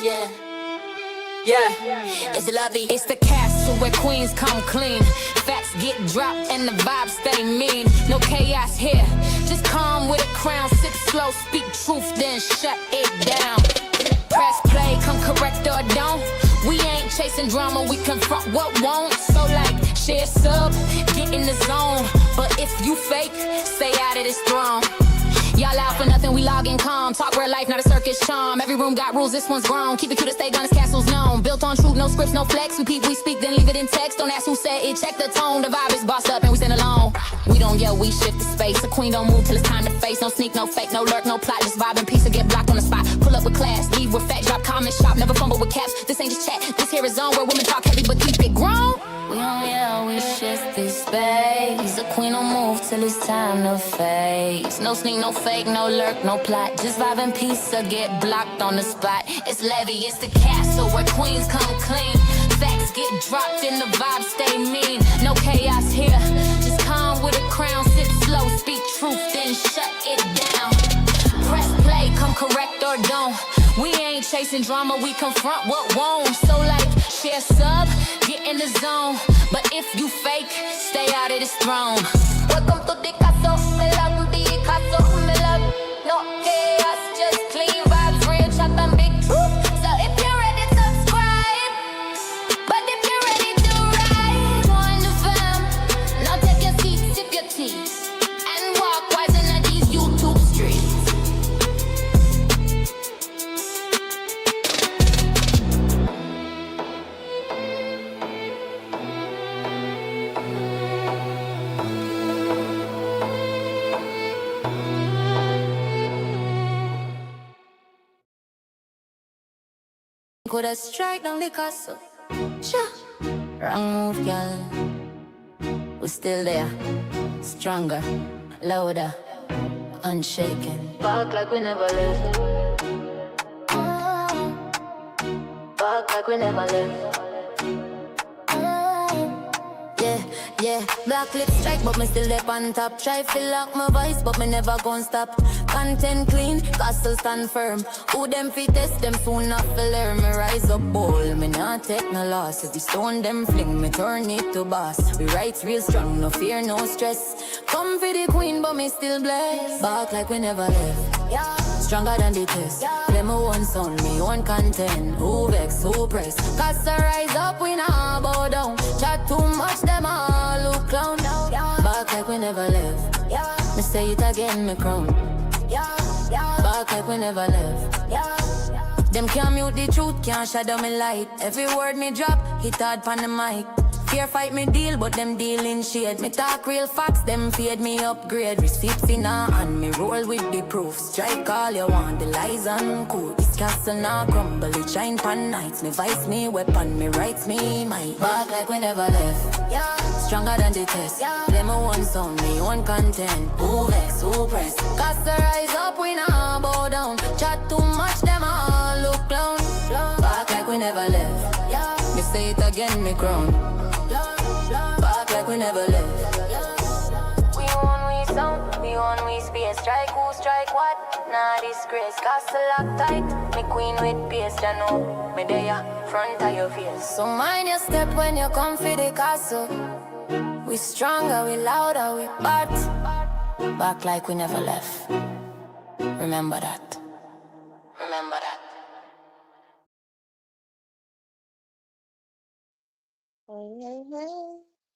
Yeah. It's lovely. It's the castle where queens come clean. Facts get dropped and the vibes stay mean. No chaos here, just calm with a crown. Sit slow, speak truth, then shut it down. Press play, come correct or don't. We ain't chasing drama, we confront what won't. So like, share sub, get in the zone. But if you fake, stay out of this throne. Y'all out for nothing, we logging calm. Talk real life, not a circus charm. Every room got rules, this one's grown. Keep it cute to stay gun, this castle's known. Built on truth, no scripts, no flex. We peep, we speak, then leave it in text. Don't ask who said it, check the tone. The vibe is bossed up and we stand alone. We don't yell, we shift the space. A queen don't move till it's time to face. No sneak, no fake, no lurk, no plot. Just vibe and peace or get blocked on the spot. Pull up with class, leave with facts. Drop comments, shop, never fumble with caps. This ain't just chat, this here is zone where women talk heavy but keep it grown. We don't yell, we shift this space. The queen don't move till it's time to face. No sneak, no fake, no lurk, no plot. Just vibe and peace or get blocked on the spot. It's Levy, it's the castle where queens come clean. Facts get dropped and the vibes stay mean. No chaos here, just calm with a crown. Sit slow, speak truth, then shut it down. Press play, come correct or don't. We ain't chasing drama, we confront what won't. So like, share sub, get in the zone. But if you fake, stay out of this throne. Welcome to the castle, me love the castle, me love no chaos, just clean vibes, real chat and big truth. So if you're ready, subscribe. But if you're ready to ride, join the fam. Now take your seat, sip your tea, and walk wise in these YouTube streets. Coulda strike down the castle. Sure. Wrong move, girl. We still there. Stronger, louder, unshaken. Back like we never left. Back like we never left. Yeah, black lip strike, but me still up on top. Try fill lock my voice, but me never gon' stop. Content clean, castle stand firm. Who them fit test them soon not feel learn. Me rise up bold, me not take no loss. If you stone them fling, me turn it to boss. We rights real strong, no fear, no stress. Come for the queen, but me still blessed. Back like we never left. Yeah. Stronger than the test. Play my own sound, me own content. Who vex, who press. Cause the rise up, we not bow down. Chat too much, them all look clown. Back like we never left. Me say it again, me crown. Back like we never left. Them can't mute the truth, can't shadow me light. Every word me drop, hit hard pon the mic. Fear fight me deal, but them deal in shade. Me talk real facts, them fade me upgrade. Receipt finna and me roll with the proof. Strike all you want, the lies uncool. This castle now crumble, it shine pan nights. Me vice me weapon, me rights me might. Back like we never left. Stronger than the test. Play my one sound, me one content. Who vex, who press. Cause the rise up, we now bow down. Chat too much, them all look clown. Back like we never left. Me say it again, me crown. Back like we never left. We own we sound, we own we space. Strike who strike what? Nah disgrace. Castle lock tight, me queen with pace. Ya know, me there front of your face. So mind your step when you come for the castle. We stronger, we louder, we bad. Back like we never left. Remember that. Remember that.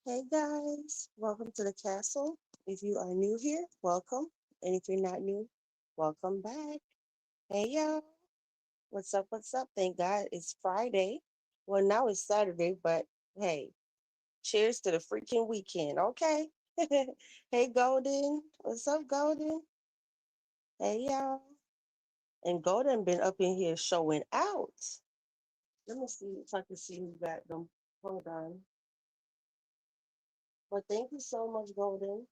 Hey guys, welcome to the castle. If you are new here, welcome. And if you're not new, welcome back. Hey y'all, what's up? What's up? Thank God it's Friday. Well, now it's Saturday, but hey, cheers to the freaking weekend, okay? Hey Golden, what's up, Golden? Hey y'all. And Golden been up in here showing out. Let me see if I can see who got them. Hold on. Well, thank you so much, Golden.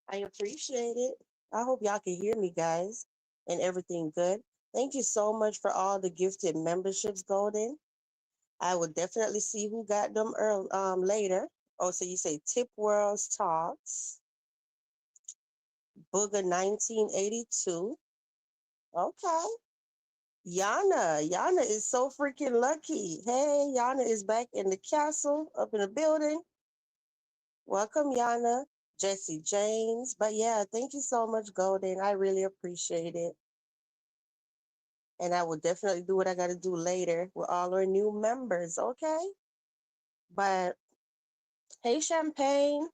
I appreciate it. I hope y'all can hear me, guys, and everything good. Thank you so much for all the gifted memberships, Golden. I will definitely see who got them later. Oh, so you say Tip Worlds Talks, Booger 1982. Okay. Yana is so freaking lucky. Hey, Yana is back in the castle, up in the building. Welcome, Yana. Jesse James. But yeah, thank you so much, Golden. I really appreciate it. And I will definitely do what I got to do later with all our new members, okay? But hey, Champagne.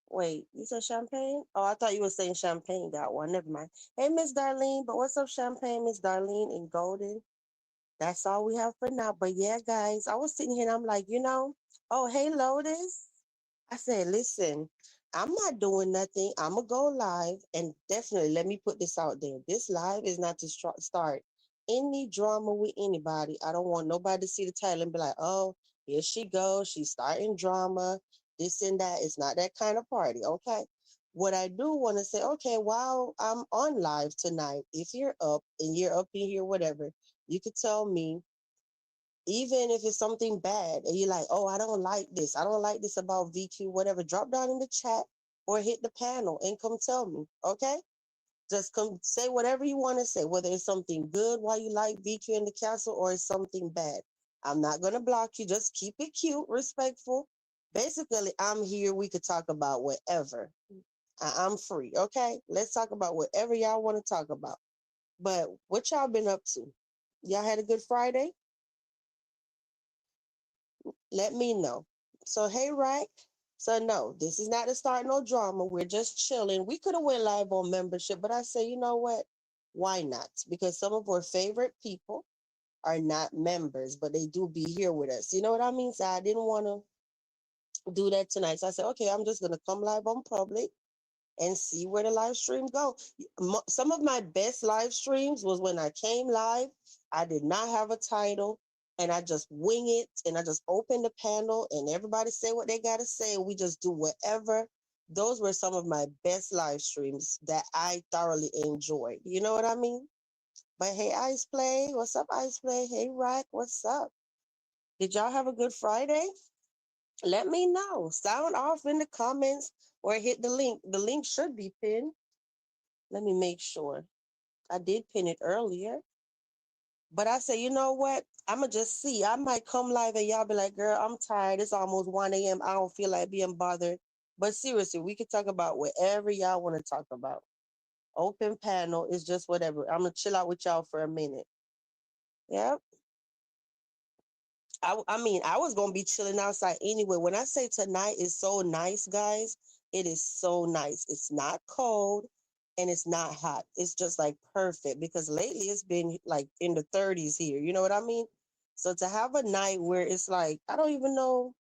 Wait, you said Champagne? Oh, I thought you were saying Champagne got one. Never mind. Hey, Miss Darlene. But what's up, Champagne, Miss Darlene and Golden? That's all we have for now. But yeah, guys, I was sitting here and I'm like, oh, hey, Lotus. I said, listen, I'm not doing nothing. I'm going to go live. And definitely, let me put this out there. This live is not to start any drama with anybody. I don't want nobody to see the title and be like, oh, here she goes. She's starting drama, this and that. It's not that kind of party. Okay. What I do want to say, okay, while I'm on live tonight, if you're up and you're up in here, whatever, you could tell me, even if it's something bad and you're like, oh, I don't like this. I don't like this about VQ, whatever. Drop down in the chat or hit the panel and come tell me. Okay? Just come say whatever you want to say, whether it's something good why you like VQ in the castle or it's something bad. I'm not going to block you. Just keep it cute, respectful. Basically, I'm here. We could talk about whatever. I'm free. Okay? Let's talk about whatever y'all want to talk about. But what y'all been up to? Y'all had a good Friday? Let me know. So hey, right? So no, this is not to start no drama. We're just chilling. We could have went live on membership, but I say, you know what? Why not? Because some of our favorite people are not members, but they do be here with us. You know what I mean? So I didn't want to do that tonight. So I said, okay, I'm just gonna come live on public and see where the live stream go. Some of my best live streams was when I came live. I did not have a title and I just wing it and I just open the panel and everybody say what they got to say and we just do whatever. Those were some of my best live streams that I thoroughly enjoyed. You know what I mean? But hey, Ice Play, what's up, Ice Play? Hey, Rack, what's up? Did y'all have a good Friday? Let me know. Sound off in the comments or hit the link. The link should be pinned. Let me make sure. I did pin it earlier. But I say, you know what? I'ma just see. I might come live and y'all be like, girl, I'm tired. It's almost 1 a.m. I don't feel like being bothered. But seriously, we can talk about whatever y'all want to talk about. Open panel is just whatever. I'm gonna chill out with y'all for a minute. Yep. I mean, I was gonna be chilling outside anyway. When I say tonight is so nice, guys, it is so nice. It's not cold and it's not hot. It's just like perfect because lately it's been like in the 30s here. You know what I mean? So to have a night where it's like, I don't even know,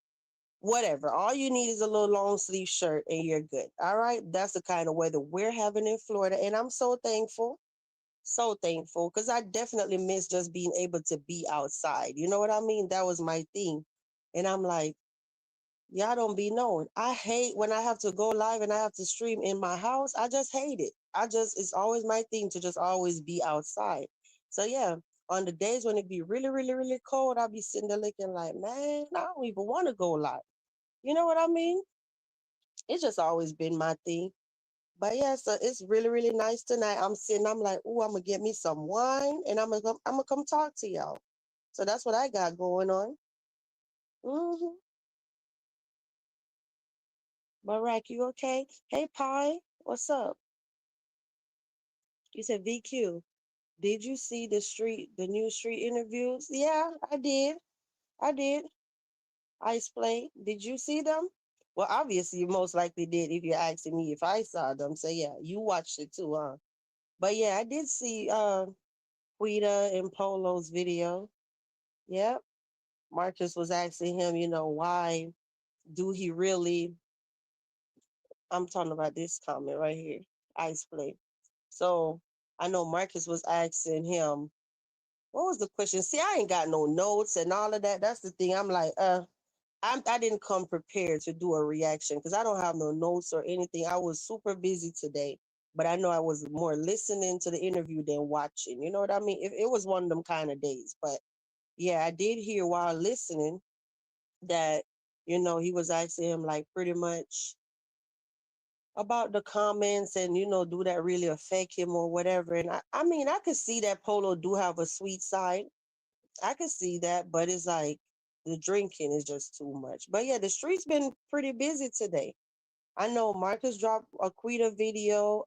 whatever. All you need is a little long sleeve shirt and you're good. All right. That's the kind of weather we're having in Florida. And I'm so thankful. So thankful because I definitely miss just being able to be outside. You know what I mean? That was my thing. And I'm like, y'all don't be knowing. I hate when I have to go live and I have to stream in my house. I just hate it. It's always my thing to just always be outside. So yeah, on the days when it be really, really, really cold, I'll be sitting there looking like, man, I don't even want to go live. You know what I mean? It's just always been my thing. But yeah, so it's really, really nice tonight. I'm sitting, I'm like, oh, I'm gonna get me some wine and I'm gonna come talk to y'all. So that's what I got going on. Mm-hmm. Barack, you okay? Hey, Pi, what's up? You said VQ. Did you see the new street interviews? Yeah, I did. I did. Ice Play. Did you see them? Well, obviously, you most likely did if you're asking me if I saw them. So yeah, you watched it too, huh? But yeah, I did see Quita and Polo's video. Yep. Marcus was asking him, why do he really? I'm talking about this comment right here, Ice Play. So I know Marcus was asking him, what was the question? See, I ain't got no notes and all of that. That's the thing. I'm like, I didn't come prepared to do a reaction because I don't have no notes or anything. I was super busy today, but I know I was more listening to the interview than watching. You know what I mean? It was one of them kind of days. But yeah, I did hear while listening that, he was asking him like pretty much about the comments and do that really affect him or whatever. And I mean, I could see that Polo do have a sweet side. I could see that, but it's like the drinking is just too much. But yeah, the street's been pretty busy today. I know Marcus dropped a Quita video,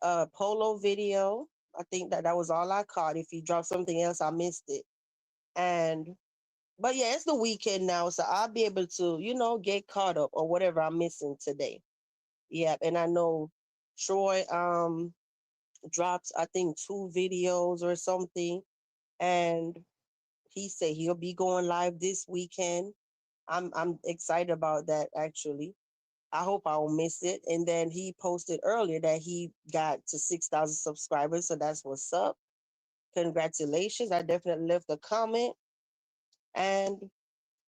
Polo video. I think that was all I caught. If he dropped something else, I missed it. And but yeah, it's the weekend now, so I'll be able to, get caught up or whatever I'm missing today. Yeah, and I know Troy drops I think 2 videos or something, and he said he'll be going live this weekend. I'm excited about that actually. I hope I won't miss it. And then he posted earlier that he got to 6,000 subscribers, so that's what's up. Congratulations! I definitely left a comment, and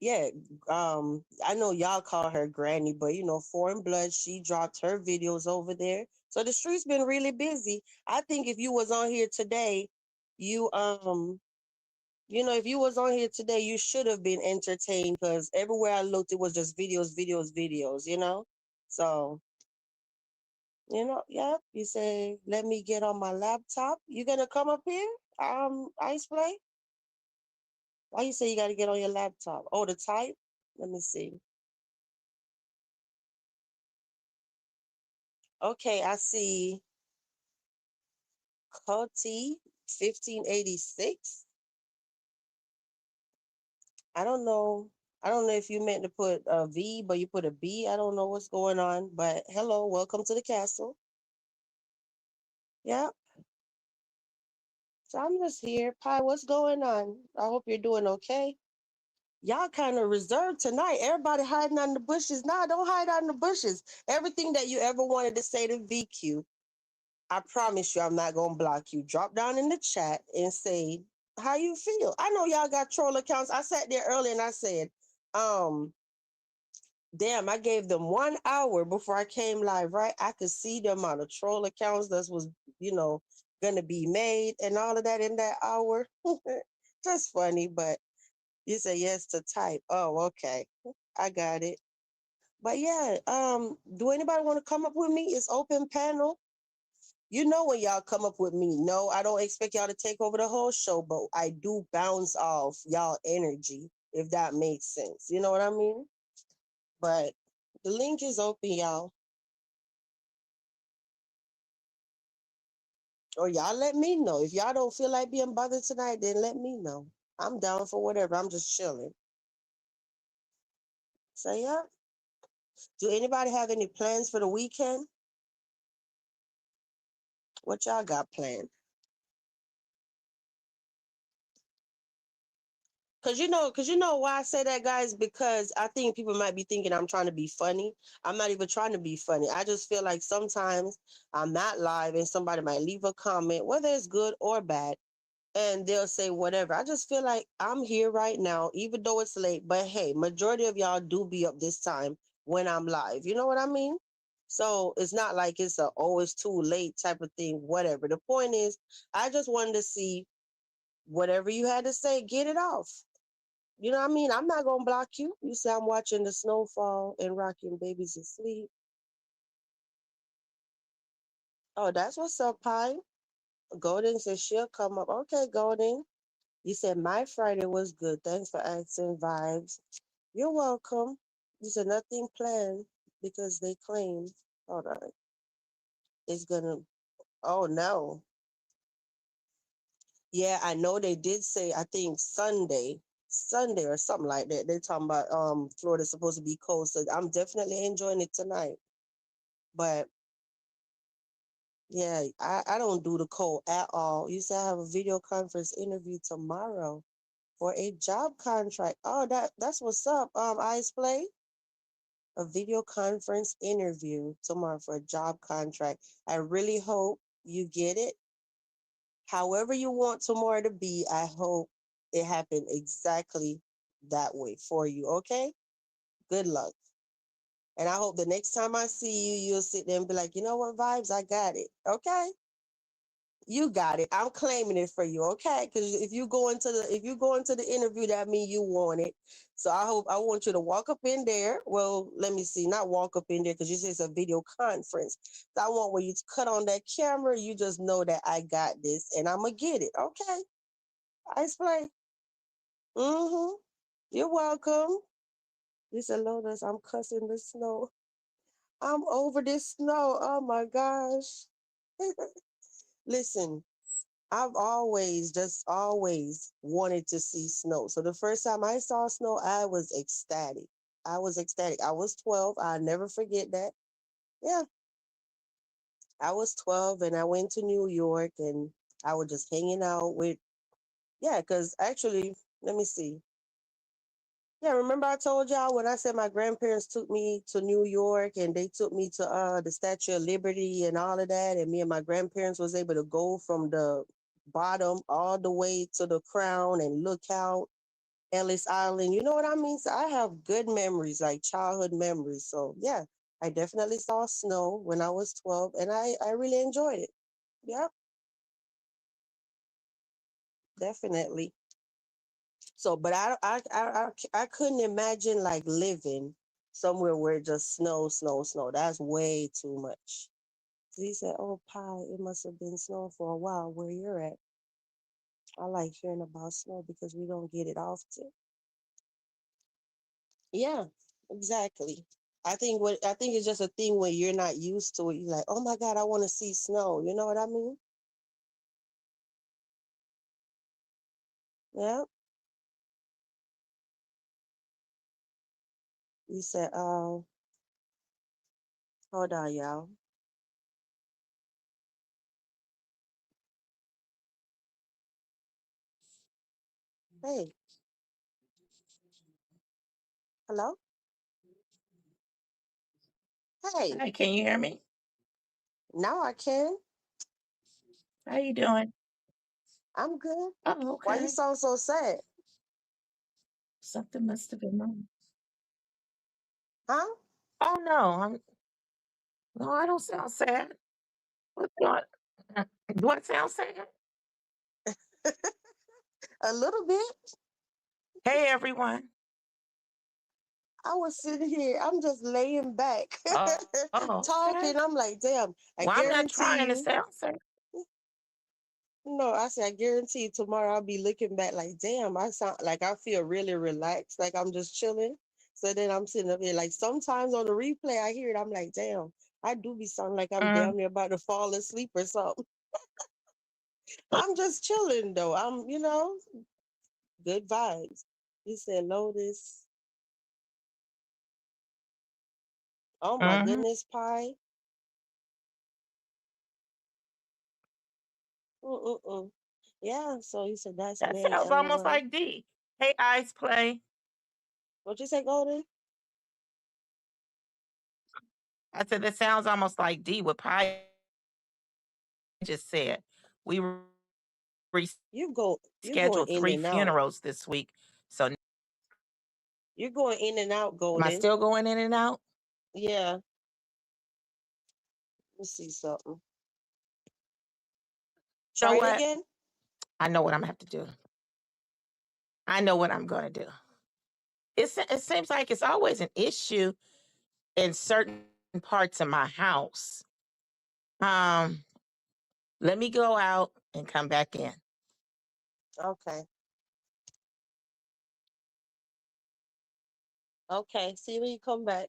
yeah, I know y'all call her Granny, but Foreign Blood, she dropped her videos over there. So the street's been really busy. I think if you was on here today, you if you was on here today, you should have been entertained because everywhere I looked, it was just videos, videos, videos. So, yep, you say, let me get on my laptop. You gonna come up here? Ice Play? Why you say you gotta get on your laptop? Oh, the type? Let me see. Okay, I see Coti 1586. I don't know. I don't know if you meant to put a V, but you put a B. I don't know what's going on. But hello, welcome to the castle. Yeah. So I'm just here. Pi, what's going on? I hope you're doing okay. Y'all kind of reserved tonight. Everybody hiding out in the bushes. Nah, don't hide out in the bushes. Everything that you ever wanted to say to VQ, I promise you I'm not gonna block you. Drop down in the chat and say how you feel. I know y'all got troll accounts. I sat there early and I said, um, damn, I gave them 1 hour before I came live, right? I could see the amount of troll accounts that was, gonna be made and all of that in that hour. Just funny, but you say yes to type. Oh, okay. I got it. But yeah, do anybody want to come up with me? It's open panel. You know when y'all come up with me. No, I don't expect y'all to take over the whole show, but I do bounce off y'all energy, if that makes sense. You know what I mean? But the link is open, y'all. Or y'all let me know. If y'all don't feel like being bothered tonight, then let me know. I'm down for whatever. I'm just chilling. So yeah. Do anybody have any plans for the weekend? What y'all got planned? Cause you know why I say that, guys, because I think people might be thinking I'm trying to be funny. I'm not even trying to be funny. I just feel like sometimes I'm not live and somebody might leave a comment, whether it's good or bad, and they'll say whatever. I just feel like I'm here right now, even though it's late. But hey, majority of y'all do be up this time when I'm live. You know what I mean? So it's not like it's a it's too late type of thing, whatever. The point is, I just wanted to see whatever you had to say, get it off. You know what I mean? I'm not gonna block you. You say I'm watching the snowfall and rocking babies to sleep. Oh, that's what's up, Pi. Golden says she'll come up. Okay, Golden. You said my Friday was good. Thanks for asking vibes. You're welcome. You said nothing planned because they claim. Hold on. It's gonna. Oh no. Yeah, I know they did say. I think Sunday or something like that. They're talking about Florida's supposed to be cold, so I'm definitely enjoying it tonight. But yeah, I don't do the cold at all. You said I have a video conference interview tomorrow for a job contract. Oh, that's what's up. Ice Play. A video conference interview tomorrow for a job contract. I really hope you get it. However you want tomorrow to be, I hope it happened exactly that way for you. Okay? Good luck. And I hope the next time I see you, you'll sit there and be like, you know what, vibes, I got it. Okay? You got it. I'm claiming it for you, okay? Because if you go into the interview, that means you want it. So I want you to walk up in there. Well, let me see, not walk up in there because you said it's a video conference. So I want when you cut on that camera, you just know that I got this and I'm gonna get it. Okay. I explain. Mm-hmm. You're welcome. You said, Lotus, I'm cussing the snow. I'm over this snow. Oh my gosh. Listen, I've always, just always wanted to see snow. So the first time I saw snow, I was ecstatic. I was ecstatic. I was 12. I'll never forget that. Yeah, I was 12 and I went to New York and I was just hanging out with, yeah, because actually, let me see. Yeah, remember I told y'all when I said my grandparents took me to New York and they took me to the Statue of Liberty and all of that, and me and my grandparents was able to go from the bottom all the way to the crown and look out Ellis Island. You know what I mean? So I have good memories, like childhood memories. So yeah, I definitely saw snow when I was 12 and I really enjoyed it. Yep, definitely. So, but I couldn't imagine like living somewhere where it just snow, snow, snow. That's way too much. So he said, "Oh, Pi, it must have been snowing for a while where you're at." I like hearing about snow because we don't get it often. Yeah, exactly. I think it's just a thing when you're not used to it. You're like, "Oh my God, I want to see snow." You know what I mean? Yeah. You said, hold on, y'all. Hey, hello. Hey, Hi, can you hear me? now I can. How you doing? I'm good. Oh, Why you okay. sound so sad? Something must have been wrong. Huh? Oh no, no, I don't sound sad. What's going? Do I sound sad? A little bit. Hey everyone. I was sitting here. I'm just laying back, Okay. talking. I'm like, damn. I Well, I'm not guarantee trying to you. sound sad. No, I said, I guarantee you tomorrow I'll be looking back like, damn, I sound like I feel really relaxed, like I'm just chilling. So then I'm sitting up here, like sometimes on the replay, I hear it, I'm like, damn, I do be sounding like I'm Mm, damn near about to fall asleep or something. I'm just chilling though. Good vibes. You said, Lotus, oh my mm-hmm. goodness, Pie. Mm-mm-mm. Yeah, so you said that's That May, sounds almost LOL. like D. Hey, Ice Play. What you say, Golden? I said that sounds almost like D. What Pi just said. We You going rescheduled in three and out. funerals this week. So You're going in and out, am I Golden. still going in and out? Yeah, let's see something. You know Try it what? again. I know what I'm gonna have to do. I know what I'm gonna do. It seems like it's always an issue in certain parts of my house. Um, Let me go out and come back in. Okay. Okay. See when you come back.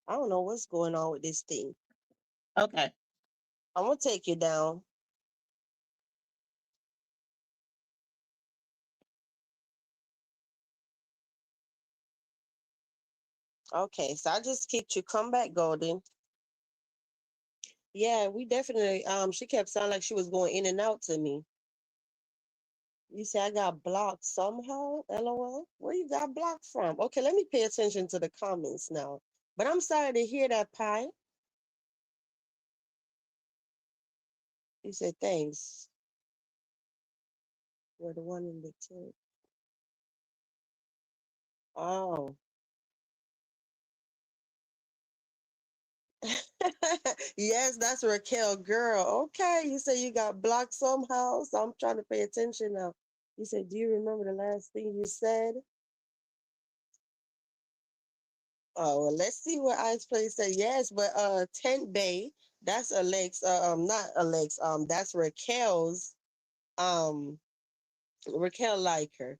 I don't know what's going on with this thing. Okay. I'm gonna take you down. Okay, so I just kicked you. Come back, Golden. Yeah, we definitely she kept sounding like she was going in and out to me. You say I got blocked somehow? LOL. Where you got blocked from? Okay, let me pay attention to the comments now. But I'm sorry to hear that, Pie. You said thanks. You're the one in the tent. Oh, Yes, that's Raquel, girl. Okay, you say you got blocked somehow, so I'm trying to pay attention now. You said, do you remember the last thing you said? Oh, well, let's see what Ice Play said. Yes, but Tent Bay, that's Alex, not Alex, that's Raquel's, um, Raquel like her.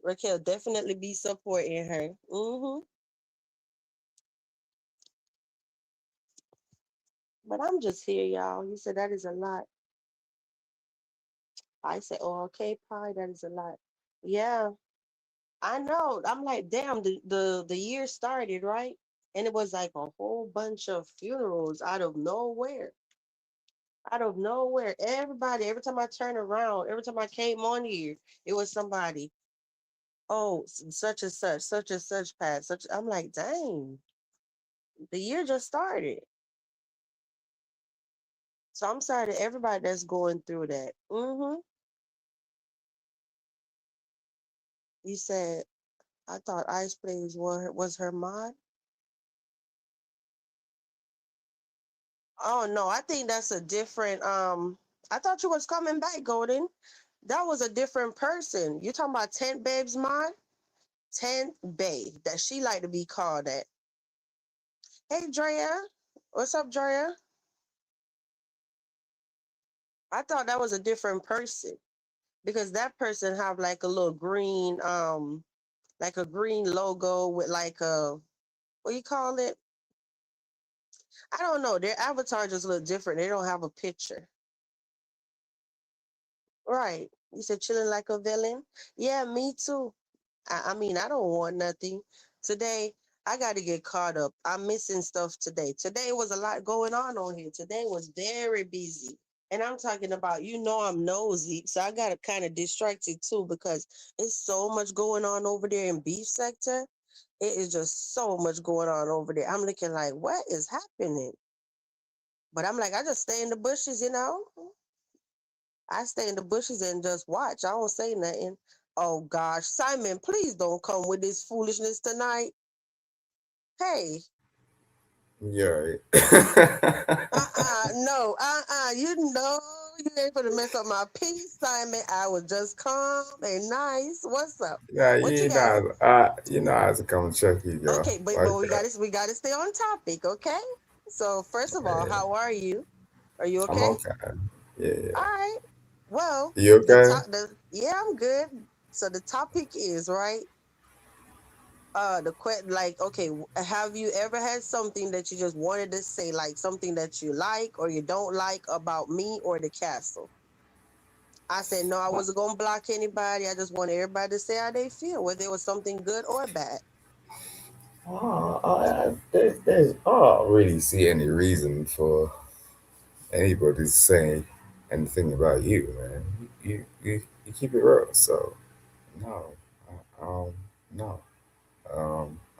Raquel definitely be supporting her. But I'm just here, y'all. You said that is a lot. I said, oh, okay, pie, that is a lot. Yeah, I know. I'm like, damn, the year started, right? And it was like a whole bunch of funerals out of nowhere. Out of nowhere. Everybody, every time I turn around, every time I came on here, it was somebody. Oh, such and such passed. Such I'm like, dang, the year just started. So I'm sorry to everybody that's going through that. You said I thought Ice Plays was her mod. Oh no, I think that's a different I thought you was coming back, Golden. That was a different person. You talking about Tent Babes mod? Tent Babe. That she like to be called that. Hey Drea. What's up, Drea? I thought that was a different person because that person have like a little green like a green logo with like a what you call it? I don't know. Their avatar just look different. They don't have a picture. Right. You said chilling like a villain? Yeah, me too. I mean, I don't want nothing. Today, I got to get caught up. I'm missing stuff today. Today was a lot going on here. Today was very busy. And I'm talking about, I'm nosy. So I got to kind of distracted too because it's so much going on over there in beef sector. It is just so much going on over there. I'm looking like, what is happening? But I'm like, I just stay in the bushes. I stay in the bushes and just watch. I don't say nothing. Oh gosh, Simon, please don't come with this foolishness tonight. Hey, Yeah. Right. no, you ain't gonna mess up my peace, Simon. I was just calm and nice. What's up? Yeah, What you you got? know, I have to come and check you, girl. Okay, but Like we gotta stay on topic, okay? So first of all, yeah, how are you? Are you I'm okay? okay. Yeah, All yeah. right. Well, You the okay? top the yeah, I'm good. So the topic is right. The question, like, okay, have you ever had something that you just wanted to say, like something that you like or you don't like about me or the castle? I said no, I wasn't gonna block anybody. I just want everybody to say how they feel, whether it was something good or bad. I don't really see any reason for anybody to say anything about you, man. You keep it real, so no, no,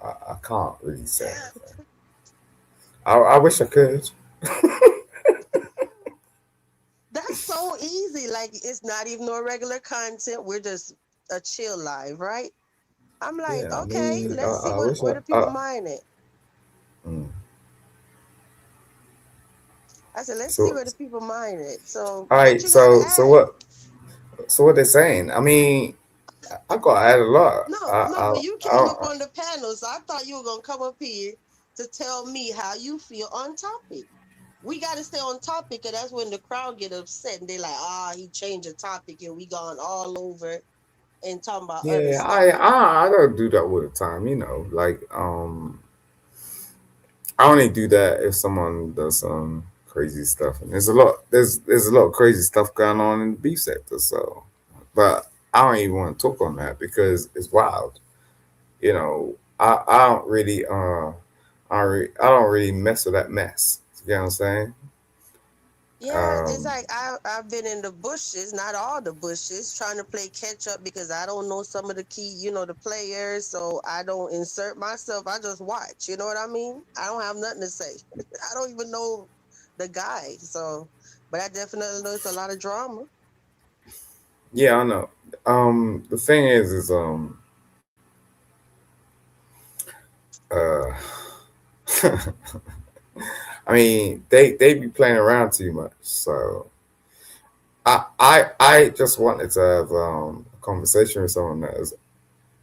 I can't really say anything. I wish I could. That's so easy. Like it's not even no regular content. We're just a chill live, right? I'm like, Yeah, I okay, mean, let's see I wish where the I. people mind it. Mm. I said, let's see So, where the people mind it. So all what right. you got to So add? what? So what they're saying? I mean, I got to add a lot. No, but you came up on the panel, so I thought you were gonna come up here to tell me how you feel on topic. We got to stay on topic, and that's when the crowd get upset and they like, he changed the topic, and we gone all over and talking about other Yeah, stuff. I don't do that all the time. Like I only do that if someone does some crazy stuff, and there's a lot of crazy stuff going on in the beef sector. So, but I don't even want to talk on that because it's wild. I don't really I don't really mess with that mess. You know what I'm saying? Yeah, it's Um, like I've been in the bushes, not all the bushes, trying to play catch up because I don't know some of the key, the players, so I don't insert myself. I just watch. You know what I mean? I don't have nothing to say. I don't even know the guy, so but I definitely know it's a lot of drama. yeah, I know. The thing is uh, I mean, they be playing around too much. So I just wanted to have a conversation with someone that is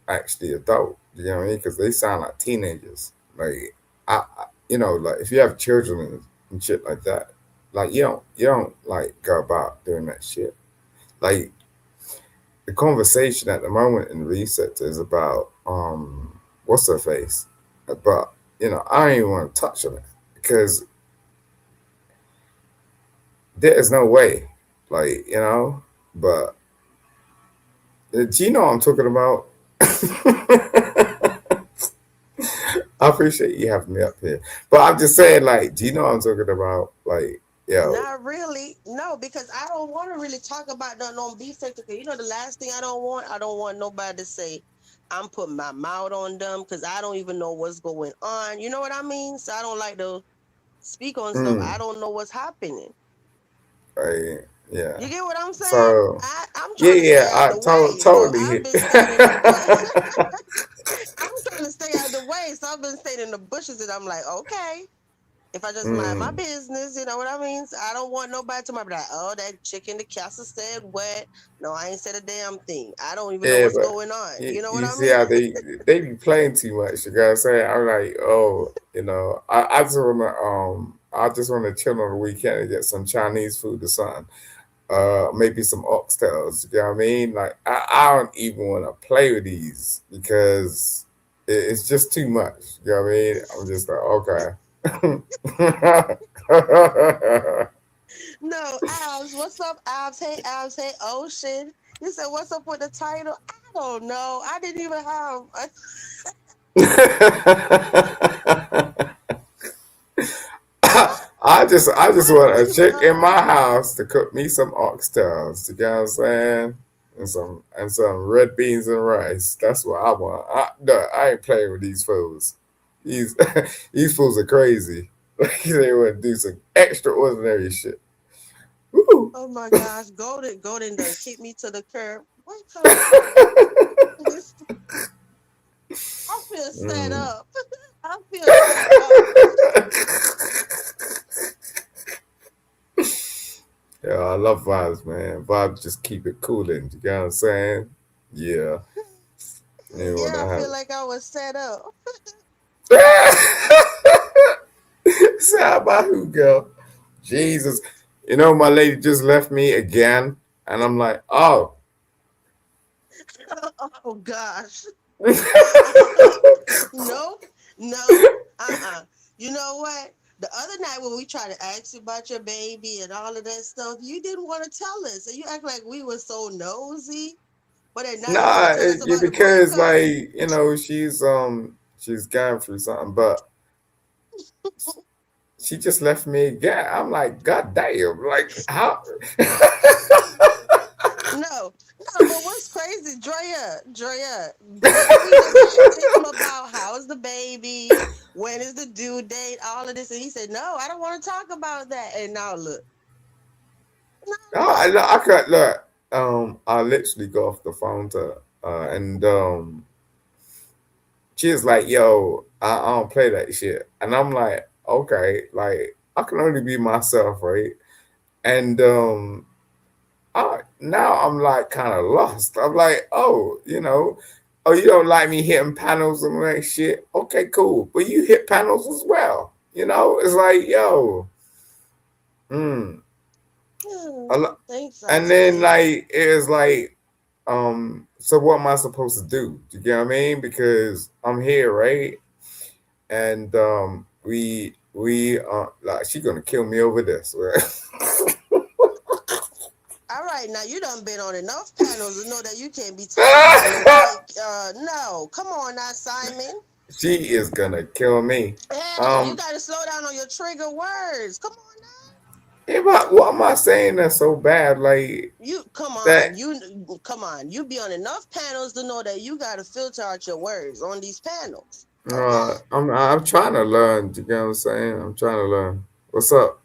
actually adult. You know what I mean? Because they sound like teenagers. Like like if you have children and shit like that, like you don't like go about doing that shit. Like the conversation at the moment in reset is about what's her face, but I don't even want to touch on it because there is no way, like but do you know what I'm talking about? I appreciate you having me up here, but I'm just saying, like, do you know what I'm talking about? Like, yo, Not really. No, because I don't want to really talk about nothing on beef sector. The last thing I don't want nobody to say I'm putting my mouth on them because I don't even know what's going on. You know what I mean? So I don't like to speak on stuff. I don't know what's happening. right, yeah. You get what I'm saying? So I'm yeah, trying to yeah, stay out I the way. totally So I've hit. been staying in the bush. I'm trying to stay out the way. So I've been staying in the bushes and I'm like, okay. If I just mind my business, you know what I mean? So I don't want nobody to be like, oh, that chick in the castle said what? No, I ain't said a damn thing. I don't even know Yeah, what's but going on. You know what you I see mean? how they be playing too much. You know what I'm saying? I'm like, oh, I just wanna chill on the weekend and get some Chinese food or something. Maybe some oxtails. You know what I mean? Like I don't even want to play with these because it's just too much. You know what I mean? I'm just like, okay. No, Abs, what's up, Abs? Hey, Ocean. You said, what's up with the title? I don't know. I didn't even have. I just I want didn't a even chick in my have. house to cook me some oxtails. You know what I'm saying? And some red beans and rice. That's what I want. No, I ain't playing with these fools. These these fools are crazy. Like they want to do some extraordinary shit. Woo. Oh my gosh, Golden done kicked me to the curb. What kind of this? I feel set Mm. up. I feel set up. Yeah, I love vibes, man. Vibes just keep it cooling. You know what I'm saying? Yeah. You want Yeah, to I have feel like I was set up. Say about who, girl? Jesus. My lady just left me again. And I'm like, oh. Oh gosh. No, no, You know what? The other night when we tried to ask you about your baby and all of that stuff, you didn't want to tell us. And you act like we were so nosy. But then now you want to Nah, tell us about the because boycott. like, she's going through something, but she just left me again. I'm like, God damn, like how No, no, but what's crazy, Drea, didn't we just ask him about how's the baby? When is the due date? All of this. And he said, no, I don't want to talk about that. And now look. no, Now look. I could look. I literally got off the phone to and she was like, "Yo, I don't play that shit," and I'm like, "Okay, like I can only be myself, right?" And now I'm like kind of lost. I'm like, oh, you don't like me hitting panels and all that shit? Okay, cool, but you hit panels as well. It's like, yo, mm, a lo- Thanks, and Ice then Babe. like it was like, so what am I supposed to do? Do you get what I mean? Because I'm here, right? And we like she gonna kill me over this. All right, now you done been on enough panels to know that you can't be talking about no fake. No, come on now, Simon. She is gonna kill me. Hey, you Um, got to slow down on your trigger words. Come on now. what am I saying that's so bad? Like You come on, that? you come on. You be on enough panels to know that you got to filter out your words on these panels. Okay. I'm trying to learn. You get what I'm saying? I'm trying to learn. What's up,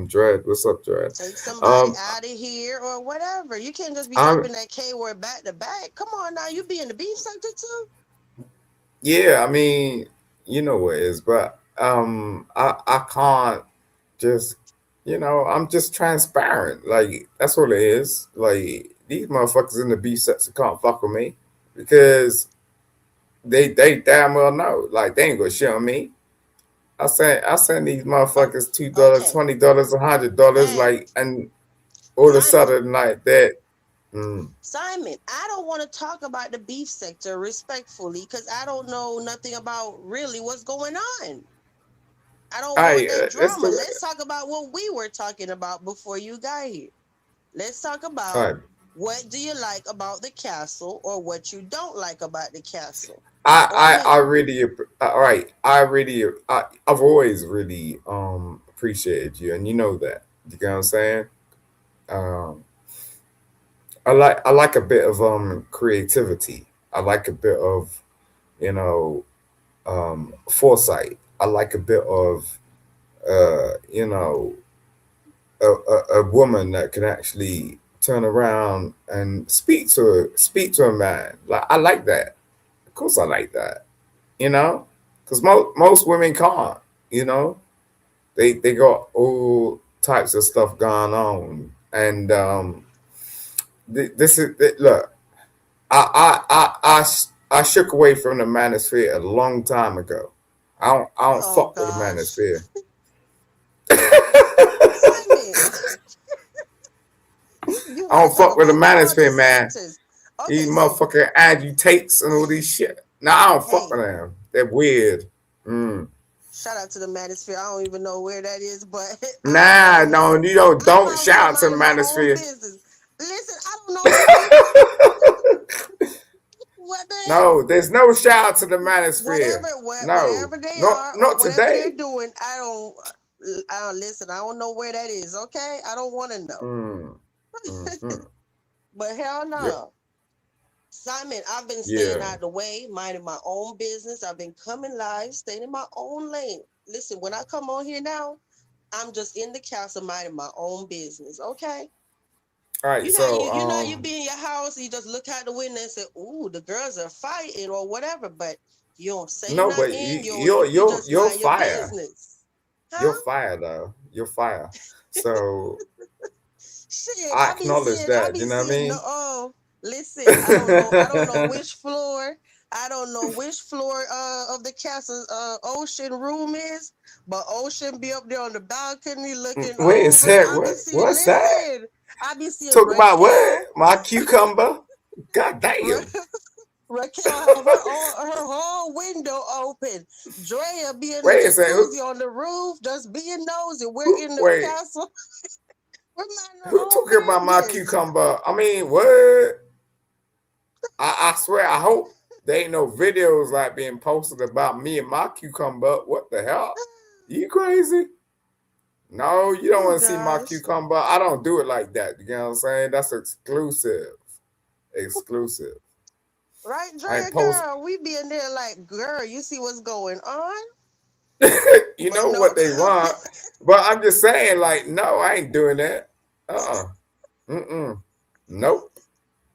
Dread? What's up, Dread? Take somebody Um, out of here or whatever. You can't just be I'm dropping that K word back to back. Come on now, you be in the beef sector too. yeah. I mean, you know what it is, but I can't. just, I'm just transparent. Like, that's what it is. Like, these motherfuckers in the beef sector can't fuck with me because they damn well know. Like, they ain't gonna shit on me. I send these motherfuckers $2, Okay. $20, $100, Hey, like, and all of a Simon. sudden, like that. Mm. Simon, I don't want to talk about the beef sector respectfully because I don't know nothing about really what's going on. I don't All want right, that let's drama. do Let's it. talk about what we were talking about before you got here. Let's talk All about right. what do you like about the castle or what you don't like about the castle. I Okay. really all right. I've always really appreciated you, and you know that. You get what I'm saying? Um, I like a bit of creativity. I like a bit of you know foresight. I like a bit of uh you know a woman that can actually turn around and speak to a man. Like, I like that. Of course, I like that. Because most women can't. You know, they got all types of stuff going on, and this is look. I shook away from the manosphere a long time ago. I don't Oh fuck with the gosh. manosphere. Simon, you I want don't to talk fuck with the about all the manosphere, man. sectors. These Okay, so motherfucking agitates and all these shit. Nah, I don't fuck hey, with them. They're weird. Mm. shout out to the manosphere. I don't even know where that is, but I Nah, don't no, know. you don't I'm out here shout out to the minding my own manosphere. business. Listen, I don't know what the heck. No, there's no shout out to the manosphere. No, Whatever they not are or not whatever they're today. doing, I don't listen. I don't know where that is. Okay, I don't want to know. Mm. Mm-hmm. But hell Yep. no, Simon. I've been staying Yeah. out the way, minding my own business. I've been coming live, staying in my own lane. Listen, when I come on here now, I'm just in the castle minding my own business. Okay. All right. So You be in your house, you just look out the window and say, "Ooh, the girls are fighting" or whatever, but you don't say no, but nothing. You just you're mind your fire. business, You're huh? fire though. You're fire. So Shit, I acknowledge I that. be You know what I seeing the mean? listen, I don't know which floor, I don't know which floor of the castle Ocean room is, but Ocean be up there on the balcony looking Wait a over. sec. I be seeing, What's that? listen, I be seeing Talk about Raquel. what? My cucumber? God damn. Raquel have her whole window open. Drea be in the Wait a second. jacuzzi on the roof, just being nosy. We're in the Wait. castle. We're minding our Who own talking about my business. cucumber? I mean, what? I swear, I hope there ain't no videos like being posted about me and my cucumber. What the hell? You crazy? No, you don't Oh want to see my gosh. cucumber. I don't do it like that. You know what I'm saying? That's exclusive. Exclusive. Right, I Drea ain't post. girl? We be in there like, girl, you see what's going on? You But know no. what they want. But I'm just saying, like, no, I ain't doing that. Uh-uh. Mm-mm. Nope.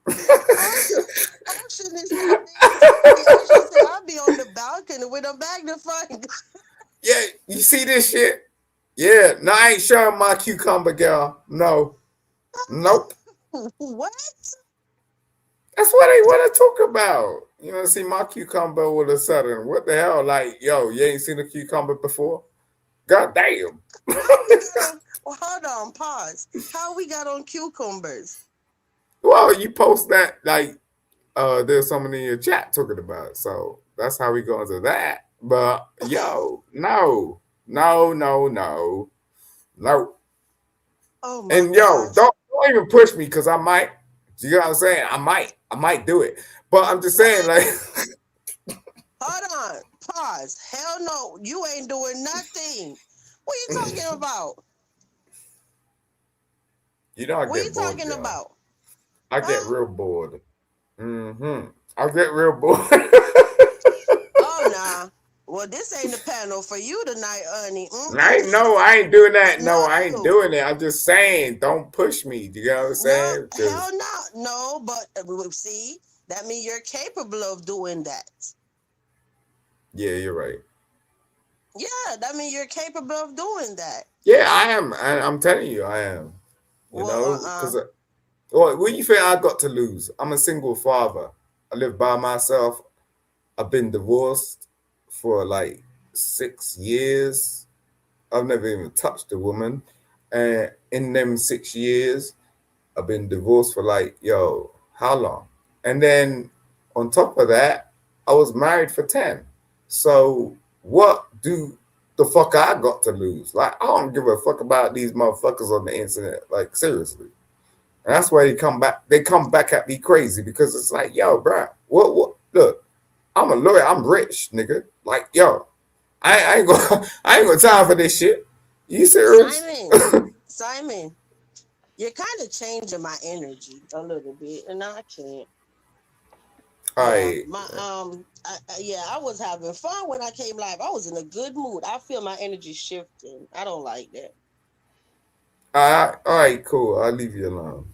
Ocean is out there. Ocean said, I'll be on the balcony with a magnifying Yeah, you see this shit? Yeah, no, I ain't showing my cucumber, girl. No. Nope. glass. What? That's what they want to talk about. You know, see my cucumber all of a sudden. What the hell? Like, yo, you ain't seen a cucumber before? God damn. How we got on? Well, hold on, pause. How we got on cucumbers? Well, you post that, like, there's someone in your chat talking about it. So that's how we go into that. But, yo, no. No, no, no. No. Oh my And, yo, gosh. don't even push me because I might. You know what I'm saying? I might do it. But I'm just saying, What? like, Hold on. Pause. Hell no. You ain't doing nothing. What are you talking about? you know, I What are you get bored, talking girl. about? I get Huh? real bored. I get real bored. Oh nah. Well, this ain't the panel for you tonight, honey. I ain't doing that. No, I ain't No. doing it. I'm just saying, don't push me. You know what I'm No, saying? hell Because no. No, but see, that means you're capable of doing that. yeah, you're right. Yeah, that means you're capable of doing that. Yeah, I am. And I'm telling you, I am. You Well, know, because what do you think I got to lose? I'm a single father. I live by myself. I've been divorced for like 6 years. I've never even touched a woman. And in them 6 years, I've been divorced for like, how long? And then on top of that, I was married for 10. So what do the fuck I got to lose? Like, I don't give a fuck about these motherfuckers on the internet. Like, seriously. And that's why they come back at me crazy because it's like, yo, bro, what, look, I'm a lawyer, I'm rich, nigga. Like, yo, I ain't gonna time for this shit. You serious? Simon, you're kind of changing my energy a little bit, and I can't. I I was having fun when I came live. I was in a good mood. I feel my energy shifting. I don't like that. all right, cool. I'll leave you alone.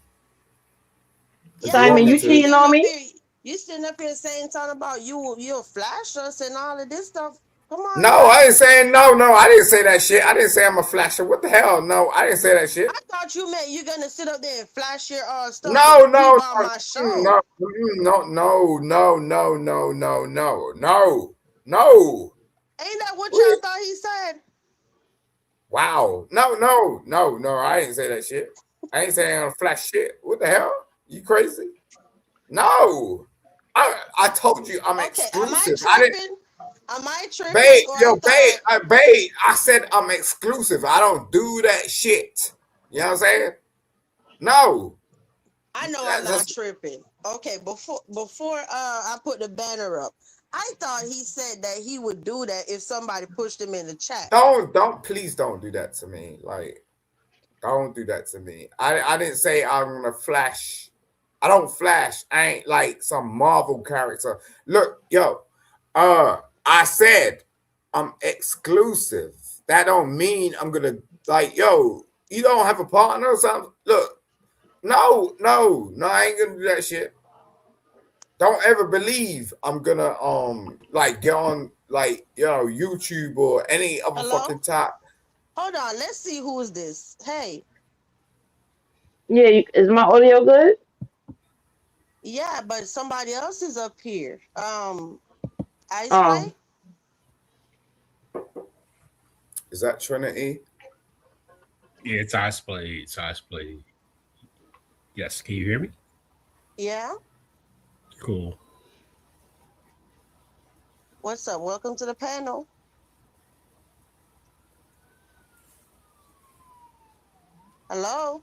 If you Simon, want me you to, cheating on me? You sitting up here saying something about you'll flash us and all of this stuff. Come on. no, now. I ain't saying no. I didn't say that shit. I didn't say I'm a flasher. What the hell? No, I didn't say that shit. I thought you meant you're gonna sit up there and flash your stuff. No, and no, leave on my show. no, no. Ain't that what y'all thought he said? Wow. No. I didn't say that shit. I ain't saying I'm a flash shit. What the hell? You crazy? No. I told you I'm exclusive. Am I tripping? Babe, I said I'm exclusive. I don't do that shit. You know what I'm saying? No. I know I'm not tripping. Okay, before I put the banner up, I thought he said that he would do that if somebody pushed him in the chat. Please don't do that to me. Like, don't do that to me. I didn't say I'm gonna flash. I don't flash. I ain't like some Marvel character. Look, I said I'm exclusive. That don't mean I'm gonna you don't have a partner or something. Look, no, I ain't gonna do that shit. Don't ever believe I'm gonna get on YouTube or any other fucking type. Hold on, let's see who is this. Hey. Yeah, is my audio good? Yeah, but somebody else is up here. Ice Play? Is that Trinity? Yeah, it's Ice Play. Yes, can you hear me? Yeah. Cool. What's up? Welcome to the panel. Hello?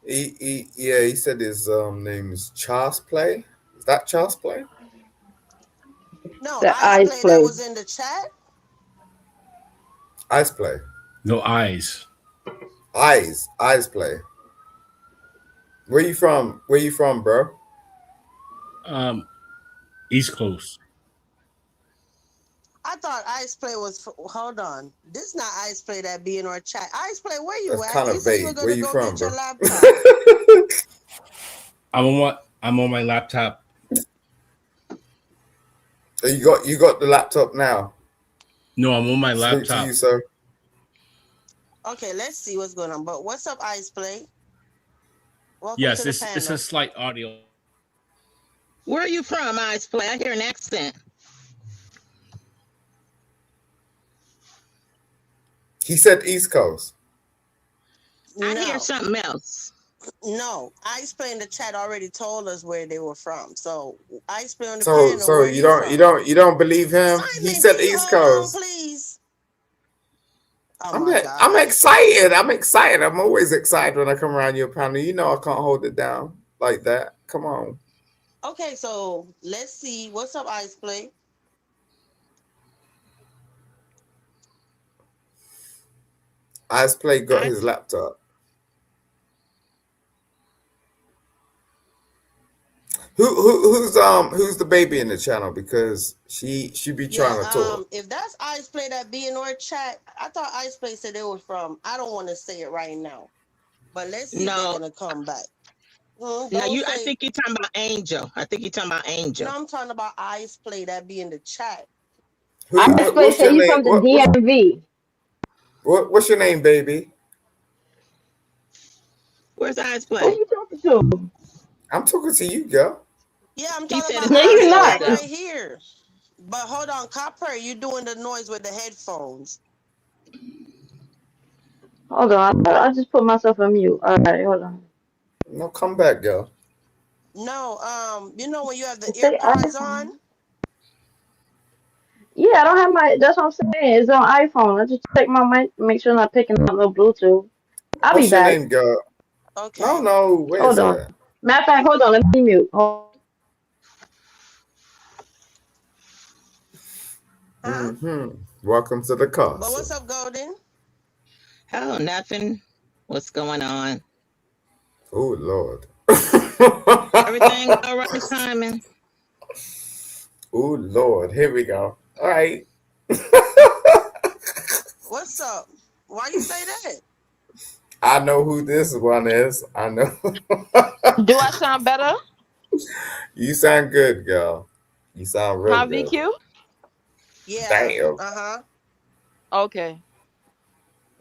He said his name is Charles Play. Is that Charles Play? No, Ice Play that was in the chat. Ice Play. No eyes. Eyes Play. Where you from? Bro? East Coast. I thought Ice Play was. Hold on, this is not Ice Play that be in our chat. Ice Play, where you That's at? kind of vague. Where you from, bro? Your laptop. I'm on my laptop. You got the laptop now? No, I'm on my laptop. Speak to you, sir. Okay, let's see what's going on. But what's up, Ice Play? Welcome to the panel. It's a slight audio. Where are you from, Ice Play? I hear an accent. He said East Coast. I hear something else. No, Ice Play in the chat already told us where they were from. So Ice Play on the panel. So you don't believe him? Simon, he said East Coast. On, please. I'm excited. I'm always excited when I come around your panel. You know I can't hold it down like that. Come on. Okay, so let's see. What's up, Ice Play? Ice Play got his laptop. Who's the baby in the channel? Because she be trying to talk. If that's Ice Play that be in our chat, I thought Ice Play said they were from. I don't want to say it right now, but let's see if they're gonna come back. I think you're talking about Angel. No, I'm talking about Ice Play that be in the chat. Ice Play What's said your you name? from the DMV. What's your name, baby? Where's Ice Who Play? you talking to? I'm talking to you, girl. Yeah, I'm He talking said about his No, Ice you're audio is Play not. up. right here. But hold on, Copper, you doing the noise with the headphones. Hold on. I just put myself on mute. All right, hold on. No, come back, girl. No, you know when you have the Say earpods on? iPhone. Yeah, I don't have my. That's what I'm saying. It's on iPhone. I just check my mic, make sure I'm not picking up no Bluetooth. I'll be What's your back. name, girl? Okay. No, wait a Hold on. second. Matter of fact, hold on. Let me mute. Huh? Welcome to the But what's castle. up, Golden? Oh, nothing. What's going on? Oh, Lord. Everything all right, Simon? Oh, Lord. Here we go. All right. What's up? Why you say that? I know who this one is. I know. Do I sound better? You sound good, girl. You sound real Huh, good. VQ? Yeah. Damn. Uh-huh. Okay.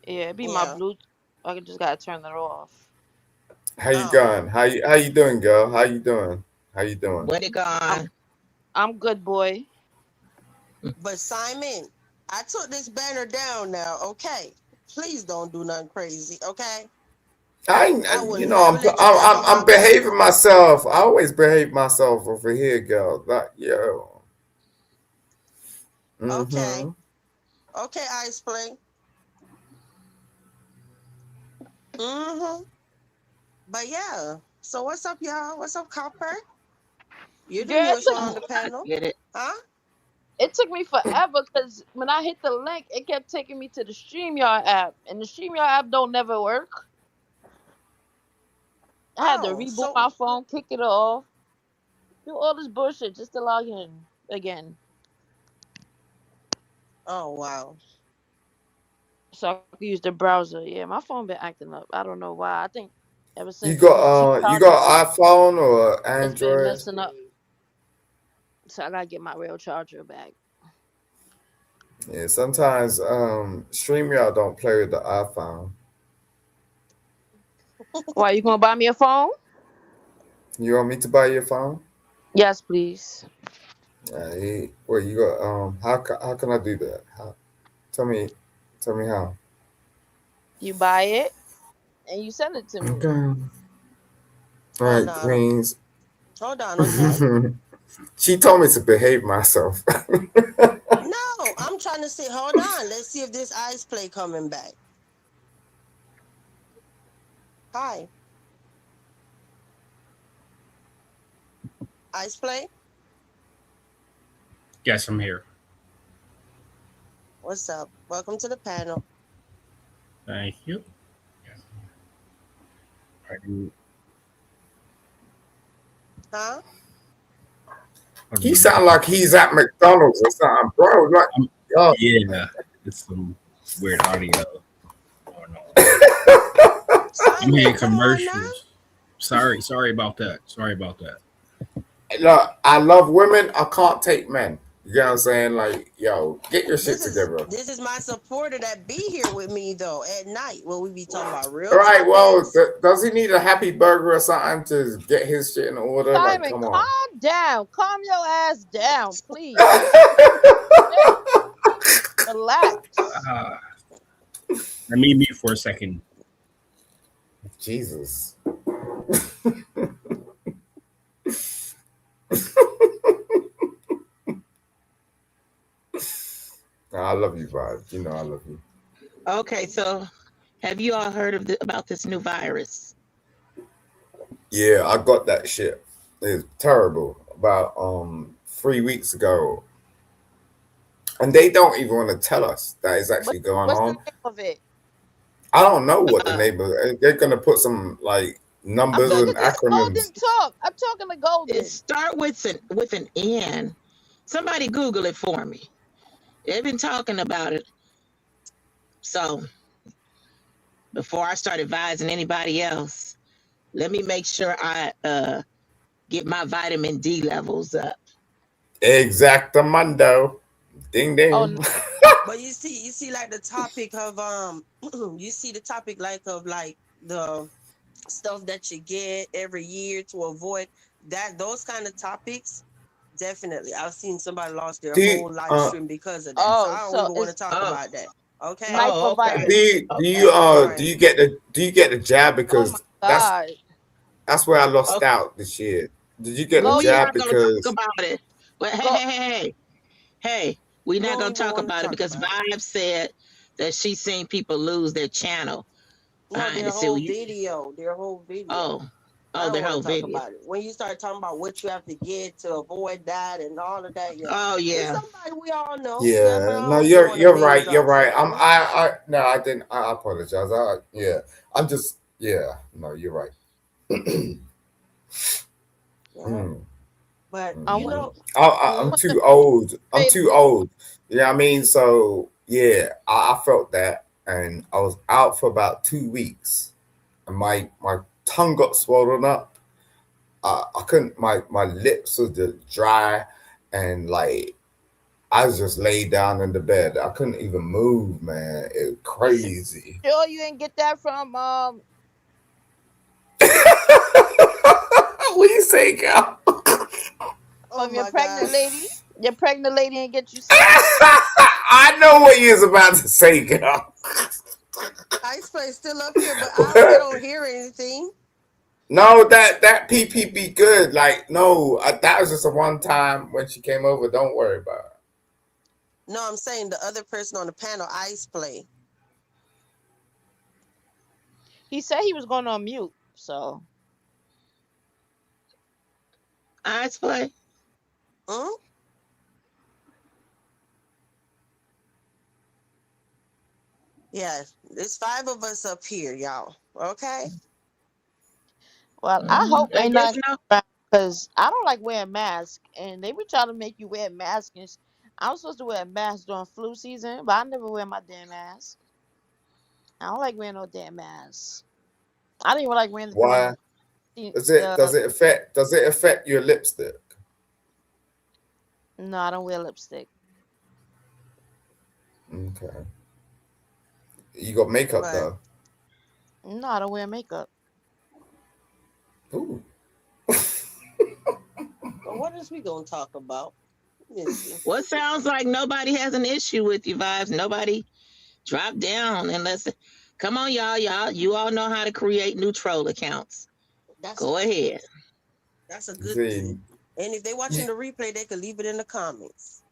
Yeah, it be my Yeah. Bluetooth. I just gotta turn it off. How you Oh. going? How you doing, girl? How you doing? How you doing? Where'd it gone? I'm good, boy. But Simon, I took this banner down now, okay? Please don't do nothing crazy, okay? I will never let you back on I'm my behaving banner. myself. I always behave myself over here, girl. Like, yo. Okay. Mm-hmm. Okay, Ice Play. Mm-hmm. But yeah. So what's up, y'all? What's up, Copper? You're the Girl, newest one on the panel. Get it? Huh? it took me forever because when I hit the link, it kept taking me to the StreamYard app, and the StreamYard app don't never work. I had to Oh, reboot so my phone, kick it off, do all this bullshit just to log in again, oh wow. so I could use the browser. Yeah, my phone been acting up. I don't know why. I think ever You since these got you 2000s, got iPhone or it's been Android? messing up. So I gotta get my real charger back. Yeah, sometimes StreamYard don't play with the iPhone. Why, you gonna buy me a phone? You want me to buy your phone? Yes, please. Well, you got how can I do that? Tell me how. You buy it and you send it to me. Okay. All Hold right, on. Queens. Hold on, okay? She told me to behave myself. No, I'm trying to see. Hold on. Let's see if this Ice Play coming back. Hi. Ice Play? Yes, I'm here. What's up? Welcome to the panel. Thank you. Huh? He sound like he's at McDonald's or something, bro. Like, oh. Yeah, it's some weird audio going on. I'm hearing commercials. Sorry about that. Look, I love women. I can't take men. You know what I'm saying? Like, yo, get your shit together. This is my supporter that be here with me though at night when we be talking about real All right, well, topics. does he need a happy burger or something to get his shit in order? Simon, Like, come on. calm down. Calm your ass down, please. Relax. Let me mute for a second. Jesus. I love you, Vibe. You know I love you. Okay, so have you all heard of about this new virus? Yeah, I got that shit. It's terrible. About 3 weeks ago. And they don't even want to tell us that is actually going What's the on. name of it? I don't know what the name is. They're gonna put some like numbers and acronyms. Golden talk. I'm talking to Golden. It start with an N. Somebody Google it for me. They've been talking about it. So before I start advising anybody else, let me make sure I get my vitamin D levels up. Exactamundo. Ding Oh, ding. no. But you see, like the topic of you see the topic like of like the stuff that you get every year to avoid that those kind of topics. Definitely, I've seen somebody lost their Do you, whole live stream because of that. So Oh, I don't so even want to it's talk Oh, about that. Okay. oh, okay. do microvirus. you Okay. do Right. you get the jab? Oh my Because God. that's where I lost Okay. out this year. Did you get the Go We're get jab? not gonna talk Because about it. Well, hey, go. hey, hey, hey, hey. We're We not don't gonna even talk want to about it talk because about it. Vibe said that she's seen people lose their channel No, behind their the scene. whole video. Their whole video. Oh, I oh, don't their want whole to talk video. about it. When you start talking about what you have to get to avoid that and all of that, yeah. Oh It's yeah. somebody we all know. Yeah, but yeah, I no, don't even want to you're name right. You're drop right. somebody. I no, I didn't. I apologize. Yeah, I'm just yeah. No, you're right. Yeah. Mm, But I you went, mhm. know, I'm mm, went to too old. I'm baby. too old. Yeah, I mean, so yeah, I felt that, and I was out for about 2 weeks, and my tongue got swollen up. I couldn't. My lips was just dry, and like I was just laid down in the bed. I couldn't even move, man. It was crazy. Sure you didn't get that What you say, girl? oh your my pregnant God. lady? Your pregnant lady didn't get you sick? I know what you was about to say, girl. Ice Play still up here, but I still don't hear anything. No, that PPP good. Like, no, that was just a one time when she came over. Don't worry about it. No, I'm saying the other person on the panel, Ice Play. He said he was going on mute. So Eyes play. Hmm? Yeah, there's 5 of us up here, y'all. Okay. well, I hope I ain't guess nothing no. because I don't like wearing masks, and they be trying to make you wear masks. And I'm supposed to wear a mask during flu season, but I never wear my damn mask. I don't like wearing no damn mask. I don't even like wearing Why? the. Does it affect your lipstick? No, I don't wear lipstick. Okay. You got makeup But though. No, I don't wear makeup. Ooh. what else we gonna talk about? Let me see. What sounds like nobody has an issue with you, Vibes. Nobody drop down unless. Come on, y'all. You all know how to create new troll accounts. That's Go ahead. a good See, thing. And if they watching the replay, they could leave it in the comments.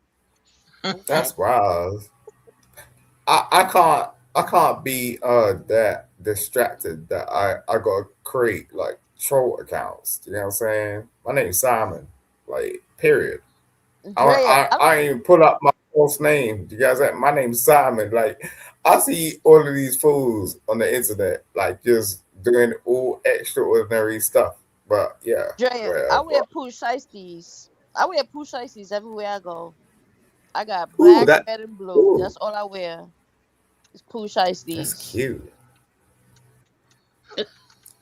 Okay. that's wild. I can't be that distracted that I gotta create like troll accounts. You know what I'm saying? My name's Simon. Like, period. Drea, I ain't even put up my false name. You guys, my name's Simon. Like, I see all of these fools on the internet, like just doing all extraordinary stuff. But yeah, I wear whatever. pooch shiesties. I wear pooch shiesties everywhere I go. I got Ooh, black, that. red, and blue. Ooh, That's all I wear. It's pooch that's shiesties. cute.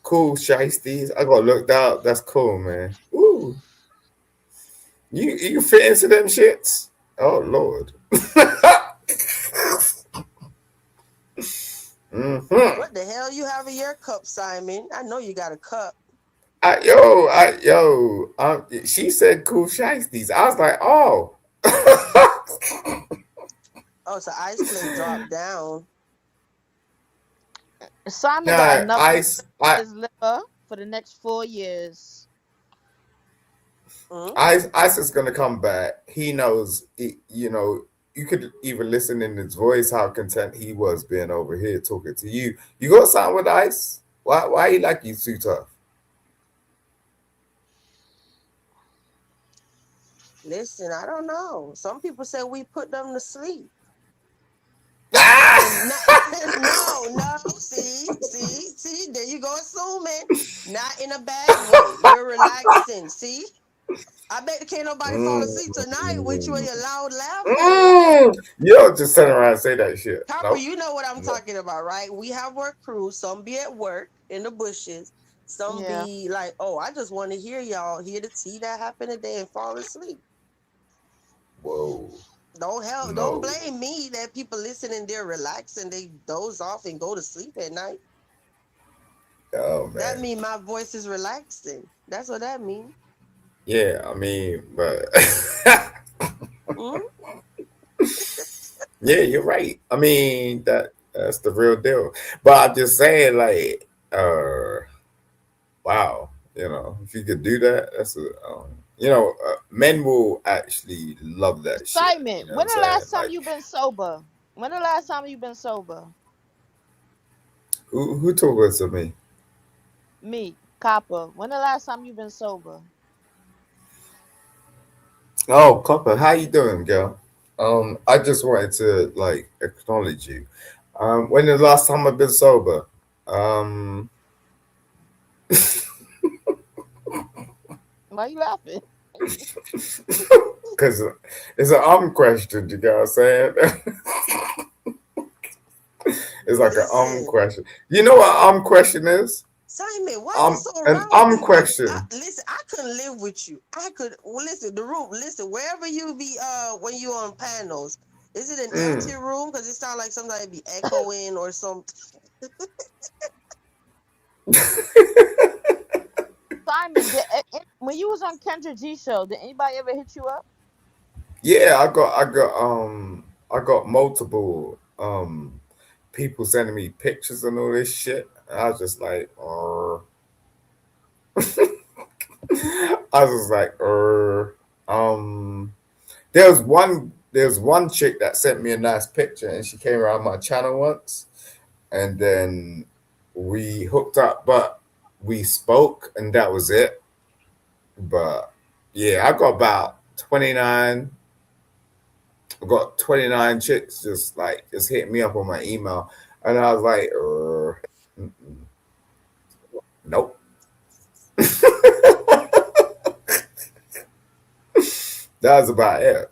Cool, shiesties. I got looked up. That's cool, man. Ooh, you fit into them shits? Oh Lord. hmm What the hell you have in your cup, Simon? I know you got a cup. She said cool shiesties. I was like, oh. Oh, so Ice Play dropped down. Simon got Nah, enough in I, his liver for the next 4 years. Hmm? Ice is gonna come back. He knows. You know, you could even listen in his voice how content he was being over here talking to you. You got something with Ice? Why he like you too tough? Listen, I don't know. Some people say we put them to sleep. Ah! No. See, there you go assuming. Not in a bad way. You're relaxing. See? I bet can't nobody fall asleep tonight with you and your loud laughter. You don't just turn around and say that shit. Copper, Nope. you know what I'm Nope. talking about, right? We have work crews. Some be at work in the bushes. Some Yeah. be like, oh, I just want to hear y'all hear the tea that happened today and fall asleep. Whoa. Don't No. blame me that people listening, they're relaxing, they doze off and go to sleep at night. Oh That man. mean my voice is relaxing. That's what that means. Yeah, I mean, but Mm? yeah, you're right. I mean, that's the real deal. But I'm just saying, like, wow, if you could do that, that's men will actually love that shit. Simon, You know what when I'm the saying? last time Like, you been sober? When the last time you been sober? who told us to me? Me, Copper. When the last time you been sober? Oh, Copper, how you doing, girl? I just wanted to like acknowledge you. When the last time I've been sober? Um, Why you laughing? because it's an question. You know what I'm saying? It's like an Listen, question. You know what question is? Simon, why you so An rowdy? question. Listen, I couldn't live with you. I could listen. The room, listen. Wherever you be, when you on panels, is it an Mm. empty room? Because it sounds like somebody be echoing or something. Simon, when you was on Kendra G show, did anybody ever hit you up? Yeah, I got multiple people sending me pictures and all this shit. And I was just like, I was just like, there's one chick that sent me a nice picture, and she came around my channel once, and then we hooked up, but we spoke, and that was it. But yeah, I got 29 chicks just hitting me up on my email, and I was like, nope. That was about it,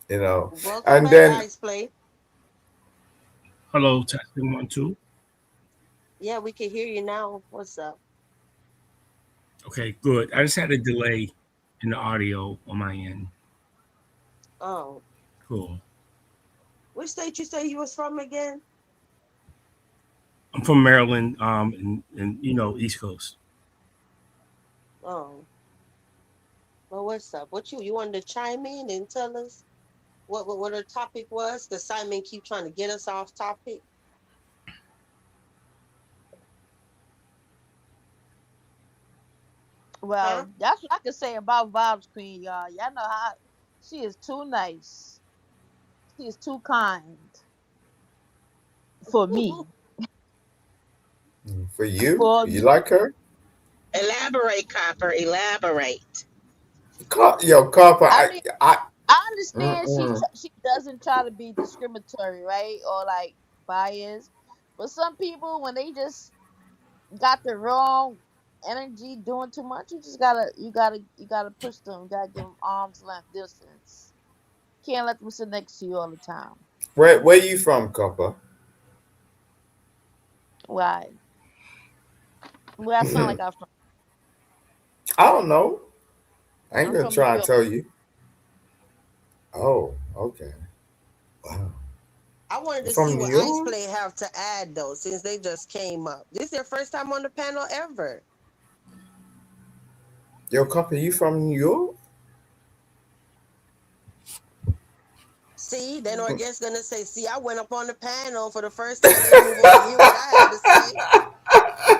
Welcome and back, then Ice Play. Hello, testing 1 2. Yeah, we can hear you now. What's up? Okay, good. I just had a delay in the audio on my end. Oh, Cool. which state you say you was from again? I'm from Maryland, and East Coast. Oh, well, what's up? What you wanted to chime in and tell us what our topic was? Because Simon keep trying to get us off topic. Huh? Well, that's what I can say about Vibes Queen, y'all. Y'all know how she is too nice. She is too kind for me. for you, For you me. like her? Elaborate, Copper. Elaborate. Yo, Copper, I mean, I I understand mm-mm. she doesn't try to be discriminatory, right? Or like biased. But some people when they just got the wrong energy doing too much, you gotta push them. You gotta give them arm's length distance. Can't let them sit next to you all the time. Where you from, Copper? Why? Where I sound like I'm from. I don't know. I ain't I'm gonna from New try and York. tell you. Oh, okay. Wow. I wanted You to see from New what Ice York? Play have to add though, since they just came up. This is their first time on the panel ever. Yo, Copper, you from New York? See, then our guest gonna say, "See, I went up on the panel for the first time. They didn't even want to hear what I had to say."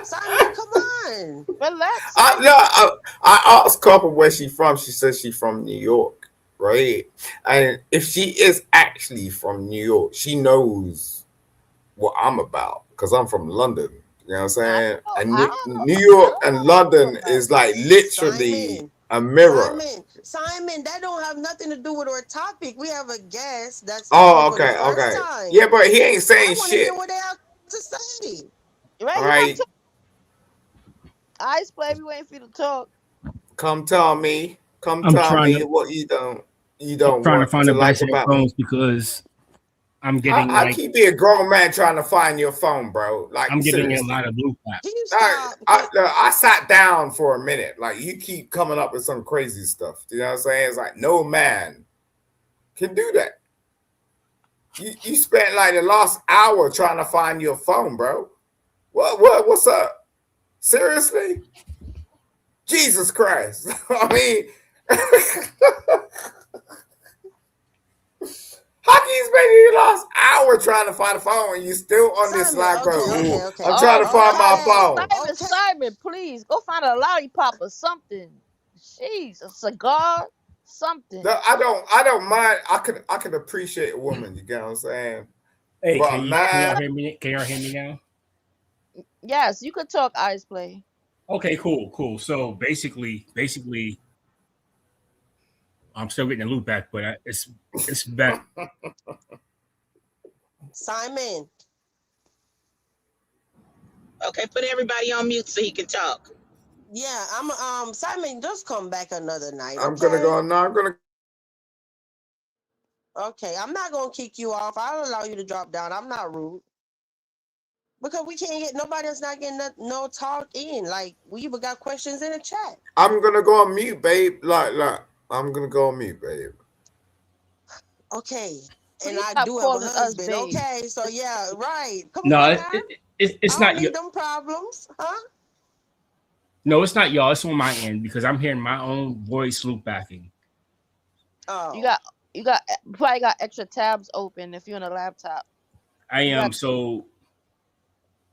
Simon, come on. Relax, I Simon. no, I asked Copper where she from. She says she from New York, right? And if she is actually from New York, she knows what I'm about because I'm from London. You know what I'm I saying? know. And I know. New I York know and what you London about. is like literally Simon, a mirror. Simon, that don't have nothing to do with our topic. We have a guest that's speaking Oh, for the okay, first okay. time. Yeah, but he ain't I saying want to hear shit. what they have to say. Right? All He not right, talking. Ice play. We waiting for you to talk. come tell me. Come I'm tell trying me to what you I'm don't trying to want find to the like best about me. headphones because I'm getting How like can you be a grown man trying to find your phone, bro? Like I'm getting a seriously. lot of blue crap. Can you I, stop? I, look, I sat down for a minute. Like you keep coming up with some crazy stuff. You know what I'm saying? It's like no man can do that. You spent like the last hour trying to find your phone, bro. What's up? Seriously? Jesus Christ. I mean, how can you spend your last hour trying to find a phone and you still on this Simon, line, bro? okay. I'm trying to find my phone. Simon, Simon, please go find a lollipop or something. Jeez, a cigar, something. No, I don't mind. I can appreciate a woman, you get what I'm saying? Hey, But can y'all hear me? Can y'all hear me now? Yes, you could talk Ice Play. Okay, cool. So basically, I'm still getting the loot back, but it's back. Simon. Okay, put everybody on mute so he can talk. Yeah, I'm Simon, just come back another night. I'm okay? gonna go now. Okay, I'm not gonna kick you off. I'll allow you to drop down. I'm not rude. Because we can't get nobody's not getting no talk in. Like we even got questions in the chat. I'm gonna go on mute, babe. Like, I'm gonna go on mute, babe. Okay. Please And I stop do have a calling us husband. babe. Okay, so yeah, right. Come No, on now. it's I not don't you. need them problems, huh? No, it's not y'all. It's on my end because I'm hearing my own voice loop backing. Oh. You probably got extra tabs open if you're on a laptop. I am so.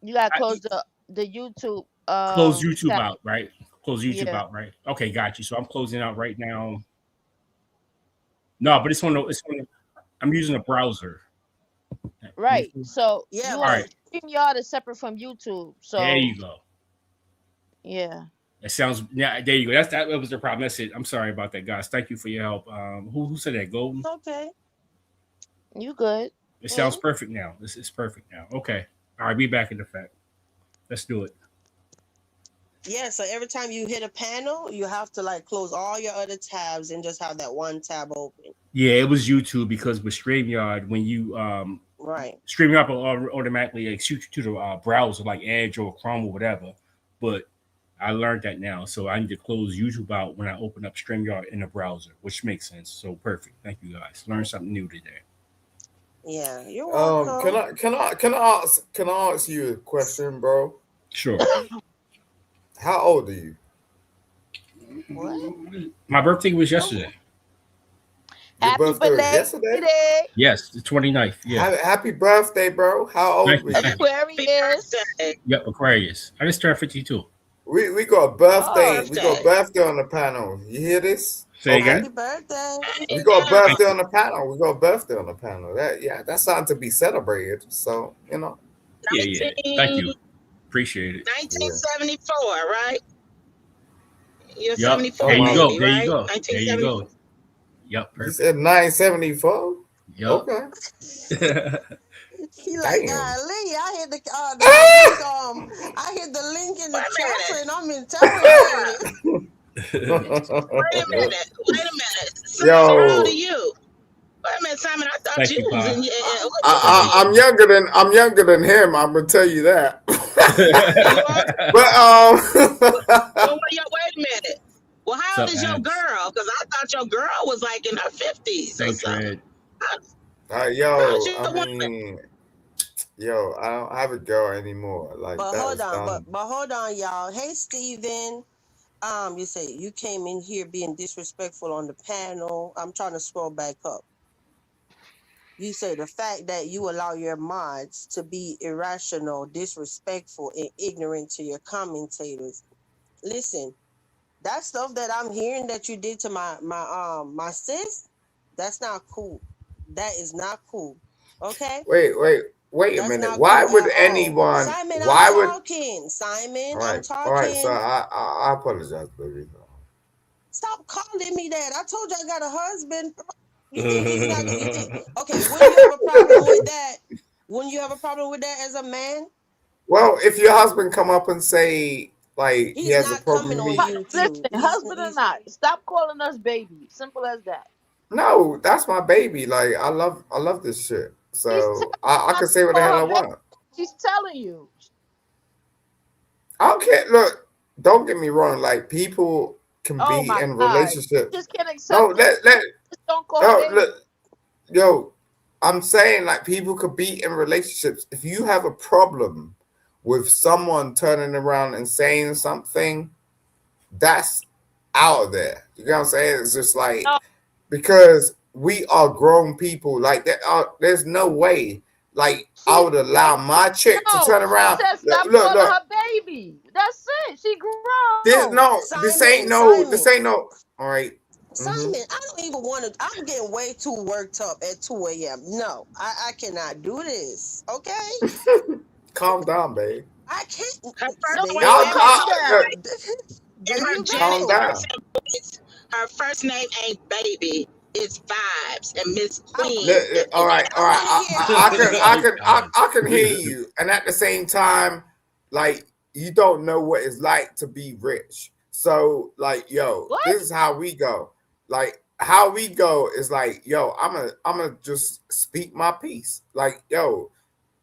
You gotta close the YouTube. Close YouTube tab. out, right? Close YouTube Yeah. out, right? Okay, got you. So I'm closing out right now. No, but it's on the. I'm using a browser. Right. So Yeah, all right. StreamYard is separate from YouTube. So There you go. Yeah. It sounds. Yeah, there you go. That was the problem. That's it. I'm sorry about that, guys. Thank you for your help. Who said that? Golden. Okay. You good? It sounds perfect now. This is perfect now. Okay. All right. Be back in effect. Let's do it. Yeah, so every time you hit a panel, you have to like close all your other tabs and just have that one tab open. Yeah, it was YouTube because with StreamYard, when you right, StreamYard will automatically like, shoot you to the browser like Edge or Chrome or whatever. But I learned that now, so I need to close YouTube out when I open up StreamYard in the browser, which makes sense. So perfect. Thank you guys. Learned something new today. Yeah, you're welcome. Can I ask you a question, bro? Sure. How old are you? What? My birthday was yesterday. Your birthday was yesterday? Yes, the 29th. Yeah. Happy birthday, bro. How old were you? Aquarius. Yep, Aquarius. I just turned 52. We got a birthday. We got a birthday on the panel. You hear this? Say again. Happy birthday. We got a birthday on the panel. We got a birthday on the panel. That's something to be celebrated. So, you know. Yeah. Thank you. Appreciate it. 1974, right? You're Yep. 74. There you go. Baby, There right? you go. There you go. Yep. You said 974? Yep. Okay. He like, golly, I hit the I hit the link in the chat and I'm intimidated. Wait a minute. Yo. How old are you? Wait a minute, Simon. I thought you was in your. I'm younger than him. I'm gonna tell you that. But wait a minute. Well, how old is your girl? Because I thought your girl was like in her 50s or something. I don't have a girl anymore. Like, but hold on, but hold on, y'all. Hey, Steven. You say you came in here being disrespectful on the panel. I'm trying to scroll back up. You say the fact that you allow your mods to be irrational, disrespectful, and ignorant to your commentators. Listen, that stuff that I'm hearing that you did to my sis, that's not cool. That is not cool. Okay? Wait a minute. Why would anyone? Simon, why I'm would talking. Simon, all right, I'm talking. all right, so I apologize, baby. Stop calling me that. I told you I got a husband. You think he's not okay, wouldn't you have a problem with that? Wouldn't you have a problem with that as a man? Well, if your husband come up and say like he has a problem with me. Listen, husband or not, stop calling us baby. Simple as that. No, that's my baby. Like I love this shit. So I can say what the hell I want. She's telling you. I don't care. Look, don't get me wrong. Like people can be in relationship. Just can't accept. No, don't call yo, I'm saying like people could be in relationships. If you have a problem with someone turning around and saying something, that's out of there. You know what I'm saying? It's just like No, because we are grown people. Like that, there's no way. Like I she would allow my chick to no. turn She around. said Look, stop look, calling look. her baby. That's it. She This grown. no, this ain't no, this Simon, ain't no. All right. Simon, I don't even want to. I'm getting way too worked up at 2 a.m. No, I cannot do this. Okay, Calm down, babe. I can't. Her There first you wait, Y'all, wait, wait, go. hold on. There And her you Janet calm go. down. Jackson voice. Her first name ain't Baby. It's Vibes and Miss I, Queen. All right, all I right. want to hear. I can hear you, and at the same time, like you don't know what it's like to be rich. So, like, yo, What? this is how we go. Like, how we go is like, yo, I'm gonna just speak my piece. Like, yo,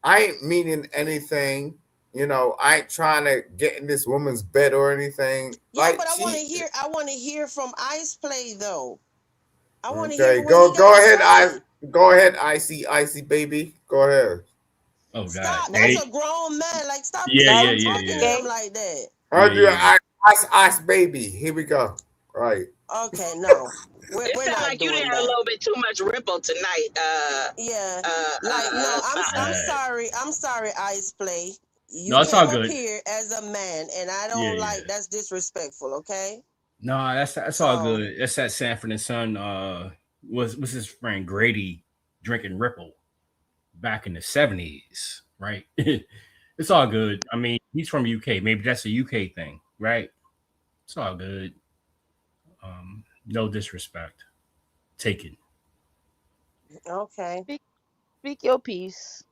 I ain't meaning anything. You know, I ain't trying to get in this woman's bed or anything. Yeah, Like, but I want to she hear. I want to hear from Ice Play though. I want to hear okay. what he got Go to ahead, say. go ahead, icy baby. Go ahead. Oh God. Stop. Hey, That's a grown man. Like, stop. yeah, That yeah, Stop was yeah, talking yeah, to him gay. like that. I'll do yeah. ice baby. Here we go. All right. Okay, no, It we're sounds not like you doing didn't have a that. little bit too much ripple tonight. Yeah, like no, I'm Simon. sorry. I'm sorry, Ice Play. No, You it's all came up good. here as a man, and I Yeah, don't yeah. like that's disrespectful. Okay, No, that's all so good. That's that Sanford and Son. Was his friend Grady drinking Ripple back in the '70s, right? It's all good. I mean, he's from UK. Maybe that's a UK thing, right? It's all good. No disrespect taken. okay. Speak your piece.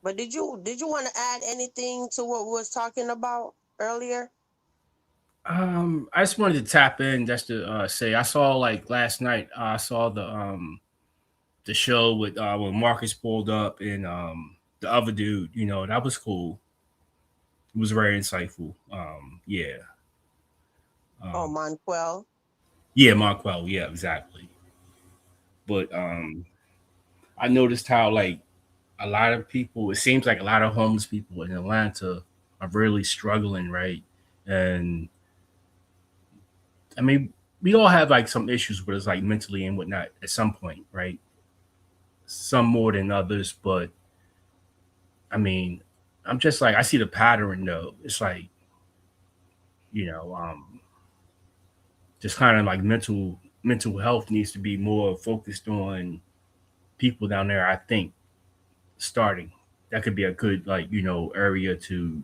But did you want to add anything to what we was talking about earlier? I just wanted to tap in just to say I saw like last night. I saw the show with when Marcus pulled up and the other dude. You know that was cool. It was very insightful. Yeah. Oh, Monquel. Yeah, Marquell. Yeah, exactly. But I noticed how like a lot of people. It seems like a lot of homeless people in Atlanta are really struggling, right? And I mean, we all have like some issues with us, like mentally and whatnot, at some point, right? Some more than others, but I mean, I'm just like I see the pattern though. It's like you know, just kind of like mental health needs to be more focused on people down there. I think starting that could be a good like area to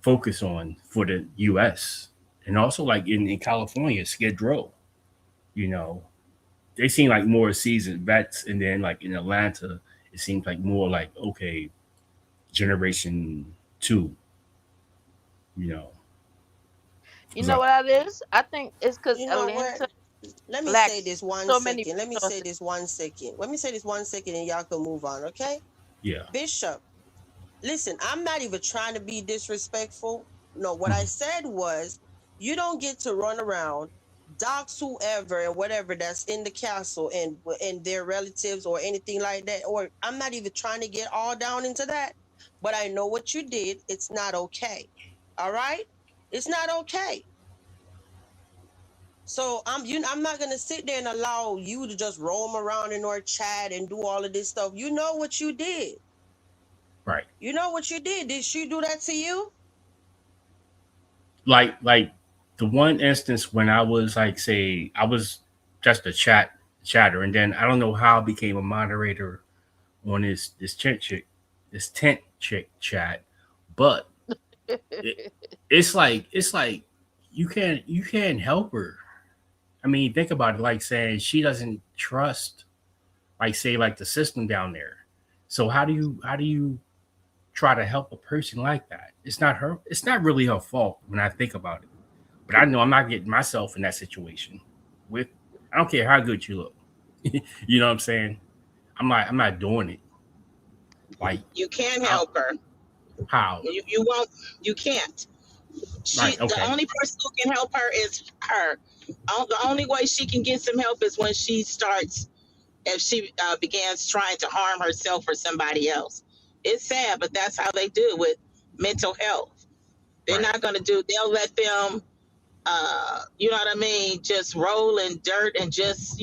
focus on for the U.S. and also like in California, Skid Row. You know, they seem like more seasoned vets, and then like in Atlanta, it seems like more like okay, generation two. You know, You it's know like, what that is? I think it's because You know what? Atlanta Let me say lacks this one so many second. Let me say resources. this 1 second. Let me say this 1 second, and y'all can move on. Okay, yeah, Bishop. Listen, I'm not even trying to be disrespectful. No, what I said was you don't get to run around, dox whoever and whatever that's in the castle and their relatives or anything like that. Or I'm not even trying to get all down into that. But I know what you did. It's not okay. All right? It's not okay. So I'm not gonna sit there and allow you to just roam around in our chat and do all of this stuff. You know what you did. right. You know what you did. Did she do that to you? Like the one instance when I was like say I was just a chatter, and then I don't know how I became a moderator on this tent chick chat, but it's like you can't help her. I mean, think about it. Like saying she doesn't trust, like say, like the system down there. So how do you try to help a person like that? It's not her. It's not really her fault when I think about it. But I know I'm not getting myself in that situation. With I don't care how good you look. You know what I'm saying? I'm not doing it. Like You can't how? help her. How? You won't. You can't. Right. The Okay. only person who can help her is her. The only way she can get some help is when she starts, if she begins trying to harm herself or somebody else. It's sad, but that's how they do with mental health. They're Right. not going to do. They'll let them, you know what I mean, just roll in dirt and just,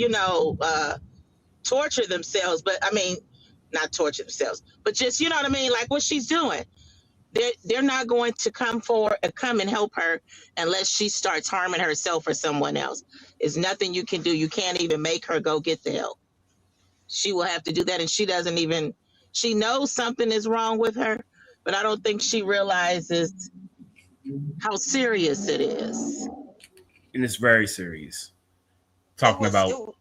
torture themselves. But I mean, not torture themselves, but just, you know what I mean, like what she's doing. They're not going to come and help her unless she starts harming herself or someone else. There's nothing you can do. You can't even make her go get the help. She will have to do that, and she knows something is wrong with her, but I don't think she realizes how serious it is. And it's very serious. It Talking was it. about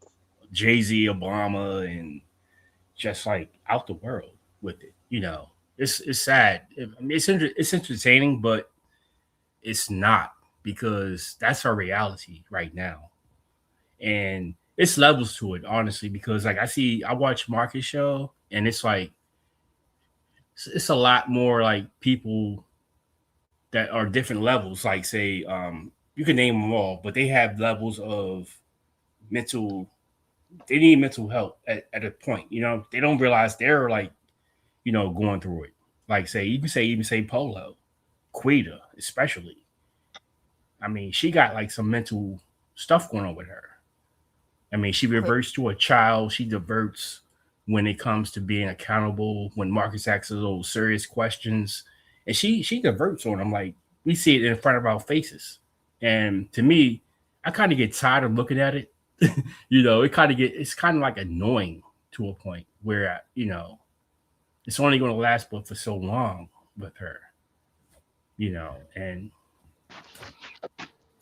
Jay-Z, Obama, and just like out the world with it. It's sad. I mean, it's entertaining, but it's not, because that's our reality right now. And it's levels to it, honestly, because like I watch Marcus show, and it's like it's a lot more like people that are different levels. Like say, you can name them all, but they have levels of mental. They need mental help at a point. They don't realize they're like, going through it. Like say, even say Polo, Quita, especially. I mean, she got like some mental stuff going on with her. I mean, she reverts to a child. She diverts when it comes to being accountable. When Marcus asks those serious questions, and she diverts on them. Like we see it in front of our faces. And to me, I kind of get tired of looking at it. It's kind of like annoying to a point where it's only going to last but for so long with her. And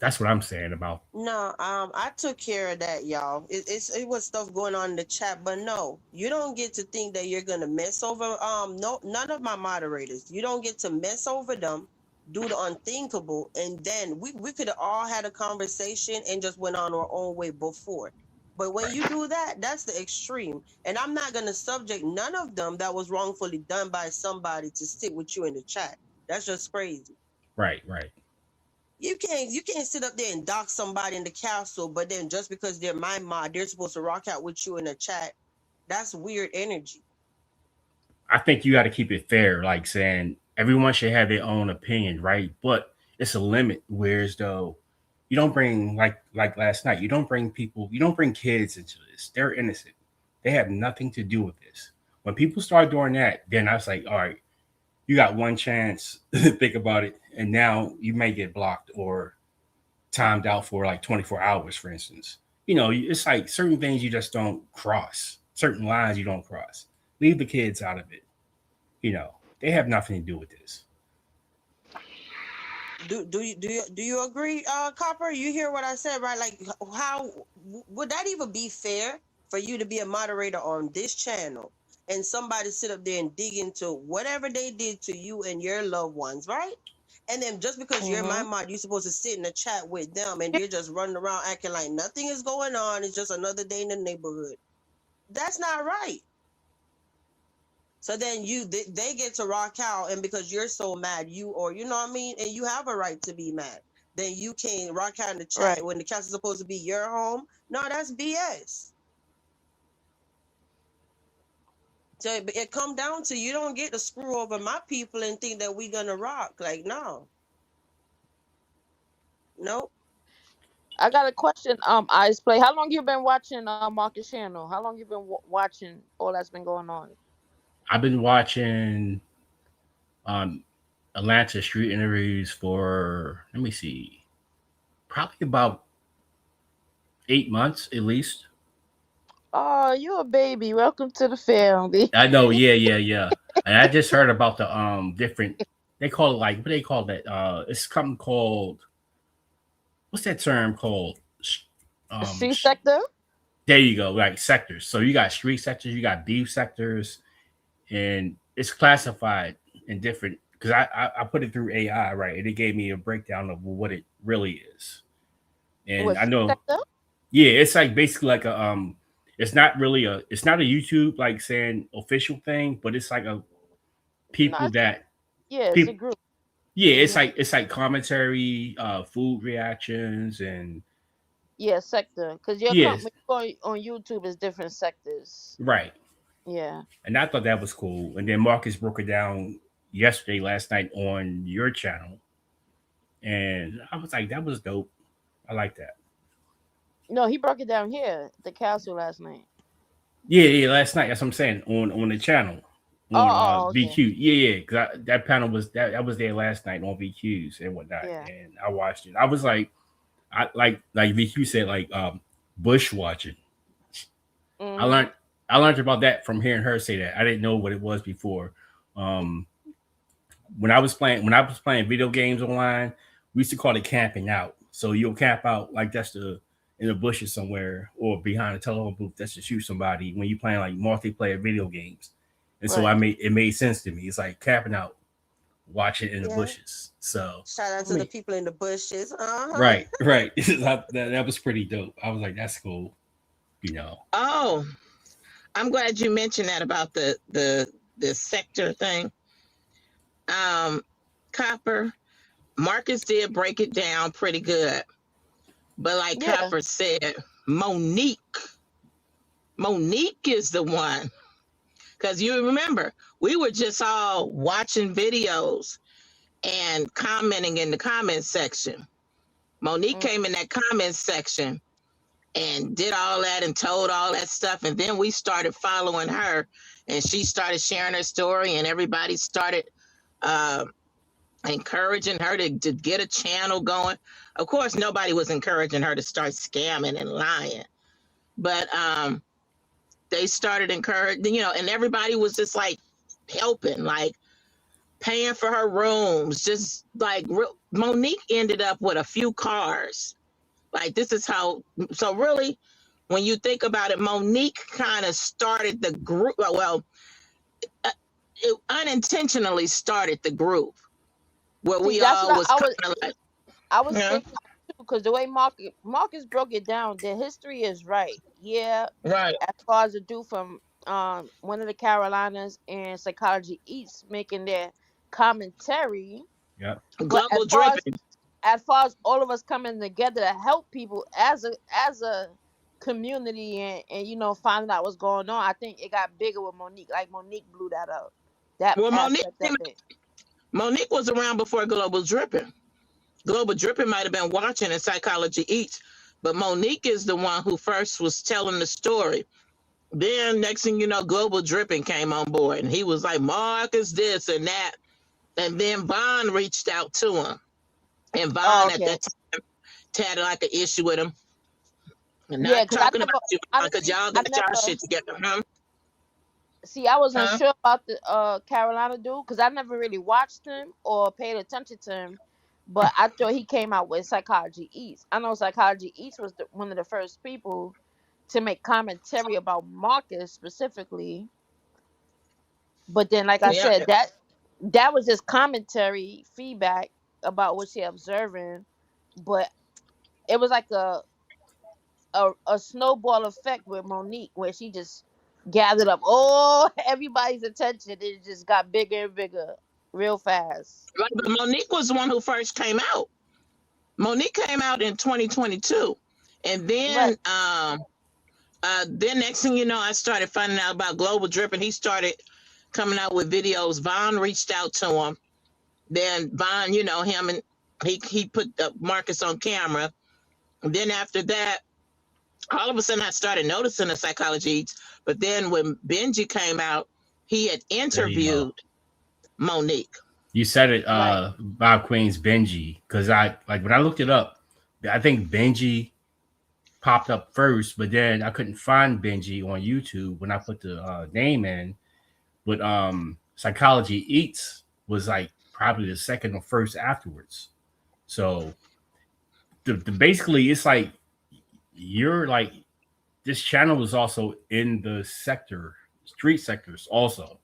that's what I'm saying about. No, I took care of that, y'all. It was stuff going on in the chat, but no, you don't get to think that you're gonna mess over. No, none of my moderators. You don't get to mess over them, do the unthinkable, and then we could have all had a conversation and just went on our own way before. But when you do that, that's the extreme. And I'm not gonna subject none of them that was wrongfully done by somebody to sit with you in the chat. That's just crazy. Right. You can't sit up there and dock somebody in the castle, but then just because they're my mod, they're supposed to rock out with you in the chat. That's weird energy. I think you got to keep it fair, like saying everyone should have their own opinion, right? But it's a limit. Whereas though, you don't bring like last night, you don't bring kids into this. They're innocent. They have nothing to do with this. When people start doing that, then I was like, all right, you got one chance to think about it, and now you may get blocked or timed out for like 24 hours, for instance. It's like certain things you just don't cross, certain lines you don't cross. Leave the kids out of it. They have nothing to do with this. Do you agree, Copper? You hear what I said, right? Like, how would that even be fair for you to be a moderator on this channel and somebody sit up there and dig into whatever they did to you and your loved ones, right? And then just because you're my mod, you're supposed to sit in the chat with them, and you're just running around acting like nothing is going on. It's just another day in the neighborhood. That's not right. So then they get to rock out, and because you're so mad, you know what I mean, and you have a right to be mad. Then you can't rock out in the chat when the cast is supposed to be your home. No, that's BS. So it come down to, you don't get to screw over my people and think that we gonna rock. Like, no. Nope. I got a question. Ice Play. How long you been watching Marcus channel? How long you been watching all that's been going on? I've been watching Atlanta street interviews for, let me see, probably about 8 months at least. Oh, you a baby. Welcome to the family. I know, yeah. And I just heard about the different, they call it like, what do they call that? It's something called, what's that term called? Street sector? There you go, like sectors. So you got street sectors, you got beef sectors, and it's classified in different, because I put it through AI, right? And it gave me a breakdown of what it really is. And What, I know, sector? yeah, it's like basically like a it's not a YouTube like saying official thing, but it's like a people No, that yeah, it's people, a group. Yeah, it's like commentary, food reactions, and Yeah, sector. Because yes, when you go on YouTube, it's different sectors. right. Yeah. And I thought that was cool. And then Marcus broke it down last night on your channel, and I was like, that was dope. I like that. No, he broke it down here at the castle last night. Yeah, last night. That's what I'm saying on the channel on Okay. VQ. Yeah, because that panel was that was there last night on VQs and whatnot, Yeah. and I watched it. I was like, I like VQ said, like bush watching. Mhm. I learned about that from hearing her say that. I didn't know what it was before. Um, when I was playing video games online, we used to call it camping out. So you'll camp out like that's in the bushes somewhere or behind a telephone booth that's to shoot somebody when you're playing like multiplayer video games. And so Right. it made sense to me. It's like camping out, watching in the Yeah. bushes. So Shout out to the people in the bushes. right. that was pretty dope. I was like, that's cool. You know. Oh, I'm glad you mentioned that about the sector thing. Copper, Marcus did break it down pretty good. But like Yeah. Copper said, Monique is the one. Because you remember, we were just all watching videos and commenting in the comment section. Monique came in that comment section and did all that and told all that stuff. And then we started following her and she started sharing her story and everybody started encouraging her to get a channel going. Of course, nobody was encouraging her to start scamming and lying. But they started encouraging, and everybody was just like helping, like paying for her rooms. Just like Monique ended up with a few cars. Like this is how, so really, when you think about it, Monique kind of started the group. Well, it unintentionally started the group where See, we that's all what was I kind was of like, I was yeah, thinking too, because the way Marcus broke it down, the history is right. Yeah, right. as far as the dude from one of the Carolinas and Psychology Eats making their commentary, Yeah. but Global dripping. as far as all of us coming together to help people as a community and finding out what's going on, I think it got bigger with Monique. Like Monique blew that up. That Well, aspect of it. Monique was around before Global Dripping. Global Dripping might have been watching and Psychology Eats, but Monique is the one who first was telling the story. Then next thing you know, Global Dripping came on board and he was like, Marcus this and that. And then Vaughn reached out to him. And Vaughn at that time had like an issue with him. And not talking about you, because y'all got y'all shit together, huh? See, I wasn't sure about the Carolina dude because I never really watched him or paid attention to him. But I thought he came out with Psychology Eats. I know Psychology Eats was one of the first people to make commentary about Marcus specifically. But then, like I said, that was just commentary feedback about what she observing. But it was like a snowball effect with Monique where she just gathered up all everybody's attention. It just got bigger and bigger real fast. Right, but Monique was the one who first came out. Monique came out in 2022. And then then next thing you know, I started finding out about Global Drip and he started coming out with videos. Vaughn reached out to him. Then Vaughn, him and he put Marcus on camera. And then after that, all of a sudden I started noticing the Psychology Eats. But then when Benji came out, he had interviewed Monique. You said it, Bob Queen's Benji, because when I looked it up, I think Benji popped up first, but then I couldn't find Benji on YouTube when I put the name in. But Psychology Eats was like probably the second or first afterwards. So basically, it's like you're like this channel was also in the street sectors also,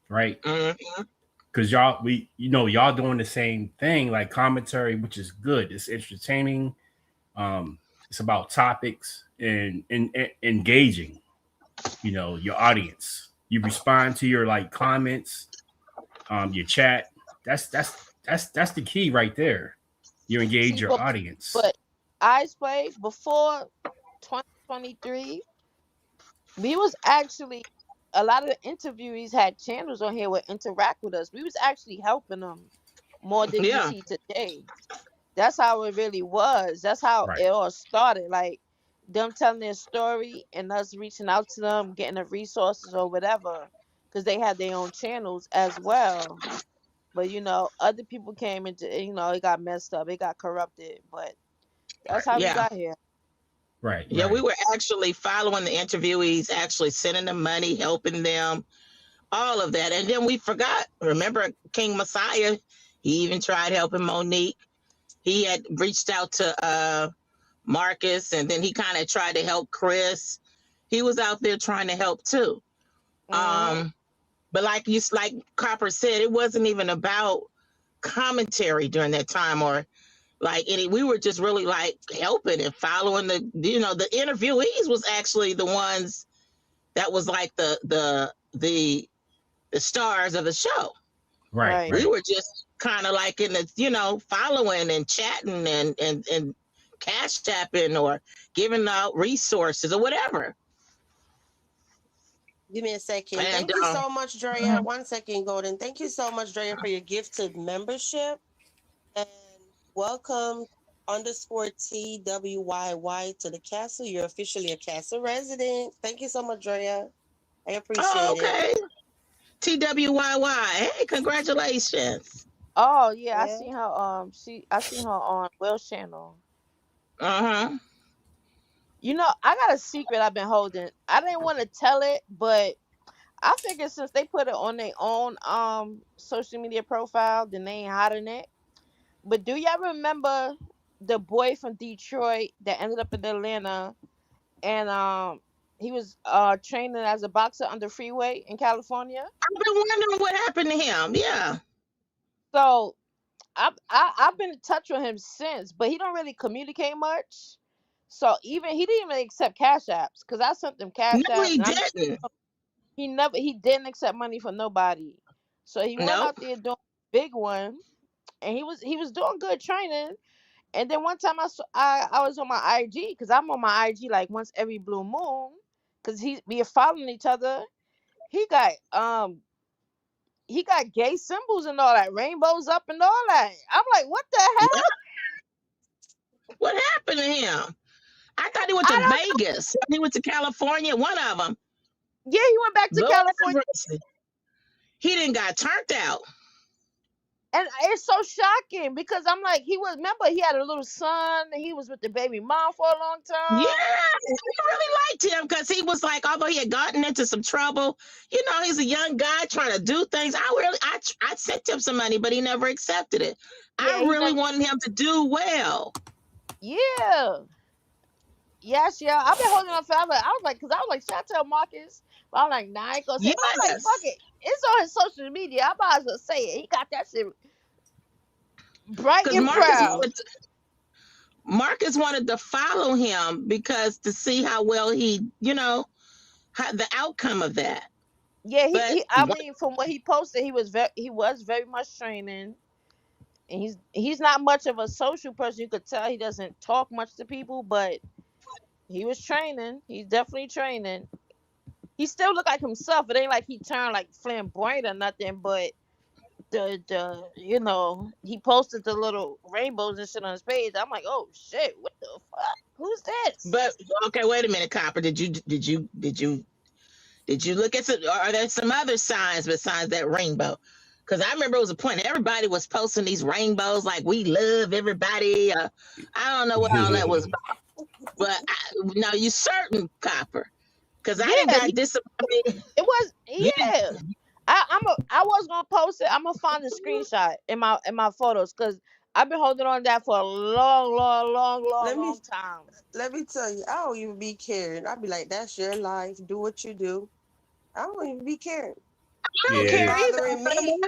right? Mm-hmm. Because y'all doing the same thing, like commentary, which is good. It's entertaining. It's about topics and engaging, your audience. You respond to your like comments, your chat. That's That's the key right there. You engage See, your audience. but Ice Play before 2023, we was actually a lot of the interviewees had channels on here would interact with us. We was actually helping them more than you Yeah. see today. That's how it really was. That's how Right. it all started. Like them telling their story and us reaching out to them, getting the resources or whatever, because they had their own channels as well. But other people came into it got messed up, it got corrupted. But that's how we Yeah. got here. Right. Yeah, right. we were actually following the interviewees, actually sending them money, helping them, all of that. And then we forgot, remember King Messiah? He even tried helping Monique. He had reached out to Marcus, and then he kind of tried to help Chris. He was out there trying to help too. Mhm. But like Copper said, it wasn't even about commentary during that time, or like we were just really like helping and following the interviewees was actually the ones that was like the stars of the show. Right. We were just kind of like in the following and chatting and cash tapping or giving out resources or whatever. Give me a second. And, Thank you so much, Drea. 1 second, Golden. Thank you so much, Drea, for your gifted membership. And welcome _TWYY to the castle. You're officially a castle resident. Thank you so much, Drea. I appreciate Oh, okay. it. TWYY. Hey, congratulations. Oh yeah, I Yeah. seen her. I seen her on Will's channel. Uh-huh. I got a secret I've been holding. I didn't want to tell it, but I figured since they put it on their own social media profile, then they ain't hiding it. But do y'all remember the boy from Detroit that ended up in Atlanta, and he was training as a boxer under Freeway in California? I've been wondering what happened to him. Yeah. So I've been in touch with him since, but he don't really communicate much. So he didn't even accept cash apps because I sent him cash No, apps. he And didn't. he didn't accept money from nobody. So he went Nope. out there doing a big one, and he was doing good training. And then one time I was on my IG because I'm on my IG like once every blue moon because we are following each other. He got gay symbols and all that, rainbows up and all that. I'm like, what the hell? What happened to him? I thought he went to Vegas. He went to California. One of them. Yeah, he went back to Lord California. have mercy. He didn't got turned out. And it's so shocking because I'm like, remember he had a little son and he was with the baby mom for a long time. Yeah, I really liked him because he was like, although he had gotten into some trouble, he's a young guy trying to do things. I sent him some money, but he never accepted it. Yeah, I really wanted him to do well. Yeah. Yes, yeah. I've been holding on forever. I was like, should I tell Marcus? But I'm like, nah, I ain't gonna say it. I'm like, Yes. fuck it. It's on his social media. I might as well say it. He got that shit bright Because and proud. Marcus wanted to follow him because to see how well he, the outcome of that. Yeah, But I mean, from what he posted, he was very much training, and he's not much of a social person. You could tell he doesn't talk much to people, but he was training. He's definitely training. He still look like himself. It ain't like he turned like flamboyant or nothing, but he posted the little rainbows and shit on his page. I'm like, oh shit, what the fuck? Who's this? But okay, wait a minute, Copper. Did you look at some? Are there some other signs besides that rainbow? Because I remember it was a point everybody was posting these rainbows like we love everybody. I don't know what all that was about. But now you certain, Copper? Because I didn't got disappointed. It was I was gonna post it. I'm gonna find the screenshot in my photos because I've been holding on to that for a long time. Let me tell you, I don't even be caring. I'd be like, that's your life. Do what you do. I don't even be caring. I don't Yeah. care Bothering either. me.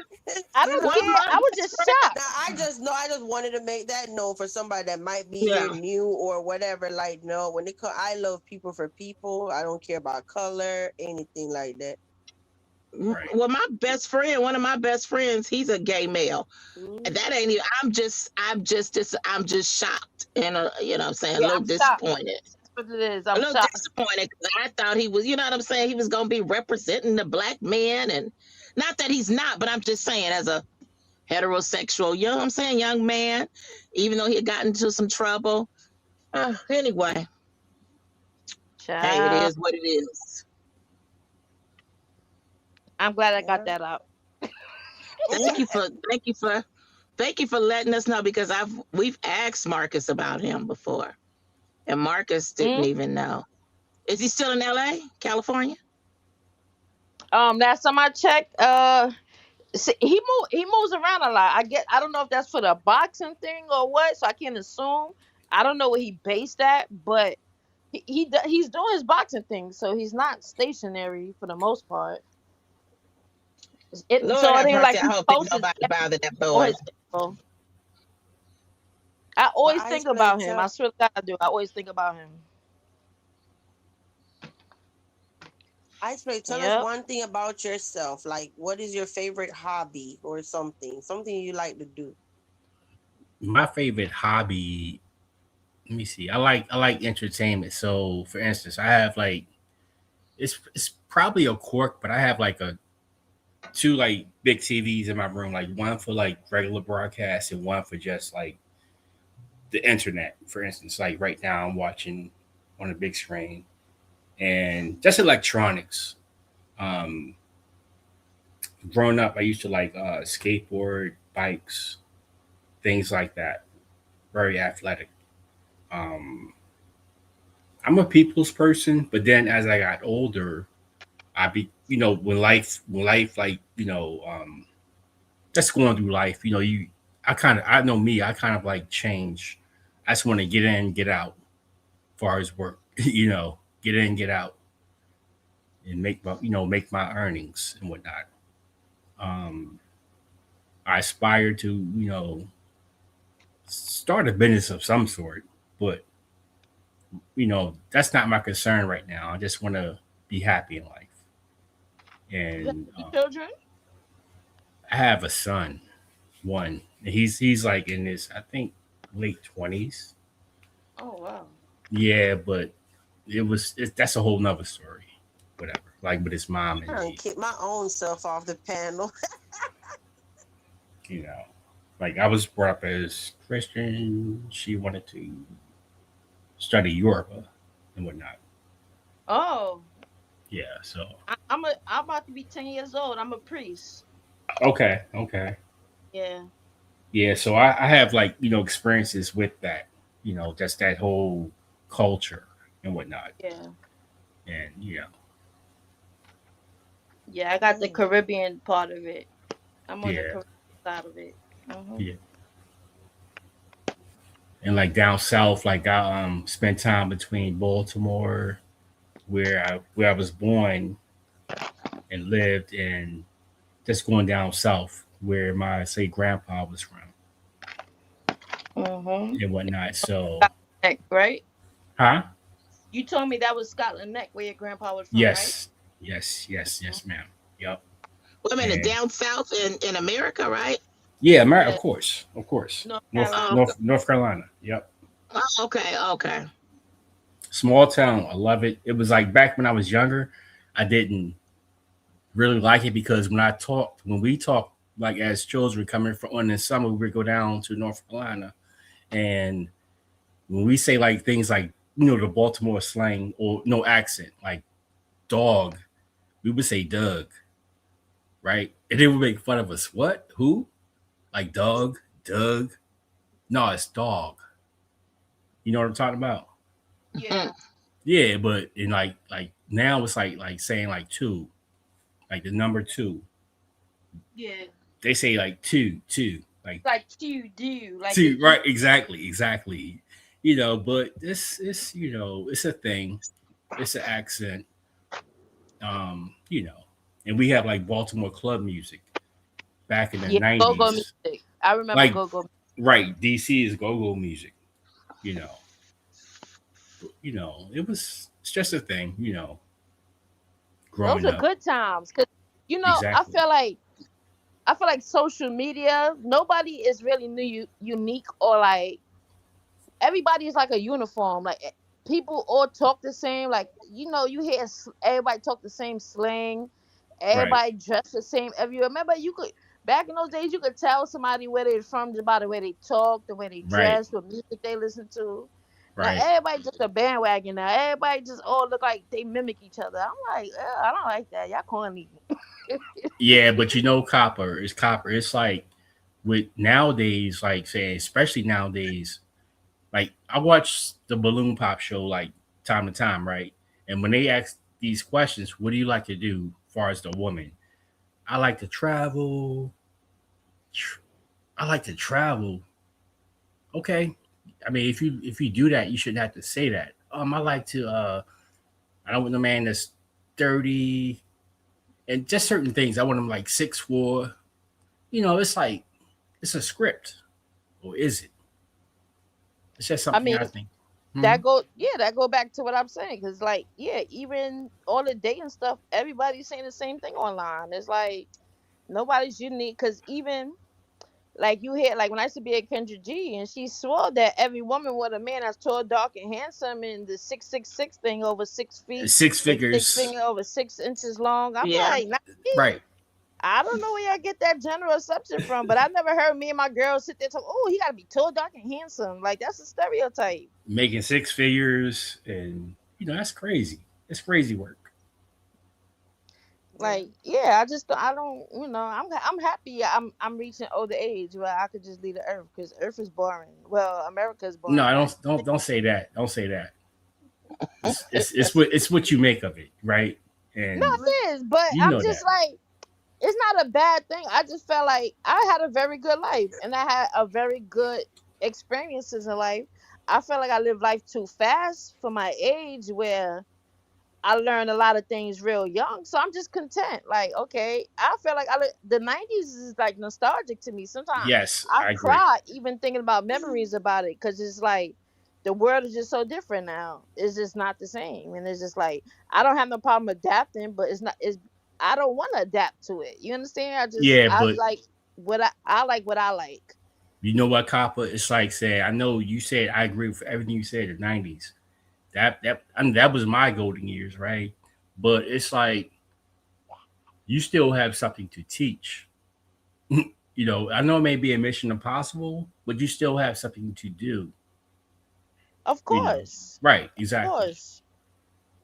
I don't care. I was just shocked. Now, I just wanted to make that known for somebody that might be Yeah. here new or whatever. Like, no, I love people for people. I don't care about color, anything like that. Right. Well, my best friend, one of my best friends, he's a gay male. Mm. That ain't even. I'm just shocked and you know what I'm saying, a Yeah, little I'm shocked. disappointed. That's what it is. A I'm little shocked. disappointed because I thought he was, you know what I'm saying, he was gonna be representing the black man, and not that he's not, but I'm just saying as a heterosexual, you know what I'm saying, young man, even though he had gotten into some trouble. Anyway, hey, it Child. is what it is. I'm glad I got Yeah. that out. Thank you for thank you for letting us know because we've asked Marcus about him before, and Marcus didn't Mm? even know. Is he still in LA, California? Last time I checked, he moves around a lot. I don't know if that's for the boxing thing or what, so I can't assume. I don't know where he based at, but he's doing his boxing thing, so he's not stationary for the most part. Lord So it have ain't mercy. like I he hope ain't posts his nobody bothered that or boy. his info. I But always Ice think Spray, about him. I tell swear to God, I do. I always think about him. Ice Spray, tell us Yep. one thing about yourself. Like, what is your favorite hobby or something? Something you like to do. My favorite hobby, let me see. I like entertainment. So for instance, I have like it's probably a quirk, but I have like a two like big TVs in my room, like one for like regular broadcast and one for just like the internet. For instance, like right now I'm watching on a big screen and just electronics. Um, growing up, I used to like skateboard, bikes, things like that. Very athletic. Um, I'm a people's person, but then as I got older, when life like just going through life, I know me, I kind of like change. I just want to get in, get out, as far as work, get in, get out, and make my earnings and whatnot. Um, I aspire to start a business of some sort, but that's not my concern right now. I just want to be happy in life, You have and any children? I have a son, one. He's like in his, I think, late 20s. Oh wow. Yeah, but that's a whole nother story. Whatever. Like with his mom I and don't kick my own self off the panel. you know, like I was brought up as Christian. She wanted to study Yoruba and whatnot. Oh, Yeah. So I'm about to be 10 years old. I'm a priest. okay, okay. Yeah. Yeah. So I have like experiences with that. Just that whole culture and whatnot. Yeah. And Yeah. I got the Mm. Caribbean part of it. I'm on the yeah, Caribbean side of it. Hmm. yeah. And like down south, like I spent time between Baltimore, where I was born and lived, and just going down south where my say grandpa was from Hmm. and whatnot. So, Neck, right? huh? You told me that was Scotland Neck, where your grandpa was from, right? Yes, yes, yes, Mhm. yes, ma'am. Yep. Wait a minute, And down south in America, right? yeah, Yeah. of course, North North Carolina. North North Carolina. Yep. Okay, okay. Small town. I love it. It was like back when I was younger, I didn't really like it because when we talked like as children coming from in the summer, we would go down to North Carolina, and when we say like things like the Baltimore slang or no accent, like dog, we would say Doug, right? And they would make fun of us. What? Who? Like dog, Doug? No, it's dog. You know what I'm talking about? Yeah. Yeah, but in like now it's like saying like two, like the number two. Yeah. They say like two, like Like you do, like two, it's you. right? Exactly. But this is it's a thing. It's an accent. Um, you know, and we have like Baltimore club music back in the Yeah. Go-go '90s. music. I remember Like go-go. right, DC is go-go music. You know, it's just a thing. Those Growing are up. good times. 'Cause You know, Exactly. I feel like social media, nobody is really unique, or like everybody is like a uniform. Like people all talk the same. Like you hear everybody talk the same slang. Right. Everybody dress the same. If you remember, you could back in those days, you could tell somebody where they're from just by the way they talk, the way they Right. dress, what music they listen to. Now Right. everybody just a bandwagon. Now everybody just all look like they mimic each other. I'm like, I don't like that. Y'all corny. Yeah, but copper is copper. It's like with nowadays, like say, especially nowadays, like I watch the balloon pop show like time to time, right? And when they ask these questions, what do you like to do as far as the woman? I like to travel. I like to travel. Okay. I mean, if you do that, you shouldn't have to say that. I like to I don't want a man that's 30 and just certain things. I want him like 6'4". It's like it's a script. Or is it? It's just I something mean, I think. that go back to what I'm saying, because like even all the dating stuff, everybody's saying the same thing online. It's like nobody's unique, because even like you hear, like when I used to be at Kendra G, and she swore that every woman with a man that's tall, dark, and handsome, and the 6'6" thing over 6 feet, Six the stick figures. finger over 6 inches long. I'm Yeah. like, nah, Right. I don't know where y'all get that general assumption from, but I never heard me and my girls sit there and talk, oh, he gotta be tall, dark, and handsome. Like that's a stereotype. Making six figures and that's crazy. It's crazy work. Yeah. Like, yeah, I don't, I'm happy. I'm reaching older age where I could just leave the earth, because Earth is boring. Well, America is No, boring. I don't say that. Don't say that. It's what you make of it, right? No, And it is, but you I'm know just that. like, it's not a bad thing. I just felt like I had a very good life, and I had a very good experiences in life. I felt like I lived life too fast for my age, where I learned a lot of things real young. So I'm just content. Like, okay, I feel like the 90s is like nostalgic to me. Sometimes Yes, I I agree. cry even thinking about memories about it, because it's like the world is just so different now. It's just not the same. And it's just like, I don't have no problem adapting, but I don't want to adapt to it. You understand? Yeah, I but like I like what I like. you know what, Copper? It's like say I know you said I agree with everything you said. The '90s, that was my golden years, right? But it's like you still have something to teach. I know it may be a mission impossible, but you still have something to do. Of course. Right? Of Exactly. course.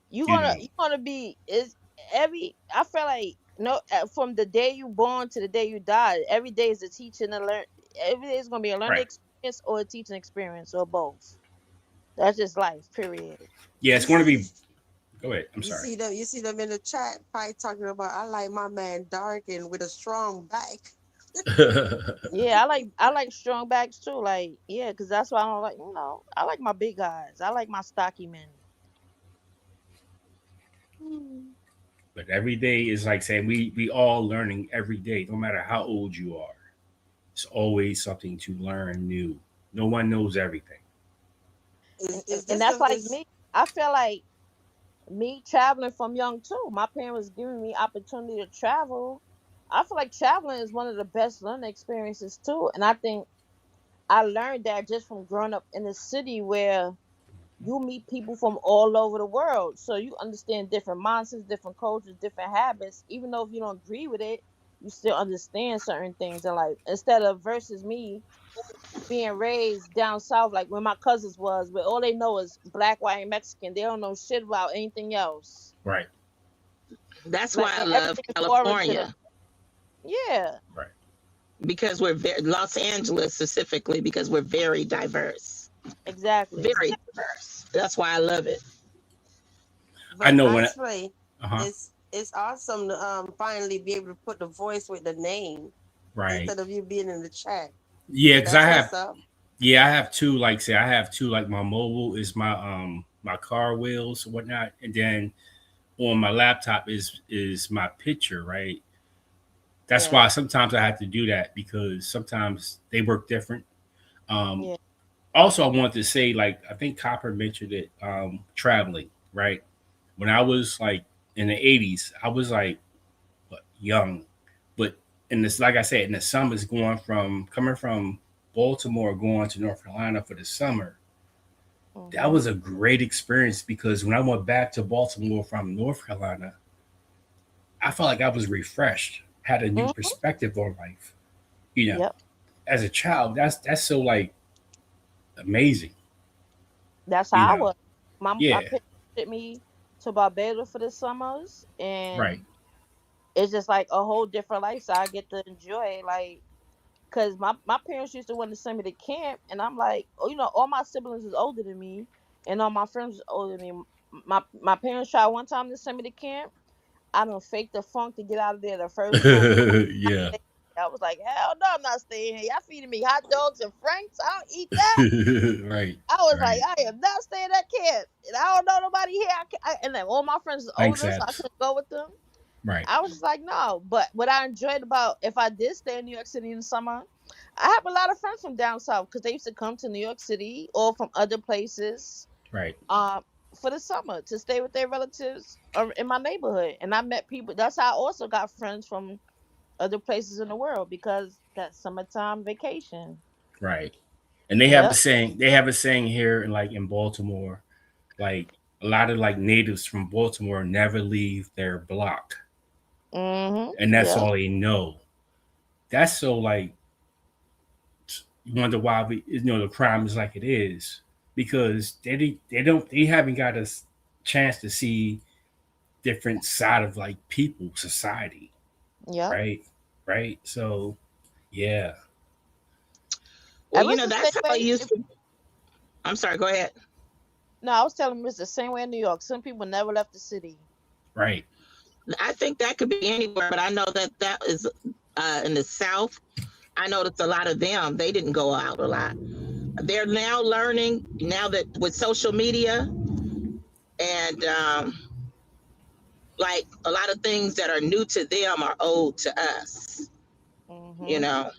You're You gonna know, you're gonna be is every I feel like no from the day you born to the day you die, every day is a teaching and learn. Every day is gonna be a learning right? experience or a teaching experience, or both. That's just life, period. Yeah, it's You going to see, be. Go ahead. I'm you sorry. see them. You see them in the chat, probably talking about. I like my man dark and with a strong back. Yeah, I like strong backs too. Like, yeah, because that's why I don't like, I like my big guys. I like my stocky men. But every day is like saying we all learning every day, no matter how old you are. It's always something to learn new. No one knows everything. Is And this that's the like is me. I feel like me traveling from young too. My parents giving me opportunity to travel. I feel like traveling is one of the best learning experiences too. And I think I learned that just from growing up in a city where you meet people from all over the world. So you understand different mindsets, different cultures, different habits. Even though if you don't agree with it, you still understand certain things in life. Instead of versus me being raised down south, like when my cousins was, where all they know is black, white, and Mexican. They don't know shit about anything else. Right. That's Like, why I and love everything is foreign to them. California, Yeah, Right. because we're Los Angeles specifically, because we're very diverse. exactly. Very diverse. That's why I love it. I but know when. honestly, Uh-huh. it's awesome to finally be able to put the voice with the name Right. instead of you being in the chat. Yeah, So because I that's have. what's up. Yeah, I have two. Like say, I have two. Like my mobile is my car wheels and whatnot, and then on my laptop is my picture. Right. That's Yeah. why sometimes I have to do that because sometimes they work different. Um, Yeah. Also, I wanted to say, like, I think Copper mentioned it, traveling, right? When I was like in the 80s, I was like, what, young. But in this, like I said, in the summers, coming from Baltimore, going to North Carolina for the summer, that was a great experience because when I went back to Baltimore from North Carolina, I felt like I was refreshed, had a new perspective on life. You know, Yep. as a child, that's so like amazing. That's You how I know, was. My yeah, parents took me to Barbados for the summers, right. and it's just like a whole different lifestyle I get to enjoy. Like, cause my parents used to want to send me to camp, and I'm like, oh, all my siblings is older than me, and all my friends is older than me. My parents tried one time to send me to camp. I done faked the funk to get out of there the first month. Yeah, I was like, hell no, I'm not staying here. Y'all feeding me hot dogs and franks. I don't eat that. right, I was like, right. I am not staying at camp. And I don't know nobody here. And then all my friends is Thanks, older, so I Abs. couldn't go with them. Right. I was just like, no. But what I enjoyed about if I did stay in New York City in the summer, I have a lot of friends from down south because they used to come to New York City or from other places Right. for the summer to stay with their relatives in my neighborhood. And I met people. That's how I also got friends from other places in the world because that summertime vacation. Right. And they have a Yep. saying. They have a saying here, in Baltimore, like a lot of like natives from Baltimore never leave their block, and that's Yep. all they know. That's so like you wonder why the crime is like it is because they haven't got a chance to see different side of like people society, Yep. right? Right. So yeah, And Well, it's the same that's how I way. used to. I'm sorry. Go ahead. No, I was telling him it's the same way in New York. Some people never left the city. right. I think that could be anywhere, but I know that is in the South. I noticed a lot of them. They didn't go out a lot. They're now learning now that with social media and like a lot of things that are new to them are old to us. You Hmm. know,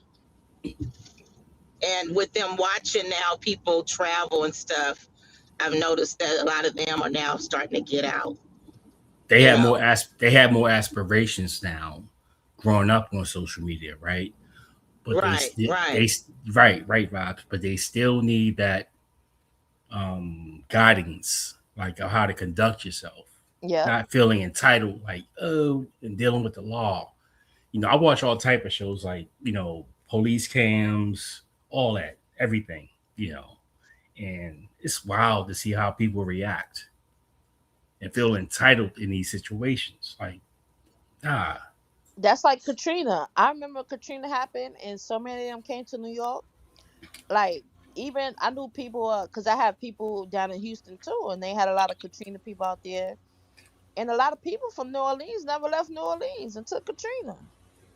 and with them watching now people travel and stuff, I've noticed that a lot of them are now starting to get out. They You have know, more aspirations now, growing up on social media, right? But right, right. they right, Rob. But they still need that guidance, like of how to conduct yourself, Yep. not feeling entitled, like and dealing with the law. I watch all type of shows like police cams, all that, everything. And it's wild to see how people react and feel entitled in these situations. Like, ah, That's like Katrina. I remember Katrina happened, and so many of them came to New York. Like, even I knew people, because I have people down in Houston too, and they had a lot of Katrina people out there. And a lot of people from New Orleans never left New Orleans until Katrina.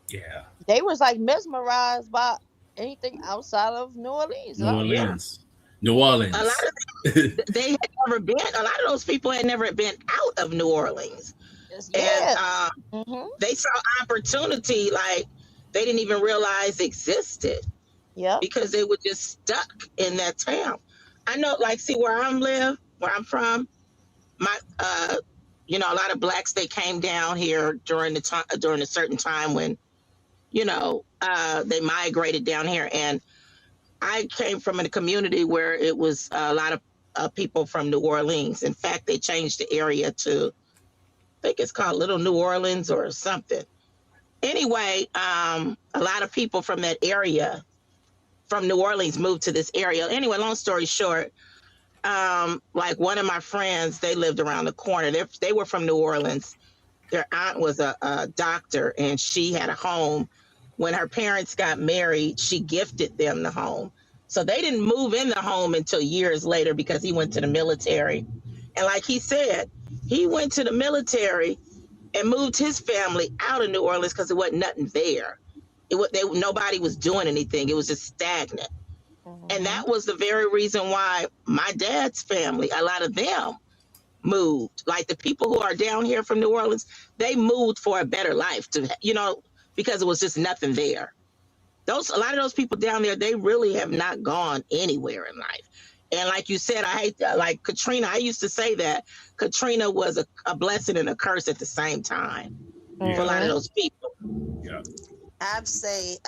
yeah, They was like mesmerized by anything outside of New Orleans. And New I'm like, Orleans, New A lot Orleans. of they had never been. A lot of those people had never been out of New Orleans, and yeah. Hmm. they saw opportunity like they didn't even realize existed Yep. because they were just stuck in that town. I know, like, see where where I'm from, my a lot of blacks they came down here during the time during a certain time when they migrated down here, and I came from a community where it was a lot of people from New Orleans. In fact, they changed the area to, I think it's called Little New Orleans or something. Anyway, a lot of people from that area, from New Orleans, moved to this area. Anyway, long story short, like one of my friends, they lived around the corner. They were from New Orleans. Their aunt was a doctor, and she had a home. When her parents got married, she gifted them the home. So they didn't move in the home until years later because he went to the military. And like he said, he went to the military and moved his family out of New Orleans because there wasn't nothing there. Nobody was doing anything. It was just stagnant. And Hmm. that was the very reason why my dad's family, a lot of them moved. Like the people who are down here from New Orleans, they moved for a better life because it was just nothing there. A lot of those people down there, they really have not gone anywhere in life. And like you said, I hate like Katrina. I used to say that Katrina was a blessing and a curse at the same time for a lot of Hmm. those people Yeah. I've say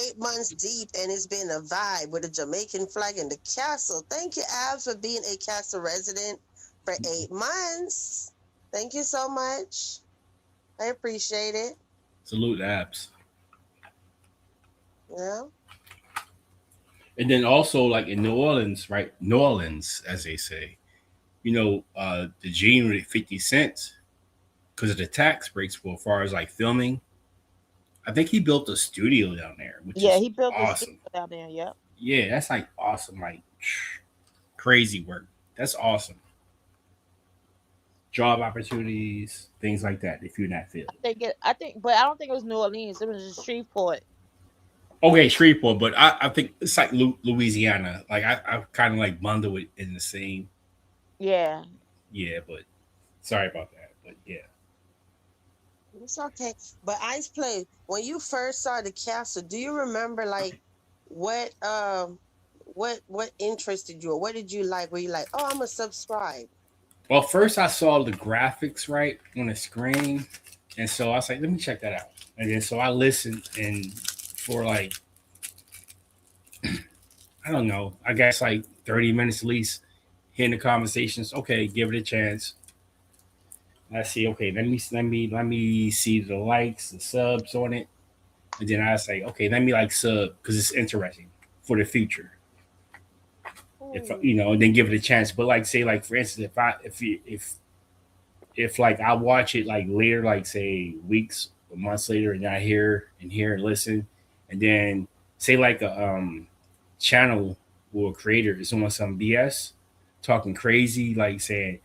8 months deep, and it's been a vibe with a Jamaican flag in the castle. Thank you, Abs, for being a castle resident for 8 months. Thank you so much. I appreciate it. Salute the apps. Yeah. And then also like in New Orleans, right? New Orleans, as they say, the January 50 cents because of the tax breaks for as far as like filming. I think he built a studio down there, which Yeah, is he built a studio awesome. down there. Yep. Yeah, that's like awesome, like crazy work. That's awesome. Job opportunities, things like that. If you're in that field. But I don't think it was New Orleans. It was just Shreveport. Okay, Shreveport, but I think it's like Louisiana. Like I kind of like bundle it in the same. Yeah. Yeah, but sorry about that. But yeah. It's okay. But Ice Play, when you first saw the castle, do you remember like what interested you, or what did you like? Were you like, oh, I'm gonna subscribe? Well, first I saw the graphics right on the screen, and so I was like, let me check that out. And then so I listened, and for like I don't know, I guess like 30 minutes at least, hearing the conversations. Okay, give it a chance. I see. Okay, let me see the likes, the subs on it, and then I say, okay, let me like sub because it's interesting for the future. If and then give it a chance. But like say like for instance, if like I watch it like later, like say weeks or months later, and I hear and listen, and then say like a channel or a creator is on some BS, talking crazy, like saying,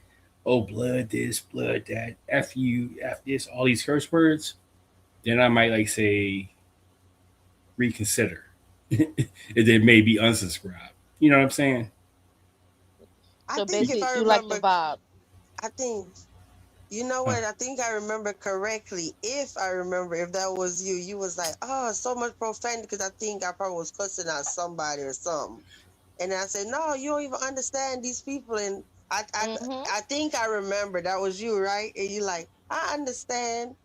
"Oh, blood this, blood that, f you, f this," all these curse words, then I might like say reconsider, and then maybe unsubscribe. You know what I'm saying? I So think if basically, I you like the remember, vibe. I think you know Huh. what? I think I remember correctly. If I remember, if that was you, you was like, oh, so much profanity, because I think I probably was cussing out somebody or something. And I said, no, you don't even understand these people. And I, I, Mm-hmm. I think I remember that was you, right? And you like, I understand,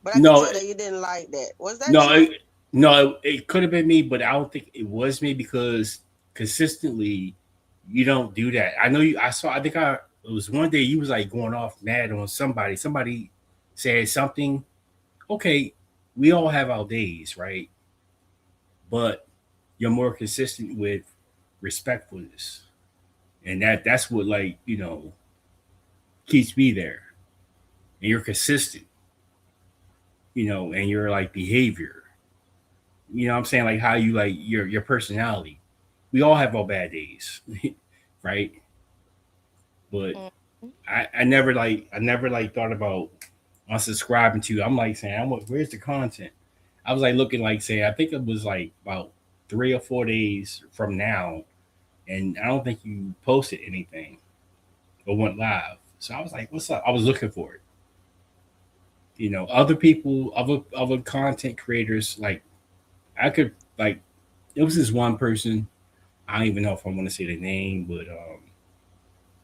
but I could No, tell that you didn't like that. Was that no, you? it could have been me, but I don't think it was me because consistently you don't do that. I know you. I saw. I think it was one day you was like going off mad on somebody. Somebody said something. Okay, we all have our days, right? But you're more consistent with respectfulness, and that's what like keeps me there. And you're consistent, and your like behavior. You know what I'm saying? Like how you like your personality. We all have our bad days, right? But Mm-hmm. I never like thought about unsubscribing to you. I'm like saying, where's the content? I was like looking like saying, I think it was like about 3 or 4 days from now, and I don't think you posted anything or went live. So I was like, what's up? I was looking for it. Other people, other content creators, like I could like it was this one person. I don't even know if I want to say the name, but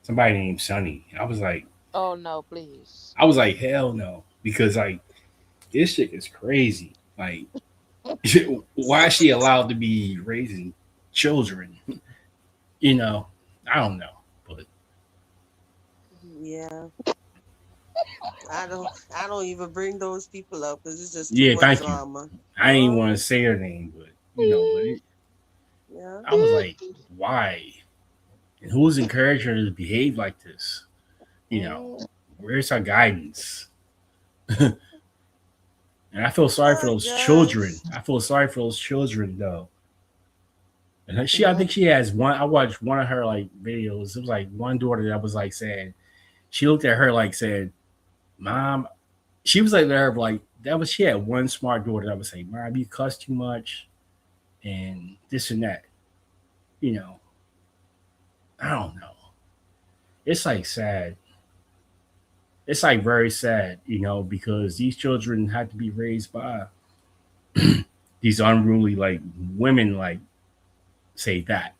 somebody named Sunny. Oh no, please. I was like, hell no, because like this shit is crazy. Like, why is she allowed to be raising children? You know, I don't know, but Yeah. I don't even bring those people up because it's just too yeah, much thank you. drama. I ain't want to say her name, but Yeah. I was like, why? And who's encouraging her to behave like this? You know, Mm, where's her guidance? And I feel sorry for Oh those children. gosh. I feel sorry for those children though. And I Yeah. think she has one. I watched one of her like videos. It was like one daughter that was like saying, she looked at her like said, "Mom," she was like there like that was she had one smart daughter that would say, "Mom, you cuss too much," and this and that. You know, I don't know. It's like sad. It's like very sad, because these children had to be raised by these unruly like women, like say that.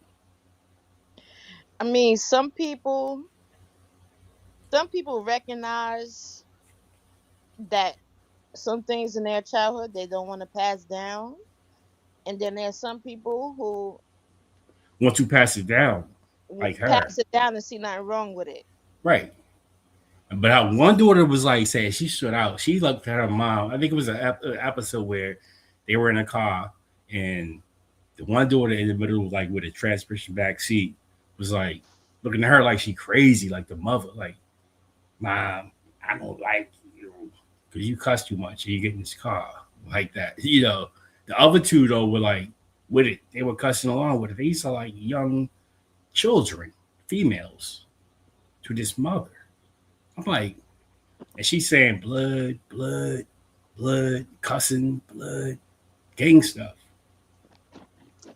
I mean, some people recognize that. some things in their childhood they don't want to pass down, and then there's some people who Once you pass it down, like her, pass it down and see nothing wrong with it. right? But how one daughter was like saying she stood out. She looked at her mom. I think it was an episode where they were in a car and the one daughter in the middle, like with a transmission back seat, was like looking at her like she crazy, like the mother, like, Mom, I don't like you because you cuss too much and you get in this car like that. You know, the other two though were like with it. They were cussing along with it. These are like young children, females, to this mother. I'm like, and she's saying blood, blood, blood, cussing, blood, gang stuff.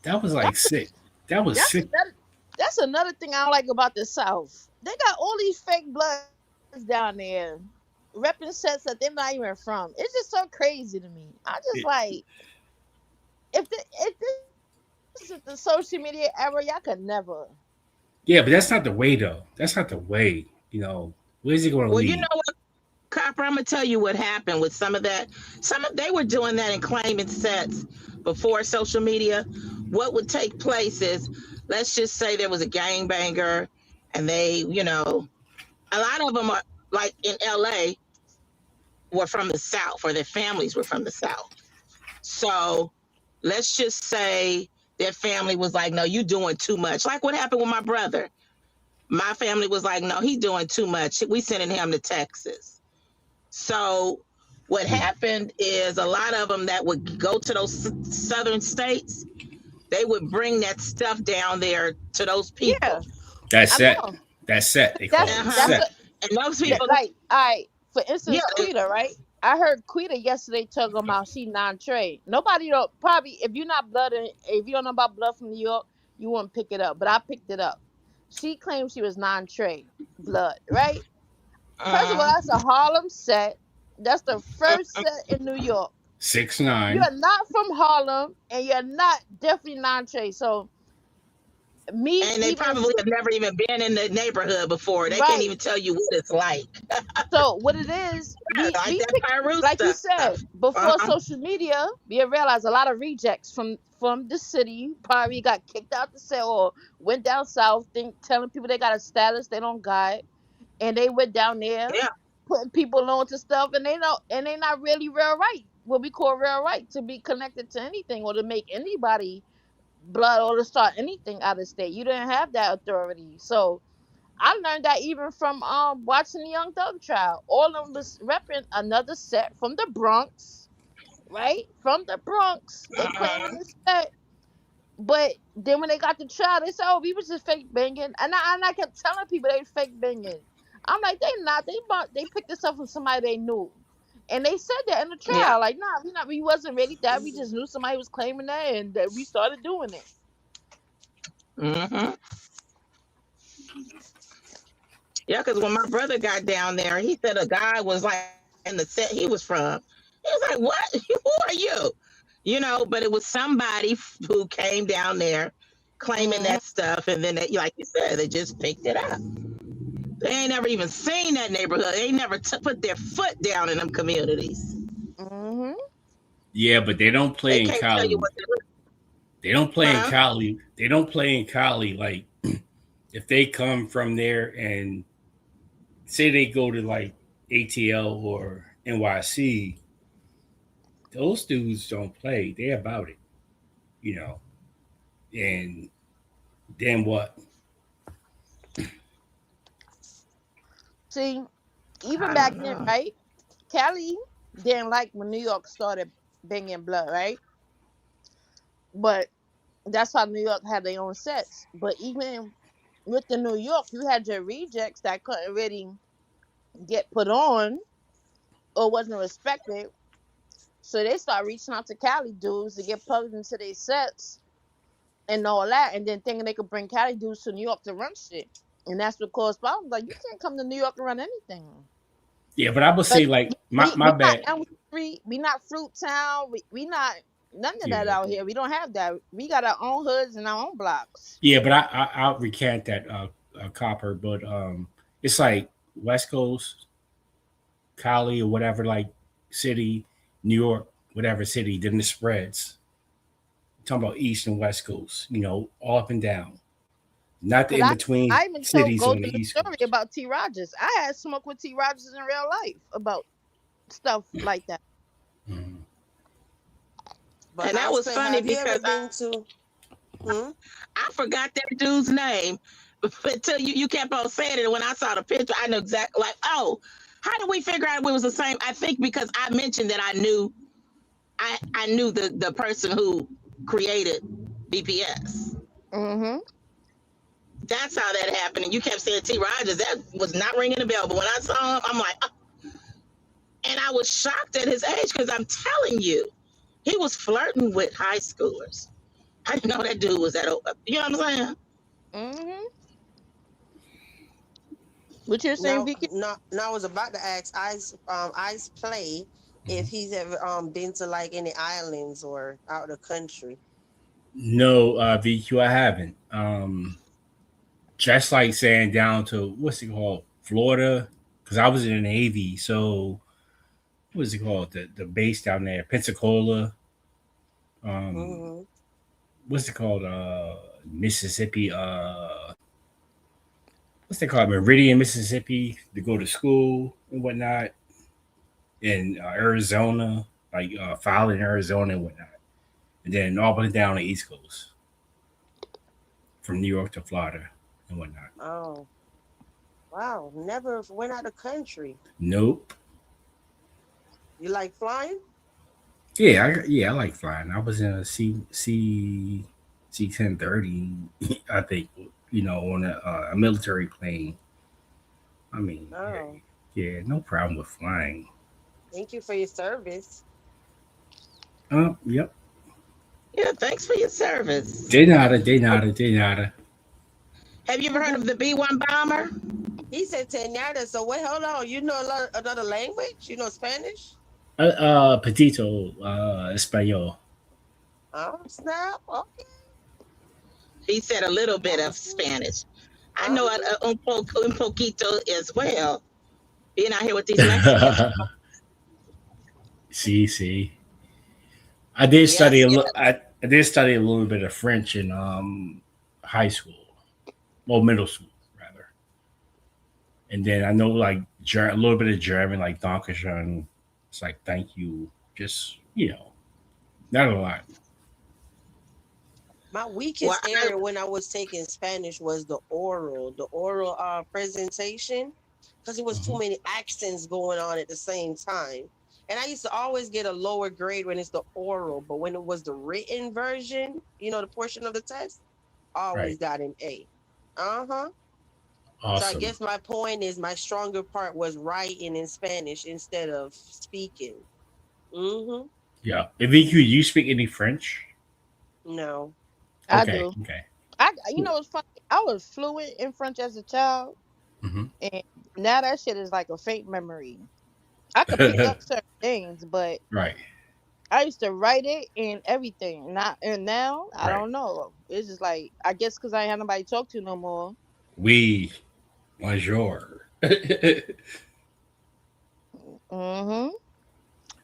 That was like sick. That was sick. That's another thing I don't like about the South. They got all these fake bloods down there, repping sets that they're not even from. It's just so crazy to me. I just like, if this is the social media era, y'all could never. Yeah, but that's not the way though. That's not the way. You know, where's it going to lead? Well, you know what, Copper, I'm gonna tell you what happened with some of that. They were doing that and claiming sets before social media. What would take place is, let's just say there was a gangbanger, and they, you know, a lot of them are like in LA were from the South, or their families were from the South. So let's just say their family was like, no, you doing too much. Like what happened with my brother. My family was like, no, he's doing too much. We sending him to Texas. So what happened is a lot of them that would go to those southern states, they would bring that stuff down there to those people. Yeah, That's I set. know. That's set. They call it set. And those people, Like, for instance, Yeah. Quita, right? I heard Quita yesterday talking about she non-trade. Nobody don't probably, if you're not blood, if you don't know about blood from New York, you wouldn't pick it up. But I picked it up. She claimed she was non-trade blood, right? First of all, that's a Harlem set. That's the first set in New York. 6'9". You're not from Harlem, and you're not definitely non-trade. So and they probably have never even been in the neighborhood before. They can't even tell you what it's like. So what it is, like you said, before social media, we realized a lot of rejects from the city probably got kicked out the set or went down south, telling people they got a status they don't got, and they went down there putting people on to stuff, and they not really real right, what we call real right, to be connected to anything or to make anybody blood or to start anything out of state. You didn't have that authority. So I learned that even from watching the Young Thug trial. All of them was repping another set from the Bronx, right? From the Bronx. They claimed this set. But then when they got the trial, they said, oh, we was just fake banging. And I kept telling people they fake banging. I'm like, they not. They picked this up from somebody they knew. And they said that in the trial. Like, nah, we wasn't ready that. We just knew somebody was claiming that, and that we started doing it. Mm-hmm. Yeah, because when my brother got down there, he said a guy was like in the set he was from. He was like, what? Who are you? You know, but it was somebody who came down there claiming that stuff. And then, like you said, they just picked it up. They ain't never even seen that neighborhood. They ain't never put their foot down in them communities. Mm-hmm. Yeah, but they don't play in Cali. They don't play in Cali. They don't play in Cali. Like, if they come from there and say they go to like ATL or NYC, those dudes don't play. They're about it, you know. And then what? See, even back then, right? Cali didn't like when New York started banging blood, right? But that's why New York had their own sets. But even with the New York, you had your rejects that couldn't really get put on or wasn't respected. So they start reaching out to Cali dudes to get plugged into their sets and all that, and then thinking they could bring Cali dudes to New York to run shit. And that's what caused problems. Like, you can't come to New York and run anything. Yeah, but I would say, like, my bad. We not Fruit Town. We not none of that out here. We don't have that. We got our own hoods and our own blocks. Yeah, but I'll recant that, Copper. But it's like West Coast, Cali, or whatever. Like, City, New York, whatever city, then it spreads. Talking about East and West Coast, all up and down. Not the Cause in between I even told cities on Golden the the East story Coast. about T. Rogers. I had smoke with T. Rogers in real life about stuff like that. Mhm. But And that Ice was Play, funny have you ever because been to? Hmm? I forgot that dude's name until you kept on saying it. And when I saw the picture, I knew exactly like, oh, how did we figure out it was the same? I think because I mentioned that I knew the person who created BPS. Mm-hmm. That's how that happened. And you kept saying T. Rogers. That was not ringing a bell. But when I saw him, I'm like, oh. And I was shocked at his age because I'm telling you, he was flirting with high schoolers. I didn't know that dude was that old. You know what I'm saying? Mm-hmm. What you're saying, Now, Vicky? now, I was about to ask Ice Play if he's ever been to like any islands or out of the country. No, VQ, I haven't. Just like saying down to what's it called, Florida, because I was in the Navy. So what's it called, the base down there, Pensacola. Um, Hmm. what's it called, Mississippi. What's it called, Meridian, Mississippi, to go to school and whatnot. In Arizona, like Fowler, Arizona and whatnot, and then all the way down the East Coast, from New York to Florida and whatnot. Oh, wow! Never went out of country. Nope. You like flying? Yeah, I like flying. I was in a C-1030, I think, on a military plane. I mean, Oh, yeah, no problem with flying. thank you for your service. Yep. Yeah, thanks for your service. De nada, de nada, de nada. Have you ever heard of the B-1 bomber? He said Tenyada. So wait, hold on. You know another language? You know Spanish? Petito, Espanol. Oh, snap. Okay. He said a little bit of Spanish. I know un poquito as well. Being out here with these Mexicans. See. I did study Yes. a little. I did study a little bit of French in high school, well, middle school rather, and then I know like a little bit of German, like Dankeschön. It's like thank you, just not a lot. My Well, weakest area when I was taking Spanish was the oral presentation, because it was too Mhm. many accents going on at the same time. And I used to always get a lower grade when it's the oral, but when it was the written version, the portion of the test, always Right, got an A. Uh-huh. So I awesome. guess my point is my stronger part was writing in Spanish instead of speaking. Mm-hmm. Yeah. If you speak any French? No. I Okay. do. Okay. You know, it's funny. I was fluent in French as a child, Hmm. and now that shit is like a faint memory. I could pick up certain things, but Right. I used to write it and everything. Not and now I Right. don't know. It's just like I guess because I ain't had nobody to talk to no more. Oui, bonjour. Mm-hmm.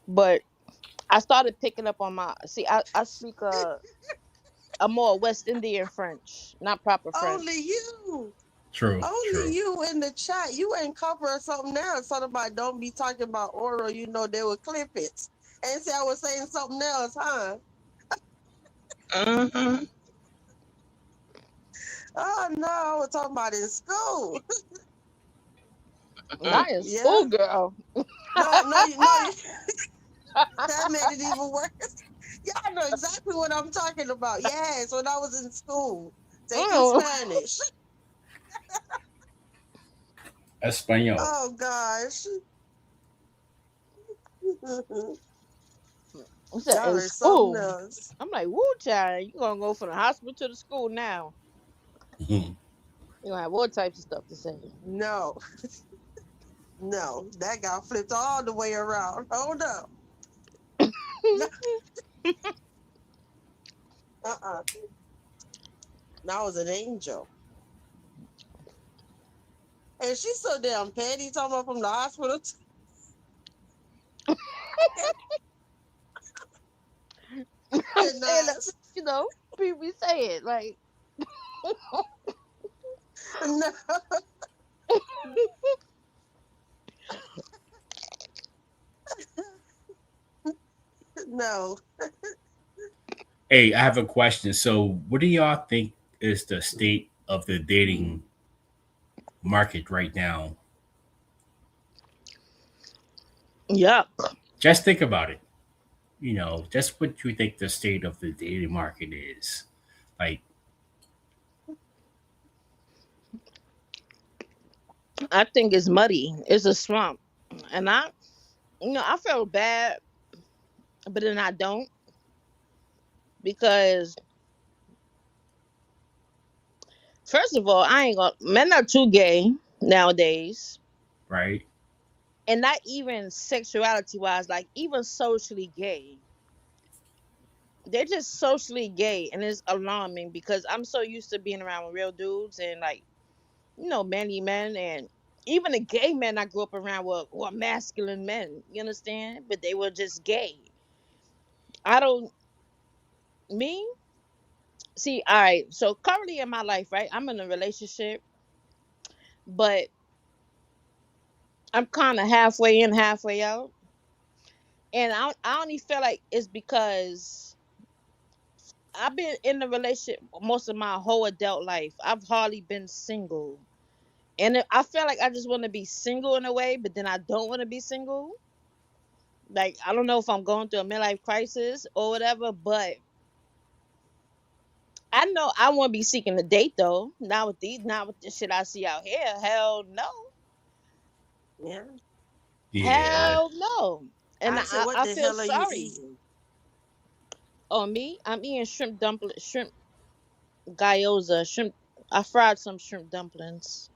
But I started picking up on my. See, I speak a more West Indian French, not proper French. Only you. True. Only you in the chat. You ain't cover something else. Something about don't be talking about oral. They would clip it. And say I was saying something else, huh? mm-hmm. Oh no, I was talking about in school. Not in Yeah. school, girl. No, that made it even worse. Yeah, I know exactly what I'm talking about. Yes, when I was in school taking Ew. Spanish. Espanol. Oh gosh. I said Y'all in are something school. else. I'm like, woo, child, you gonna go from the hospital to the school now. Mhm. You gonna have all types of stuff to say. No. No, that got flipped all the way around. Hold up. Uh-uh. That was an angel. And she's so damn petty talking about from the hospital. saying that, you know, people be saying like, No. No. Hey, I have a question. So, what do y'all think is the state of the dating market right now? yuck. Just think about it. Just what you think the state of the dating market is. Like, I think it's muddy. It's a swamp, and I feel bad, but then I don't because first of all, I ain't gonna. Men are too gay nowadays, right? and not even sexuality wise, like even socially gay. They're just socially gay, and it's alarming because I'm so used to being around real dudes and like manly men, and even the gay men I grew up around were masculine men. You understand? But they were just gay. I don't me see. All right, so currently in my life, right, I'm in a relationship, but I'm kind of halfway in, halfway out, and I only feel like it's because I've been in a relationship most of my whole adult life. I've hardly been single. And I feel like I just want to be single in a way, but then I don't want to be single. Like I don't know if I'm going through a midlife crisis or whatever, but I know I want to be seeking a date though. Not with the shit I see out here. Hell no, Yeah. Yeah. hell no. And I said, what I the feel hell are you sorry. eating? Oh me, I'm eating shrimp dumpling, shrimp gyoza, shrimp. I fried some shrimp dumplings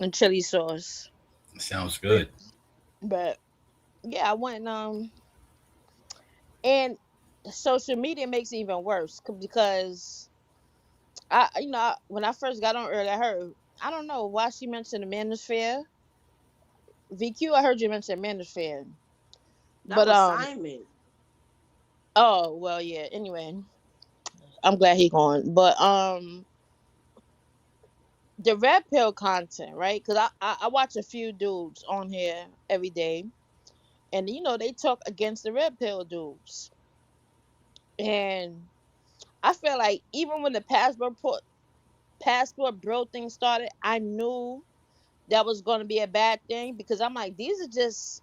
and chili sauce. Sounds But good. but yeah, I went and social media makes it even worse because when I first got on earlier, I heard I don't know why she mentioned the manosphere. VQ, I heard you mention manosphere, That but was Simon. oh well, yeah. Anyway, I'm glad he gone, but the red pill content, right? Because I watch a few dudes on here every day, and they talk against the red pill dudes, and I feel like even when the passport bro thing started, I knew that was going to be a bad thing because I'm like, these are just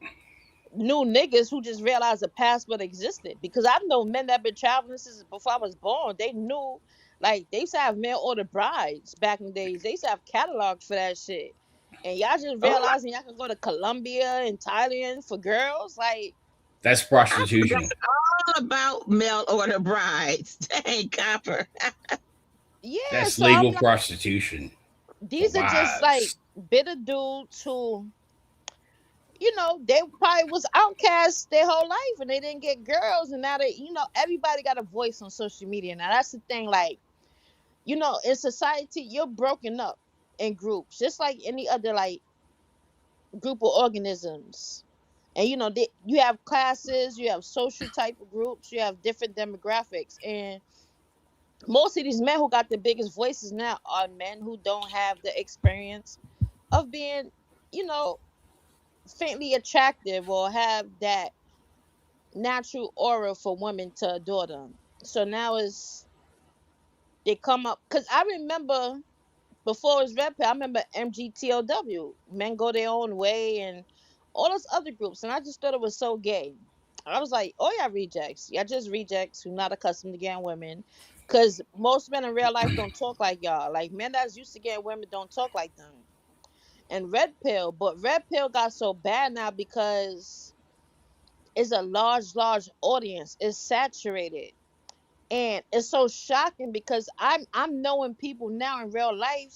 new niggas who just realized a passport existed. Because I've known men that have been traveling since before I was born. They knew, like, they used to have mail order brides back in the days. They used to have catalogs for that shit. And y'all just Oh my, realizing y'all can go to Colombia and Thailand for girls. Like, That's I forgot prostitution. all about mail order brides. Dang, copper. yeah. That's So I'm legal like, prostitution for these are just like wives. bitter dudes who they probably was outcasts their whole life and they didn't get girls and now everybody got a voice on social media. Now that's the thing, like, in society, you're broken up in groups, just like any other like group of organisms. And you have classes, you have social type of groups, you have different demographics. And most of these men who got the biggest voices now are men who don't have the experience of being, you know, faintly attractive or have that natural aura for women to adore them. So now they come up because I remember before it was Red Pill, I remember MGTOW, Men Go Their Own Way, and all those other groups, and I just thought it was so gay. I was like, oh yeah, rejects. Y'all just rejects who not accustomed to getting women. Cause most men in real life don't talk like y'all. Like men that's used to getting women don't talk like them. And Red Pill got so bad now because it's a large audience. It's saturated. And it's so shocking because I'm knowing people now in real life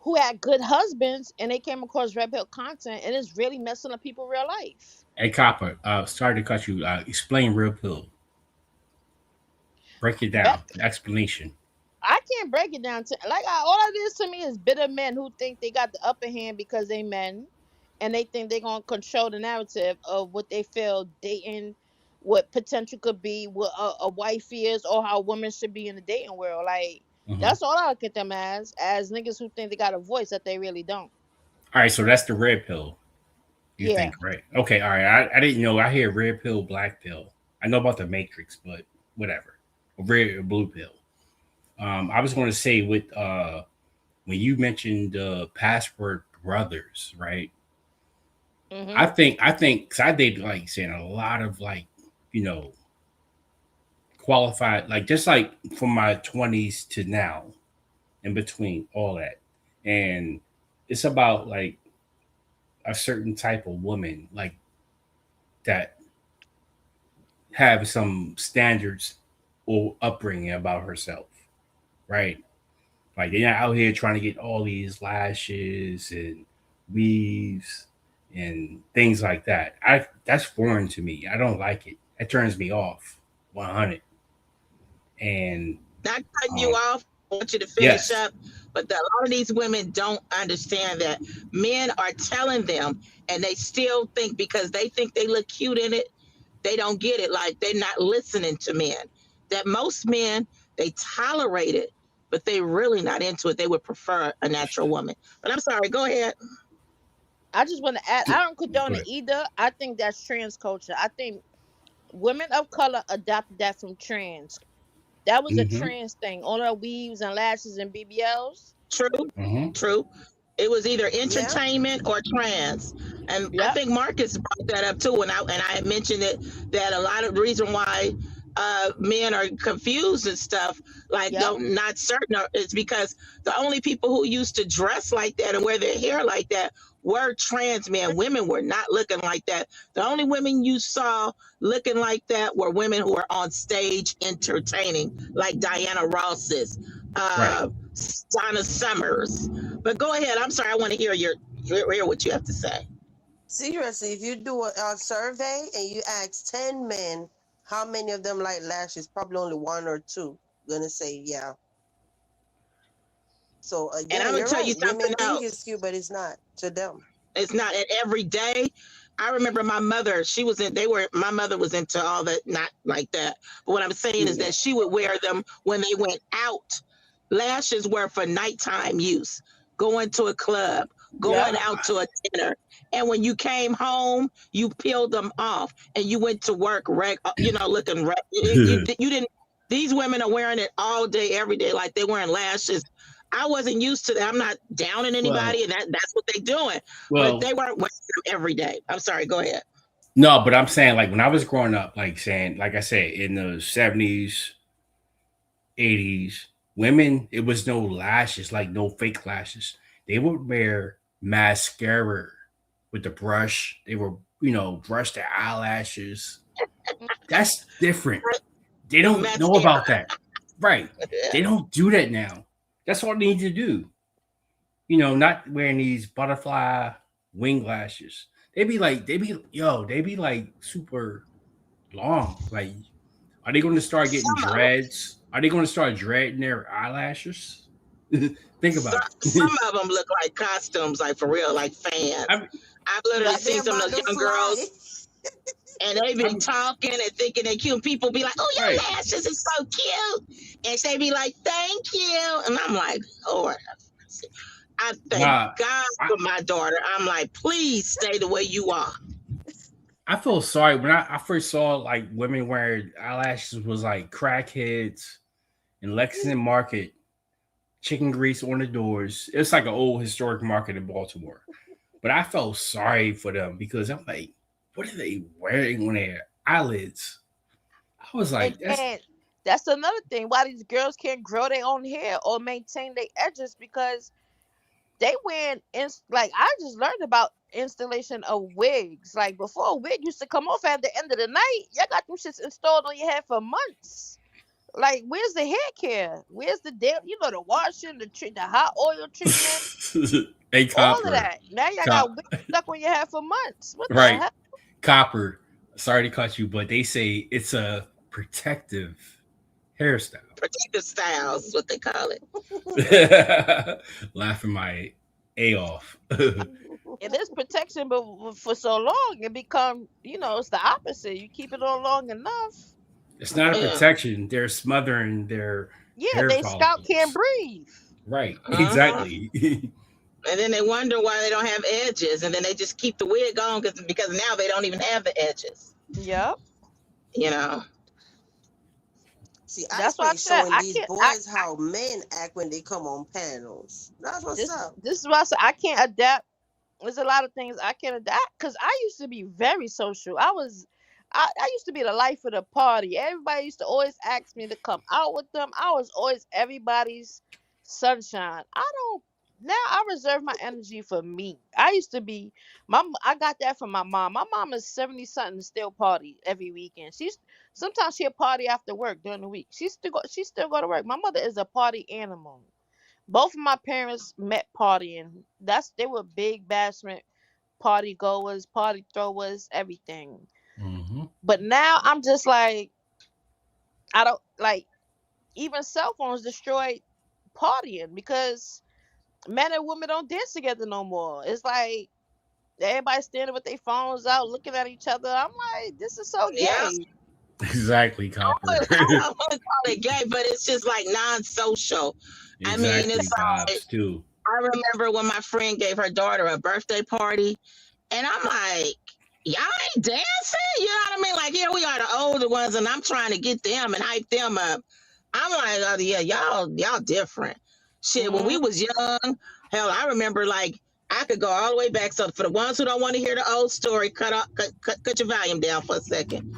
who had good husbands and they came across red pill content and it's really messing up people real life. Hey, Copper, sorry to cut you. Explain real pill. Break it Red, down. Explanation. I can't break it down to like all it is to me is bitter men who think they got the upper hand because they men and they think they're gonna control the narrative of what they feel dating what potential could be, what a wife is, or how a woman should be in the dating world. Like Mhm. that's all I look at them as niggas who think they got a voice that they really don't. All right, so that's the red pill. You Yeah. think, right? Okay, all right. I didn't know. I hear red pill, black pill. I know about the Matrix, but whatever. Red or blue pill. I was going to say with when you mentioned Password Brothers, right? Mhm. I think because I did like saying a lot of like, you know, qualified, like just like from my 20s to now, in between all that, and it's about like a certain type of woman, like that have some standards or upbringing about herself, right? Like they're not out here trying to get all these lashes and weaves and things like that. That's foreign to me. I don't like it. It turns me off 100. And Not cutting you off. I want you to finish yes, up. But a lot of these women don't understand that men are telling them, and they still think because they think they look cute in it, they don't get it. Like they're not listening to men. That most men, they tolerate it, but they really not into it. They would prefer a natural woman. But I'm sorry, go ahead. I just want to add, I don't condone go it ahead. either. I think that's trans culture. I think women of color adopted that from trans. That was a Mm-hmm. trans thing. All the weaves and lashes and BBLs. True, Mm-hmm. true. It was either Yeah. entertainment or trans, and I Yep. think Marcus brought that up too. And I had mentioned it that a lot of the reason why men are confused and stuff, like Yep. don't not certain, is because the only people who used to dress like that and wear their hair like that were trans men. Women were not looking like that. The only women you saw looking like that were women who were on stage entertaining, like Diana Ross's. Right. Donna Summers. But go ahead. I'm sorry. I want to hear hear what you have to say. Seriously, if you do a survey and you ask 10 men how many of them like lashes, probably only one or two gonna say yeah. So And yeah, I'm gonna you're tell you right. Women something think it's else. cute, but it's not to them. It's not an every day. I remember my mother, my mother was into all that, not like that. But what I'm saying is that she would wear them when they went out. Lashes were for nighttime use, going to a club, going Yep. out to a dinner. And when you came home, you peeled them off and you went to work, looking, you didn't, these women are wearing it all day, every day, like they're wearing lashes. I wasn't used to that. I'm not downing anybody, and that's what they're doing. But they weren't wearing them every day. I'm sorry. Go ahead. No, but I'm saying like when I was growing up, like I said, in the 70s, 80s, women, it was no lashes, like no fake lashes. They would wear mascara with the brush. They were, brush their eyelashes. That's different. They don't know Mascara. about that. Right. They don't do that now. That's what they need to do. Not wearing these butterfly wing lashes. They be like super long. Like, are they going to start getting dreads? Are they going to start dreading their eyelashes? Think about it. Some of them look like costumes, like for real, like fans. I've literally seen some of those young girls, and they been talking and thinking they're cute. People be like, "Oh, your lashes is so cute," and they be like, "Thank you," and I'm like, "Lord." I thank God for my daughter. I'm like, please stay the way you are. I feel sorry when I first saw like women wearing eyelashes was like crackheads in Lexington Market, chicken grease on the doors. It's like an old historic market in Baltimore. But I felt sorry for them because I'm like, what are they wearing on their eyelids? I was like, that's another thing. Why these girls can't grow their own hair or maintain their edges, because they wearing like I just learned about installation of wigs. Like before, a wig used to come off at the end of the night. Y'all got them shits installed on your head for months. Like, where's the hair care? Where's the the washing, the hot oil treatment, hey, all of that. Now y'all got wigs stuck on your head for months. What the hell? Copper. Sorry to cut you, but they say it's a protective hairstyle. Protective styles, what they call it. Laughing my off. It is protection, but for so long, it become, it's the opposite. You keep it on long enough. It's not a Yeah. protection. They're smothering their Yeah, hair they scalp can't follicles. breathe. Right. Uh-huh. Exactly. And then they wonder why they don't have edges, and then they just keep the wig on because now they don't even have the edges. Yep. You know. See, That's why I Iceberg said showing I these can't. boys how men act when they come on panels. That's what's This up. this is why I said I can't adapt. There's a lot of things I can't adapt because I used to be very social. I used to be the life of the party. Everybody used to always ask me to come out with them. I was always everybody's sunshine. I don't now. I reserve my energy for me. I used to be I got that from my mom. My mom is 70 something, still party every weekend. Sometimes she'll party after work during the week. She still go to work. My mother is a party animal. Both of my parents met partying. They were big bashment party goers, party throwers, everything. Hmm. But now I'm just like, I don't like, even cell phones destroyed partying because men and women don't dance together no more. It's like everybody standing with their phones out looking at each other. I'm like, this is so Yeah. gay. Exactly, Copper. I don't want to call it gay, but it's just like non-social. I mean, Exactly, it's like Bobs too. I remember when my friend gave her daughter a birthday party, and I'm like, y'all ain't dancing? You know what I mean? Like, here we are, the older ones, and I'm trying to get them and hype them up. I'm like, oh, yeah, y'all different. Shit, when we Mm. was young, hell, I remember like I could go all the way back. So for the ones who don't want to hear the old story, cut your volume down for a second.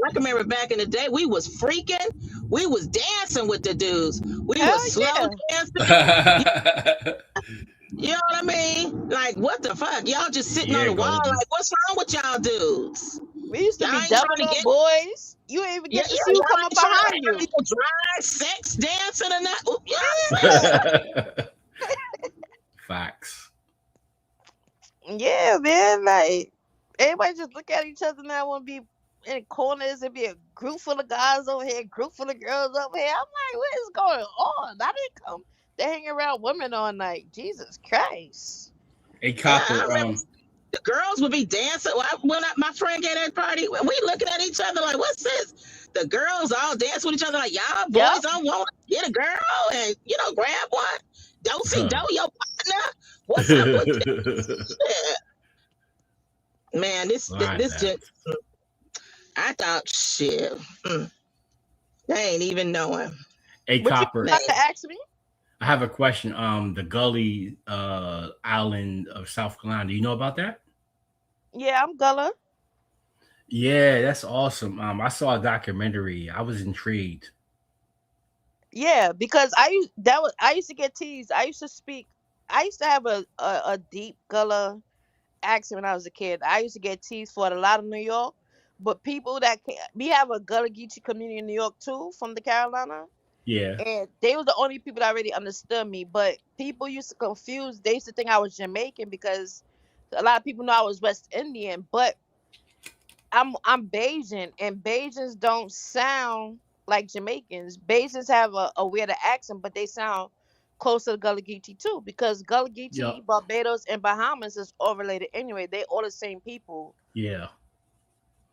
I can remember back in the day, we was freaking, we was dancing with the dudes. We Hell was slow yeah. dancing. You know what I mean? Like, what the fuck? Y'all just sitting on Yeah, the wall. Goldie. Like, what's wrong with y'all dudes? We used to Y'all be ain't trying doubling to up get, boys. You ain't even yeah, get to yeah, see who y'all come up ain't trying to behind have you. people drive, sex, dancing, and that. You know what I'm saying? Facts. Yeah, man. Like everybody just look at each other now. Want to be in corners and be a group full of guys over here, group full of girls over here. I'm like, what is going on? I didn't come to hang around women all night. Jesus Christ. Hey, Yeah, I Copper. remember the girls would be dancing. My friend gave that party, we looking at each other like, what's this? The girls all dance with each other like, y'all Yep. boys don't want to get a girl and, grab one. Don't see Huh. your partner. What's up with this? Yeah. Man, this Live just, at. I thought, shit, they ain't even knowing. Hey, What you Copper. about to ask me? I have a question. The Gully Island of South Carolina. Do you know about that? Yeah, I'm Gullah. Yeah, that's awesome. I saw a documentary. I was intrigued. Yeah, because I used to get teased. I used to have a deep Gullah accent when I was a kid. I used to get teased for it a lot of New York. But we have a Gullah Geechee community in New York too, from the Carolina. Yeah. And they were the only people that really understood me. But people used to confuse. They used to think I was Jamaican because a lot of people know I was West Indian. But I'm Bajan, and Bajans don't sound like Jamaicans. Bajans have a weirder accent, but they sound closer to Gullah Geechee too, because Gullah Yep. Geechee, Barbados, and Bahamas is all related anyway. They all the same people. Yeah.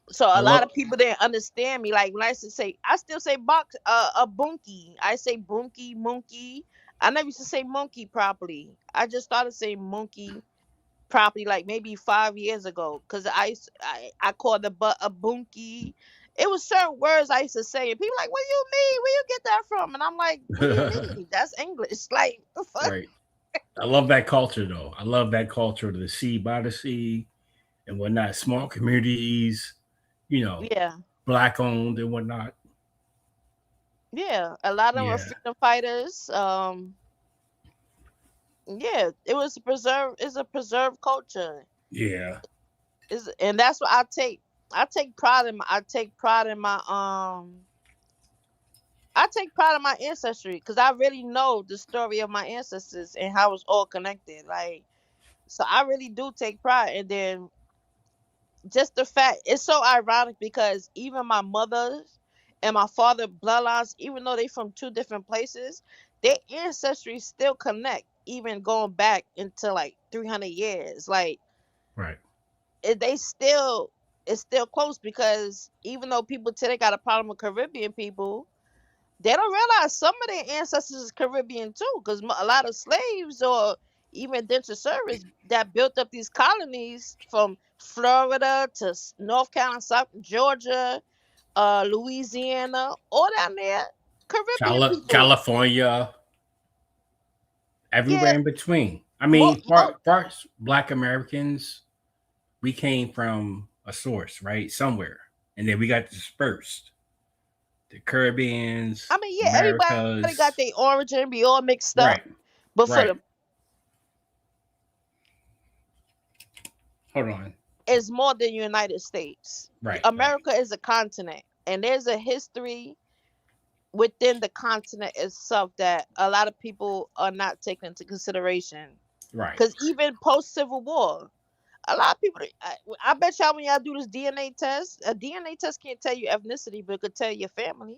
So I a lot love. of people didn't understand me. Like when I used to say, I still say box a bunkie. I say bunkie, monkey. I never used to say monkey properly. I just started saying monkey properly like maybe 5 years ago, because I called a bunkie. It was certain words I used to say, and people like, what do you mean? Where you get that from? And I'm like, what do you mean? That's English. Like, the fuck? Right. I love that culture though. I love that culture to the sea, by the sea, and whatnot. Small communities, Yeah, black owned and whatnot. yeah. A lot of them are Yeah. freedom fighters. Yeah, it's a preserved culture. Yeah. And that's what I take pride in my ancestry, because I really know the story of my ancestors and how it's all connected. Like, so I really do take pride. And then just the fact, it's so ironic because even my mother's and my father bloodlines, even though they from two different places, their ancestry still connect. even going back into like 300 years. Like Right. it's still close, because even though people today got a problem with Caribbean people, they don't realize some of their ancestors is Caribbean too, because a lot of slaves or even indentured servants that built up these colonies from Florida to North Carolina, South Georgia, Louisiana, all down there, Caribbean people. California, everywhere Yeah, in between. I mo- mean, mo- for Black Americans, we came from a source, right? Somewhere. And then we got dispersed. The Caribbeans, I mean, yeah, everybody Americas. got their origin, be all mixed up, Right. but for Right. the Hold on. it's more than United States. Right. America is a continent, and there's a history within the continent itself that a lot of people are not taking into consideration. Right. Because even post Civil War, a lot of people, I bet y'all when y'all do this DNA test, a DNA test can't tell you ethnicity, but it could tell your family.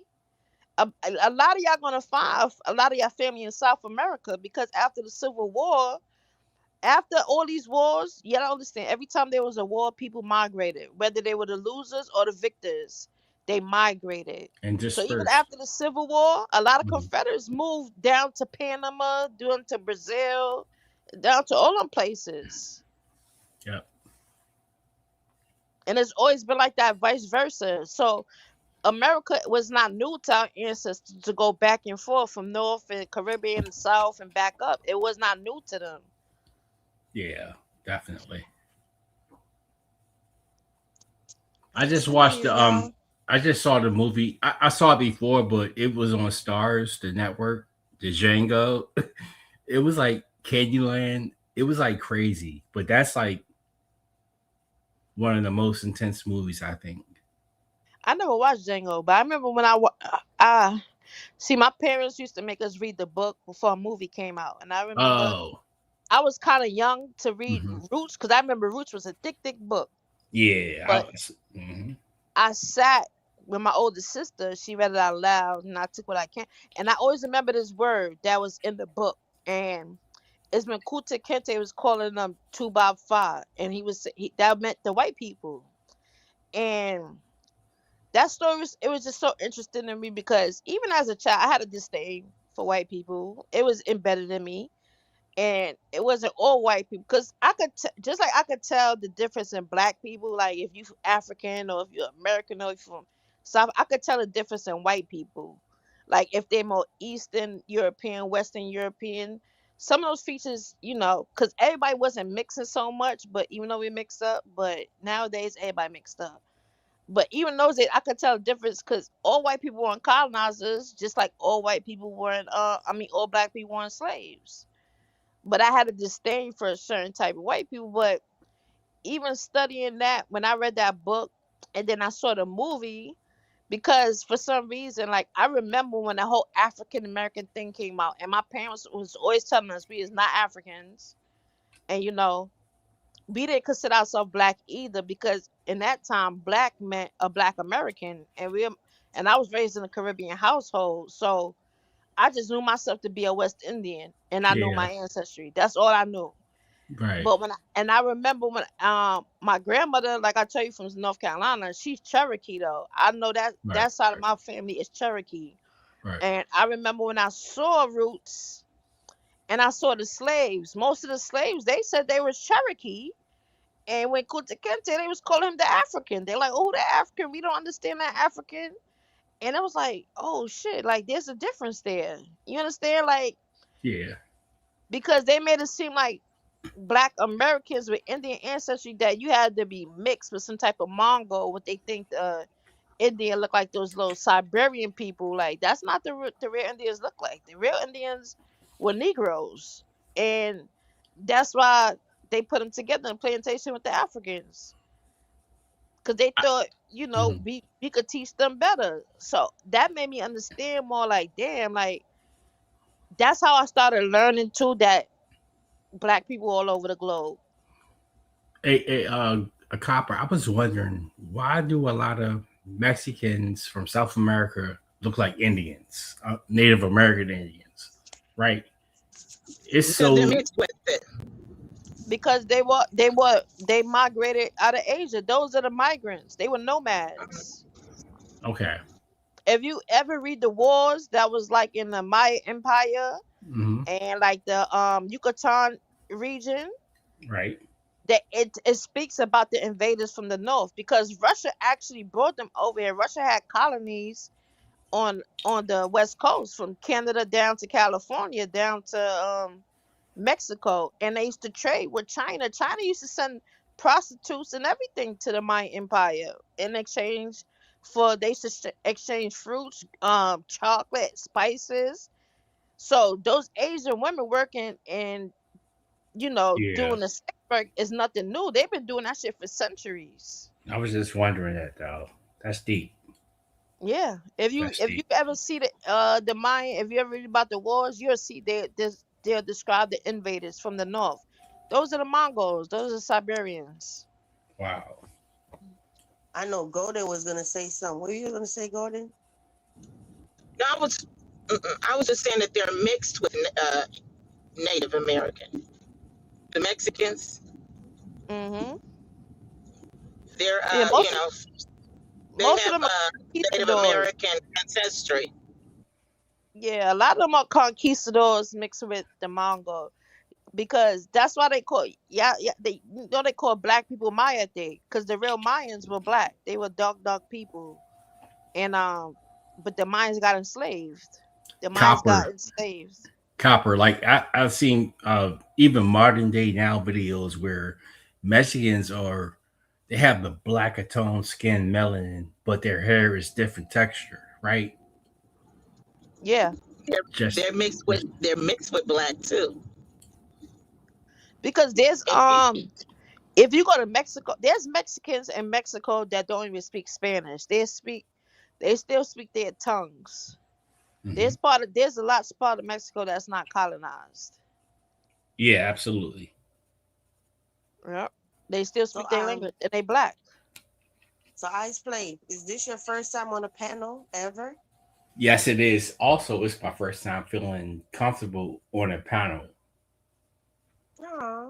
A lot of y'all gonna find a lot of your family in South America, because after the Civil War, after all these wars, you don't understand. Every time there was a war, people migrated, whether they were the losers or the victors. They migrated. And So even dispersed. after the Civil War, a lot of Mhm. Confederates moved down to Panama, down to Brazil, down to all them places. Yep. And it's always been like that, vice versa. So America was not new to our ancestors to go back and forth from North and Caribbean and South and back up. It was not new to them. Yeah, definitely. I just watched the I just saw the movie. I saw it before, but it was on Stars, the network, the Django. It was like Candyland. It was like crazy, but that's like one of the most intense movies, I think. I never watched Django, but I remember when see, my parents used to make us read the book before a movie came out, and I remember Oh, I was kind of young to read Mhm. Roots, because I remember Roots was a thick book. yeah. But Mhm. I sat with my older sister. She read it out loud, and I took what I can. And I always remember this word that was in the book, and it's when Kuta Kente was calling them 2 by 5, and that meant the white people. And that story was just so interesting to me, because even as a child, I had a disdain for white people. It was embedded in me, and it wasn't all white people, because I could just like I could tell the difference in black people. Like if you African or if you're American or if you're from South, I could tell the difference in white people. Like if they're more Eastern European, Western European, some of those features, because everybody wasn't mixing so much. But even though we mixed up, but nowadays everybody mixed up. But even those days, I could tell the difference, because all white people weren't colonizers, just like all white people weren't. All black people weren't slaves. But I had a disdain for a certain type of white people. But even studying that, when I read that book and then I saw the movie, because for some reason, like I remember when the whole African American thing came out, and my parents was always telling us we is not Africans, and we didn't consider ourselves black either, because in that time black meant a Black American, and I was raised in a Caribbean household, so I just knew myself to be a West Indian, and I knew Yeah. my ancestry. That's all I knew. Right. But I remember when my grandmother, like I tell you, from North Carolina, she's Cherokee though. I know that Right. that side of my family is Cherokee. Right. And I remember when I saw Roots and I saw the slaves. Most of the slaves, they said they were Cherokee. And when Kunta Kinte, they was calling him the African. They're like, oh, the African. We don't understand that African. And it was like, oh shit, like there's a difference there. You understand? Like, Yeah. because they made it seem like Black Americans with Indian ancestry, that you had to be mixed with some type of Mongol, what they think Indian look like, those little Siberian people. Like that's not the real Indians look like. The real Indians were Negroes, and that's why they put them together in plantation with the Africans, because they thought Mhm. we could teach them better. So that made me understand more. Like damn, like that's how I started learning too that Black people all over the globe. A copper. I was wondering, why do a lot of Mexicans from South America look like Indians, Native American Indians, right? It's Because so they're mixed with it. because they migrated out of Asia. Those are the migrants. They were nomads. okay. If you ever read the wars that was like in the Maya Empire Hmm. and like the Yucatan region, Right. that it speaks about the invaders from the north because Russia actually brought them over here. Russia had colonies on the west coast from Canada down to California down to Mexico, and they used to trade with China. China used to send prostitutes and everything to the Mayan Empire in exchange for they used to exchange fruits, chocolate, spices. So those Asian women working and Yeah. doing the sex work is nothing new. They've been doing that shit for centuries. I was just wondering that though. That's deep. Yeah, if you That's if you deep. ever see the Mayan, if you ever read about the wars, you'll see they'll describe the invaders from the north. Those are the Mongols. Those are Siberians. Wow. I know Golden was gonna say something. What were you gonna say, Golden? No, I was just saying that they're mixed with Native American. The Mexicans, Mm-hmm. they're Yeah, they most of have them are Native conquistadors. American ancestry. Yeah, a lot of them are conquistadors mixed with the Mongol because that's why they call they call black people Maya because the real Mayans were black. They were dark people, and but the Mayans got enslaved. The Mayans got Copper. enslaved. Copper. Like I've seen even modern day now videos where Mexicans are they have the blacker tone skin melanin, but their hair is different texture, right? Yeah, They're, Just they're mixed with black too. because there's If you, if you go to Mexico, there's Mexicans in Mexico that don't even speak Spanish. They still speak their tongues. Mhm. There's a part of Mexico that's not colonized. Yeah, absolutely. Yep. They still So speak their language and they black. so Ice Play, is this your first time on a panel ever? Yes, it is. Also, it's my first time feeling comfortable on a panel. Aw.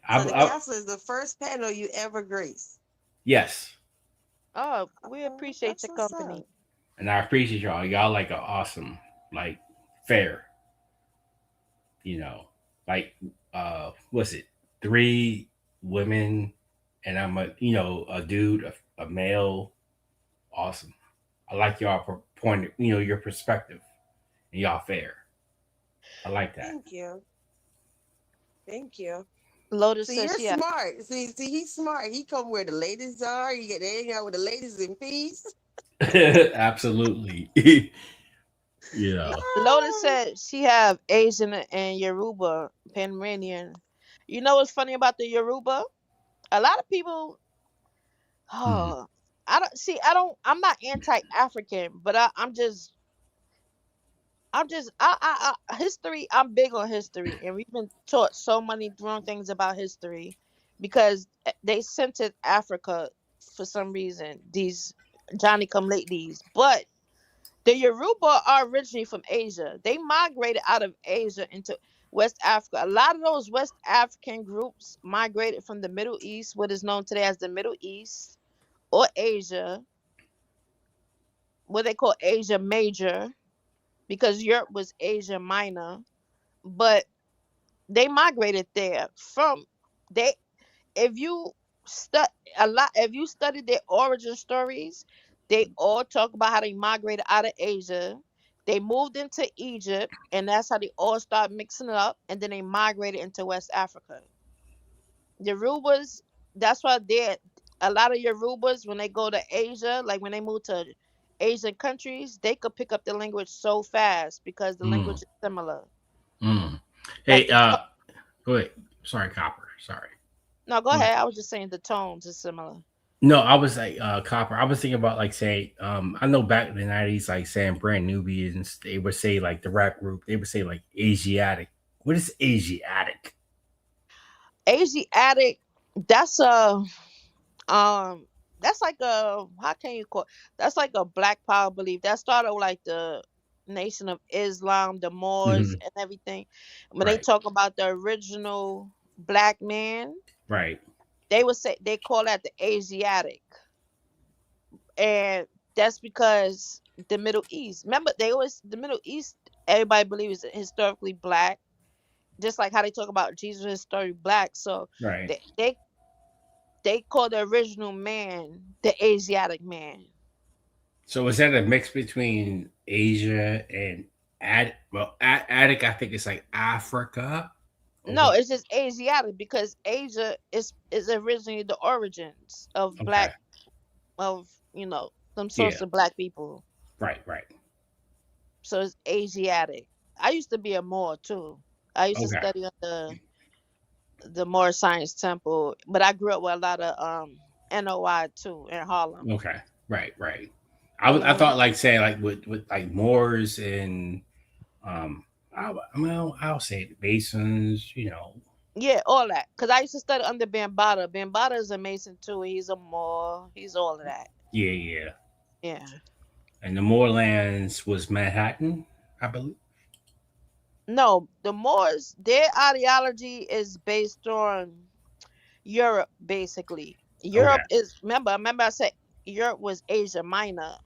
So I've, the I, castle is the first panel you ever graced. yes, Oh, we Oh, appreciate that's your what's company. up. and I appreciate y'all. Y'all like are awesome, like fair. You know, like what's it? 3 women, and I'm a dude, a male. Awesome. I like y'all point, your perspective, and y'all fair. I like that. Thank you. Thank you. Lotus See, says you're she has smart. See, he's smart. He come where the ladies are. You get to hang out with the ladies in peace. Absolutely. Yeah. Lotus said she have Asian and Yoruba, Panamanian. You know what's funny about the Yoruba? A lot of people Mhm. oh I'm not anti-African, but history. I'm big on history, and we've been taught so many wrong things about history because they centered Africa for some reason. These Johnny come latelys, but the Yoruba are originally from Asia. They migrated out of Asia into West Africa. A lot of those West African groups migrated from the Middle East, what is known today as the Middle East or Asia, what they call Asia Major, because Europe was Asia Minor. But they migrated there from they if you if you study their origin stories, they all talk about how they migrated out of Asia. They moved into Egypt, and that's how they all start mixing it up, and then they migrated into West Africa. Yorubas, that's why they're a lot of Yorubas when they go to Asia, like when they move to Asian countries, they could pick up the language so fast because the Mm, language is similar. mm. Like Hey, the go ahead. Sorry, Copper. Sorry. no, go Go ahead. ahead. I was just saying the tones is similar. No, I was like Copper. I was thinking about like say, I know back in the '90s, like saying brand Nubians, they would say like the rap group, they would say like Asiatic. What is Asiatic? Asiatic, that's a that's like a how can you call that's like a black power belief that started with like the Nation of Islam, the Moors, Mhm. and everything. When they Right. talk about the original black man, Right. they would say they call that the Asiatic, and that's because the Middle East. Remember, they always the Middle East. Everybody believes is historically black, just like how they talk about Jesus historically black. So Right. they they they call the original man the Asiatic man. So is that a mix between Asia and Attic? I think it's like Africa. Or No, what? it's just Asiatic because Asia is originally the origins of Okay. black of some sorts Yeah. of black people. Right. Right. So it's Asiatic. I used to be a Moor too. I used to Okay. study under the Moor Science Temple, but I grew up with a lot of NOI too in Harlem. Okay. Right. Right. I hmm thought like say like with like Moors and um I'll say it, Masons. Yeah, all that. Cause I used to study under Bambata. Bambata is a Mason too. He's a Moor. He's all of that. Yeah. Yeah. Yeah. And the Moorlands was Manhattan, I believe. No, the Moors, their ideology is based on Europe, basically. Okay. Europe is remember I said Europe was Asia Minor,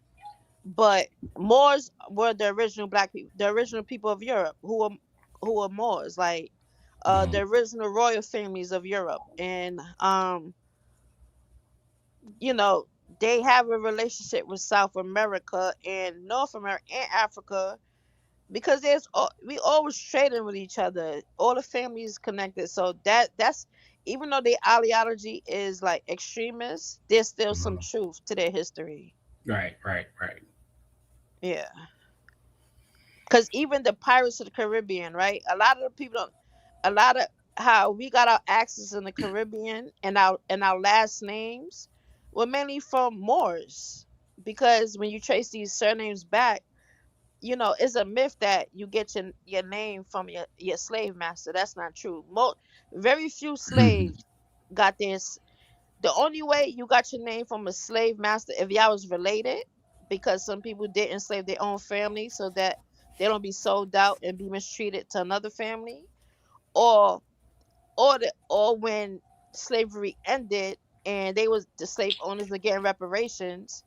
but Moors were the original black people, the original people of Europe who were Moors, like the Mhm. original royal families of Europe. And you know, they have a relationship with South America and North America and Africa because we always trading with each other. All the families connected. So that's even though their ideology is like extremist, there's still some Mhm. truth to their history. Right. Right. Right. Yeah. Because even the Pirates of the Caribbean, right? A lot of the people don't, a lot of how we got our accents in the Caribbean and our last names were mainly from Moors. Because when you trace these surnames back, it's a myth that you get your name from your slave master. That's not true. Very few slaves got this. The only way you got your name from a slave master if y'all was related, because some people did enslave their own family so that they don't be sold out and be mistreated to another family, or or when slavery ended and the slave owners were getting reparations.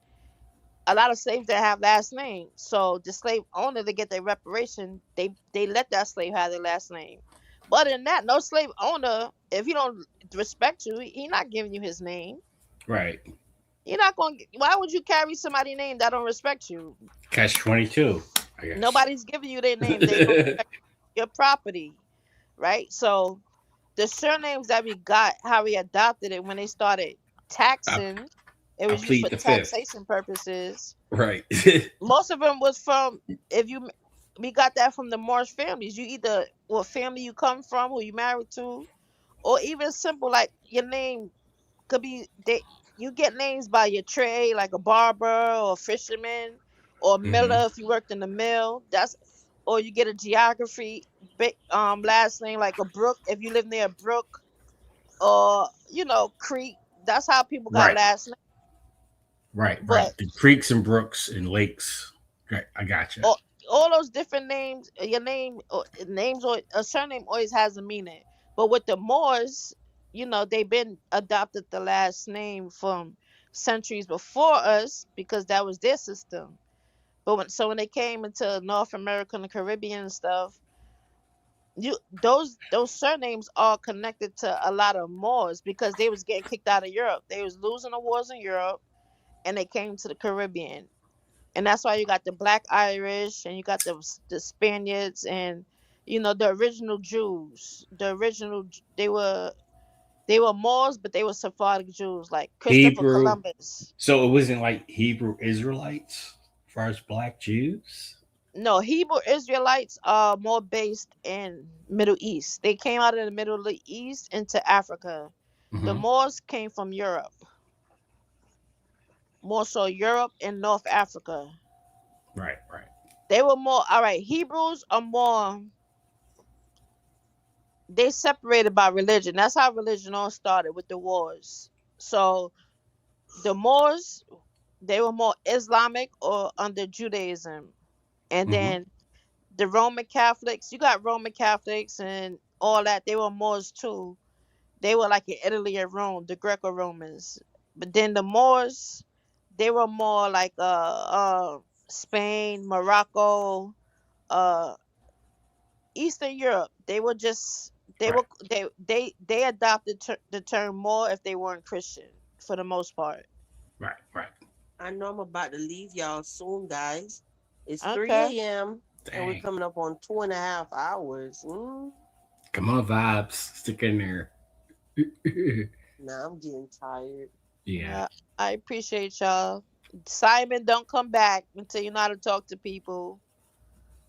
A lot of slaves that have last names. So the slave owner to get their reparation, they let that slave have their last name. But in that, no slave owner, if he don't respect you, he not giving you his name. Right. You're not going. Why would you carry somebody's name that don't respect you? Catch 22, I guess. Nobody's giving you their name. They don't respect your property, right? So the surnames that we got, how we adopted it when they started I, taxing, it I was used for plead the fifth. taxation purposes. Right. Most of them was from if you we got that from the Moorish families. You either what family you come from, who you married to, or even simple like your name could be you get names by your trade, like a barber or a fisherman or hmm miller if you worked in the mill. That's or you get a geography last name like a brook if you live near a brook or creek. That's how people got Right. last name. Right. Right. But The creeks and brooks and lakes. Right. I gotcha. all those different names, your name or names or a surname always has a meaning. But with the Moors, they've been adopted the last name from centuries before us because that was their system. But when they came into North America and the Caribbean and stuff, those surnames are connected to a lot of Moors because they was getting kicked out of Europe. They was losing the wars in Europe and they came to the Caribbean, and that's why you got the Black Irish and you got the Spaniards and the original Jews. They were Moors, but they were Sephardic Jews like Christopher Hebrew. Columbus. So it wasn't like Hebrew Israelites as far as black Jews? No, Hebrew Israelites are more based in Middle East. They came out of the Middle East into Africa. The hmm Moors came from Europe, more so Europe and North Africa. Right. Right. They were more all right. Hebrews are more. They separated by religion. That's how religion all started with the wars. So the Moors, they were more Islamic or under Judaism, and Mhm. then the Roman Catholics. You got Roman Catholics and all that. They were Moors too. They were like in Italy and Rome, the Greco-Romans. But then the Moors, they were more like Spain, Morocco, uh Eastern Europe. They were just they Right. were they adopted the term Moor if they weren't Christian for the most part. Right. Right. I know I'm about to leave y'all soon, guys. It's 3 Okay. a.m. and we're Dang. coming up on 2.5 hours. Come on, vibes. Stick in there. Now I'm getting tired. Yeah. I appreciate y'all. Simon, don't come back until you know how to talk to people.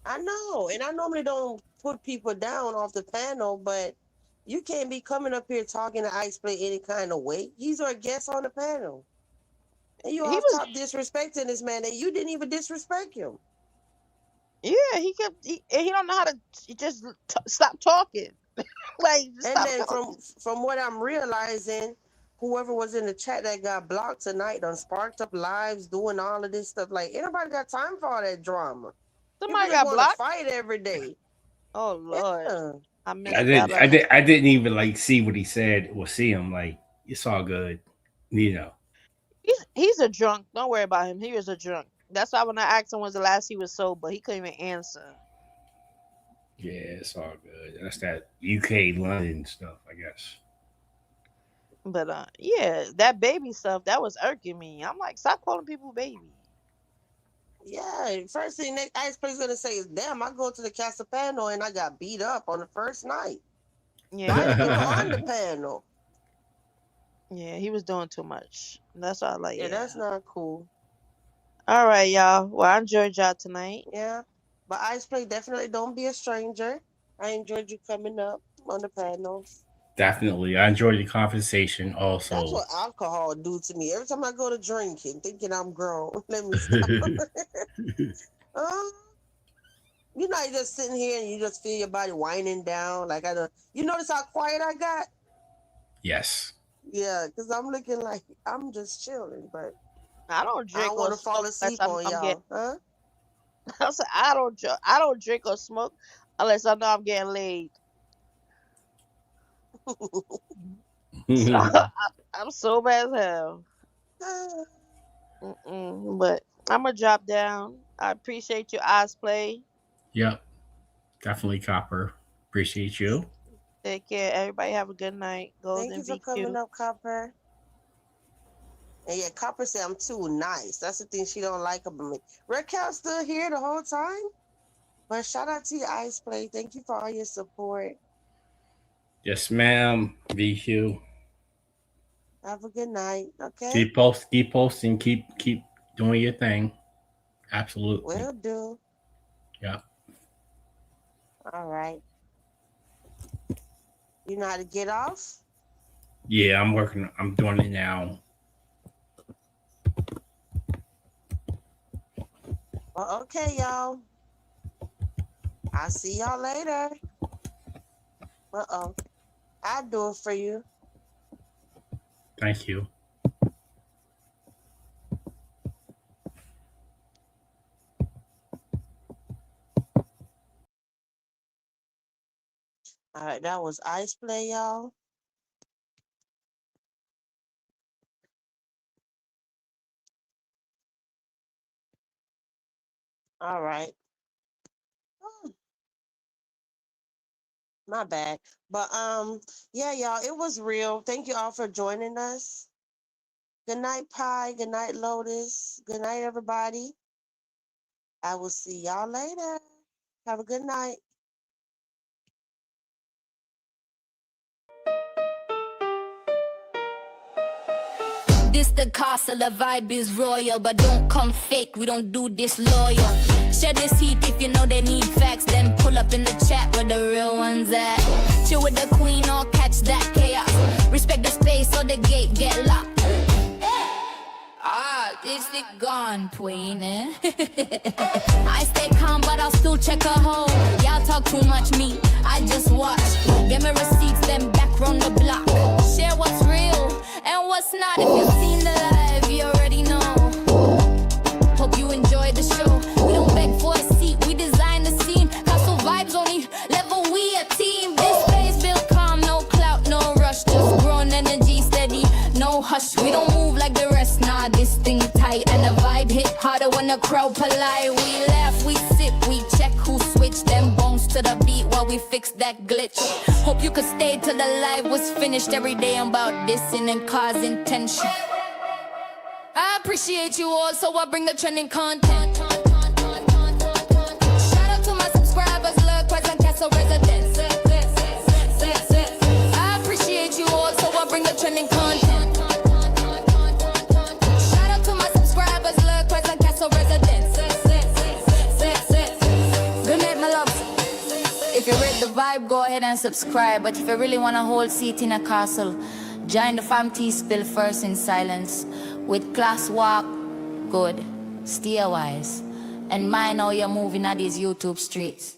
I know, and I normally don't put people down off the panel, but you can't be coming up here talking to Ice Play any kind of way. He's our guest on the panel. And you He off was, top disrespecting this man, and you didn't even disrespect him. yeah, he don't know how to just stop talking. Like, just And stop then talking. from what I'm realizing, whoever was in the chat that got blocked tonight done sparked up lives doing all of this stuff. Like, anybody got time for all that drama? Somebody People just got want to blocked. fight every day. Oh Lord, Yeah. I missed I that. didn't. I didn't even like see what he said or see him. Like it's all good. You know. He's a drunk. Don't worry about him. He was a drunk. That's why when I asked him when's the last he was sober, he couldn't even answer. Yeah, it's all good. That's that UK London stuff, I guess. But yeah, that baby stuff that was irking me. I'm like, stop calling people baby. Yeah, first thing next Ice Play's gonna say is, "Damn, I go to the Casa panel and I got beat up on the first night." Yeah, Not even on the panel. yeah, he was doing too much. That's all. Like, Yeah, that's not cool. All right, y'all. Well, I enjoyed y'all tonight. Yeah, but Ice Play, definitely don't be a stranger. I enjoyed you coming up on the panels. Definitely, I enjoyed the conversation. Also, That's what alcohol do to me. Every time I go to drinking, thinking I'm grown. Let me stop. You know, you just sitting here and you just feel your body winding down. Like I don't. You notice how quiet I got? yes. Yeah, because I'm looking like I'm just chilling, but I don't I drink don't or want to fall smoke asleep unless on I'm getting. y'all. Huh? I said I don't drink or smoke unless I know I'm getting laid. So, I'm sober as hell. But I'm gonna drop down. I appreciate your eyes play. Yep. Definitely, Copper. Appreciate you. Take care. Everybody have a good night. Thank Golden you for BQ. coming up, Copper. And yeah, Copper said I'm too nice. That's the thing she don't like about me. Red Cow still here the whole time. But shout out to your Ice Play. Thank you for all your support. Yes, ma'am. VQ. Have a good night. Okay. Keep posting. Keep doing your thing. Absolutely. Will do. Yeah. All right. You know how to get off? Yeah, I'm working. I'm doing it now. Well, okay, y'all. I'll see y'all later. I'll do it for you. Thank you. All right, that was Ice Play, y'all. All right. My bad. But yeah, y'all, it was real. Thank you all for joining us. Good night, Pie. Good night, Lotus. Good night, everybody. I will see y'all later. Have a good night. This the castle, the vibe is royal, but don't come fake, we don't do this loyal. Share this heat if you know they need facts, then pull up in the chat where the real ones at. Chill with the queen or catch that chaos. Respect the space or the gate get locked. It's the gone, Queen, eh? I stay calm, but I'll still check a hole. Y'all talk too much, me, I just watch. Get me receipts, then back round the block. Share what's real and what's not. If you've seen the live, you already know. Hope you enjoy the show. We don't beg for a seat, the crowd polite. We laugh, we sip, we check who switched them bones to the beat while we fix that glitch. Hope you could stay till the live was finished. Every day I'm about dissing and causing tension. I appreciate you all, so I bring the trending content. Shout out to my subscribers, look, present Castle residents. I appreciate you all, so I bring the trending content. Shout out to my subscribers, look, present Castle residents. Good night, my loves. If you read the vibe, go ahead and subscribe. But if you really want a whole seat in a castle, join the fam tea spill first in silence. With class walk, good, stay wise, and mind how you're moving at these YouTube streets.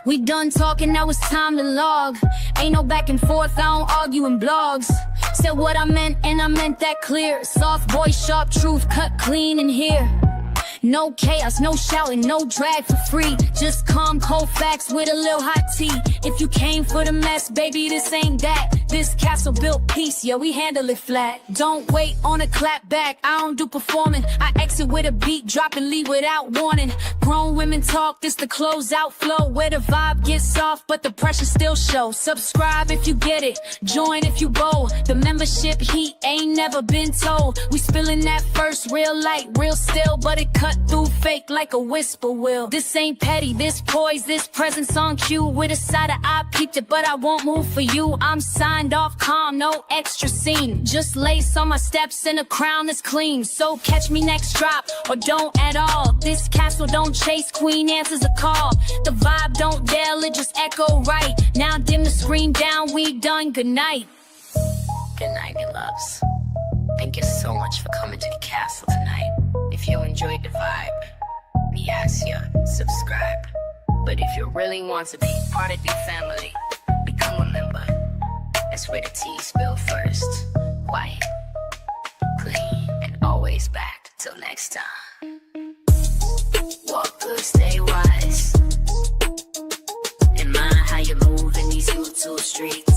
We done talking, now it's time to log. Ain't no back and forth, I don't argue in blogs. Said what I meant, and I meant that clear. Soft voice, sharp truth, cut clean in here. No chaos, no shouting, no drag for free. Just calm, cold facts with a little hot tea. If you came for the mess, baby, this ain't that. This castle built peace, yeah, we handle it flat. Don't wait on a clap back, I don't do performing. I exit with a beat, drop and leave without warning. Grown women talk, this the closeout flow. Where the vibe gets soft, but the pressure still shows. Subscribe if you get it, join if you bold. The membership heat ain't never been told. We spilling that first, real light, real still, but it cut through fake like a whisper will. This ain't petty, this poise, this presence on cue. With a side of eye, peeped it, but I won't move for you. I'm signed off calm, no extra scene. Just lace on my steps and a crown that's clean. So catch me next drop, or don't at all. This castle don't chase, queen answers a call. The vibe don't yell, it just echo right. Now dim the screen down, we done, good night. Good night, me loves. Thank you so much for coming to the castle tonight. If you enjoyed the vibe, me ask you, subscribe. But if you really want to be part of the family, become a member. That's where the tea spill first. Quiet, clean, and always back. Till next time. Walk good, stay wise. And mind how you move in these YouTube streets.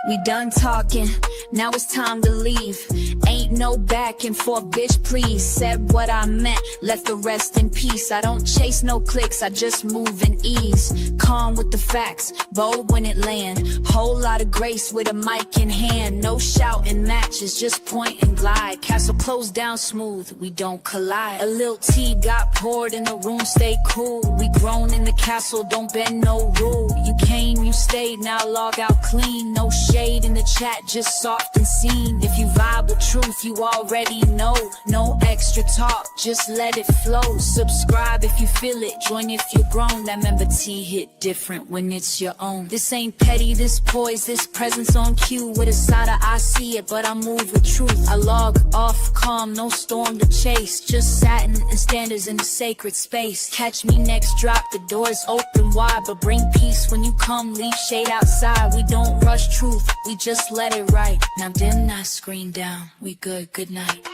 We done talking, now it's time to leave. Ain't no back and forth, bitch, please. Said what I meant, left the rest in peace. I don't chase no clicks, I just move in ease. Calm with the facts, bold when it land. Whole lot of grace with a mic in hand. No shouting matches, just point and glide. Castle closed down smooth, we don't collide. A little tea got poured in the room, stay cool. We grown in the castle, don't bend no rule. You came, you stayed, now log out clean. No shade in the chat, just soft and seen. If you vibe with truth, you already know. No extra talk, just let it flow. Subscribe if you feel it, join if you're grown. That member T hit different when it's your own. This ain't petty, this poise, this presence on cue. With a side of I see it, but I move with truth. I log off calm, no storm to chase. Just satin and standards in the sacred space. Catch me next drop, the doors open wide. But bring peace when you come, leave shade outside. We don't rush truth, we just let it right. Now dim that screen down, we good night.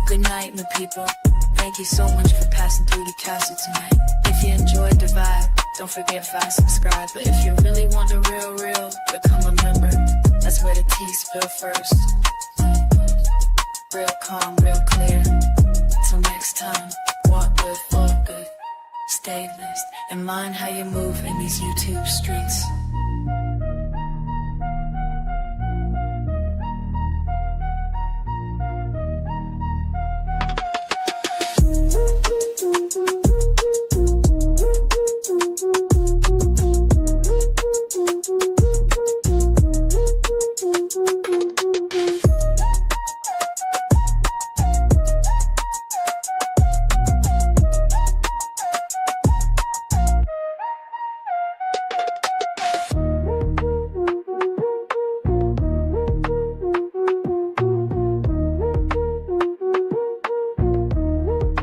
Good night, my people. Thank you so much for passing through the castle tonight. If you enjoyed the vibe, don't forget to subscribe. But if you really want the real, become a member. That's where the tea spill first. Real calm, real clear. Till next time, walk good, walk good. Stay blessed, and mind how you move in these YouTube streets.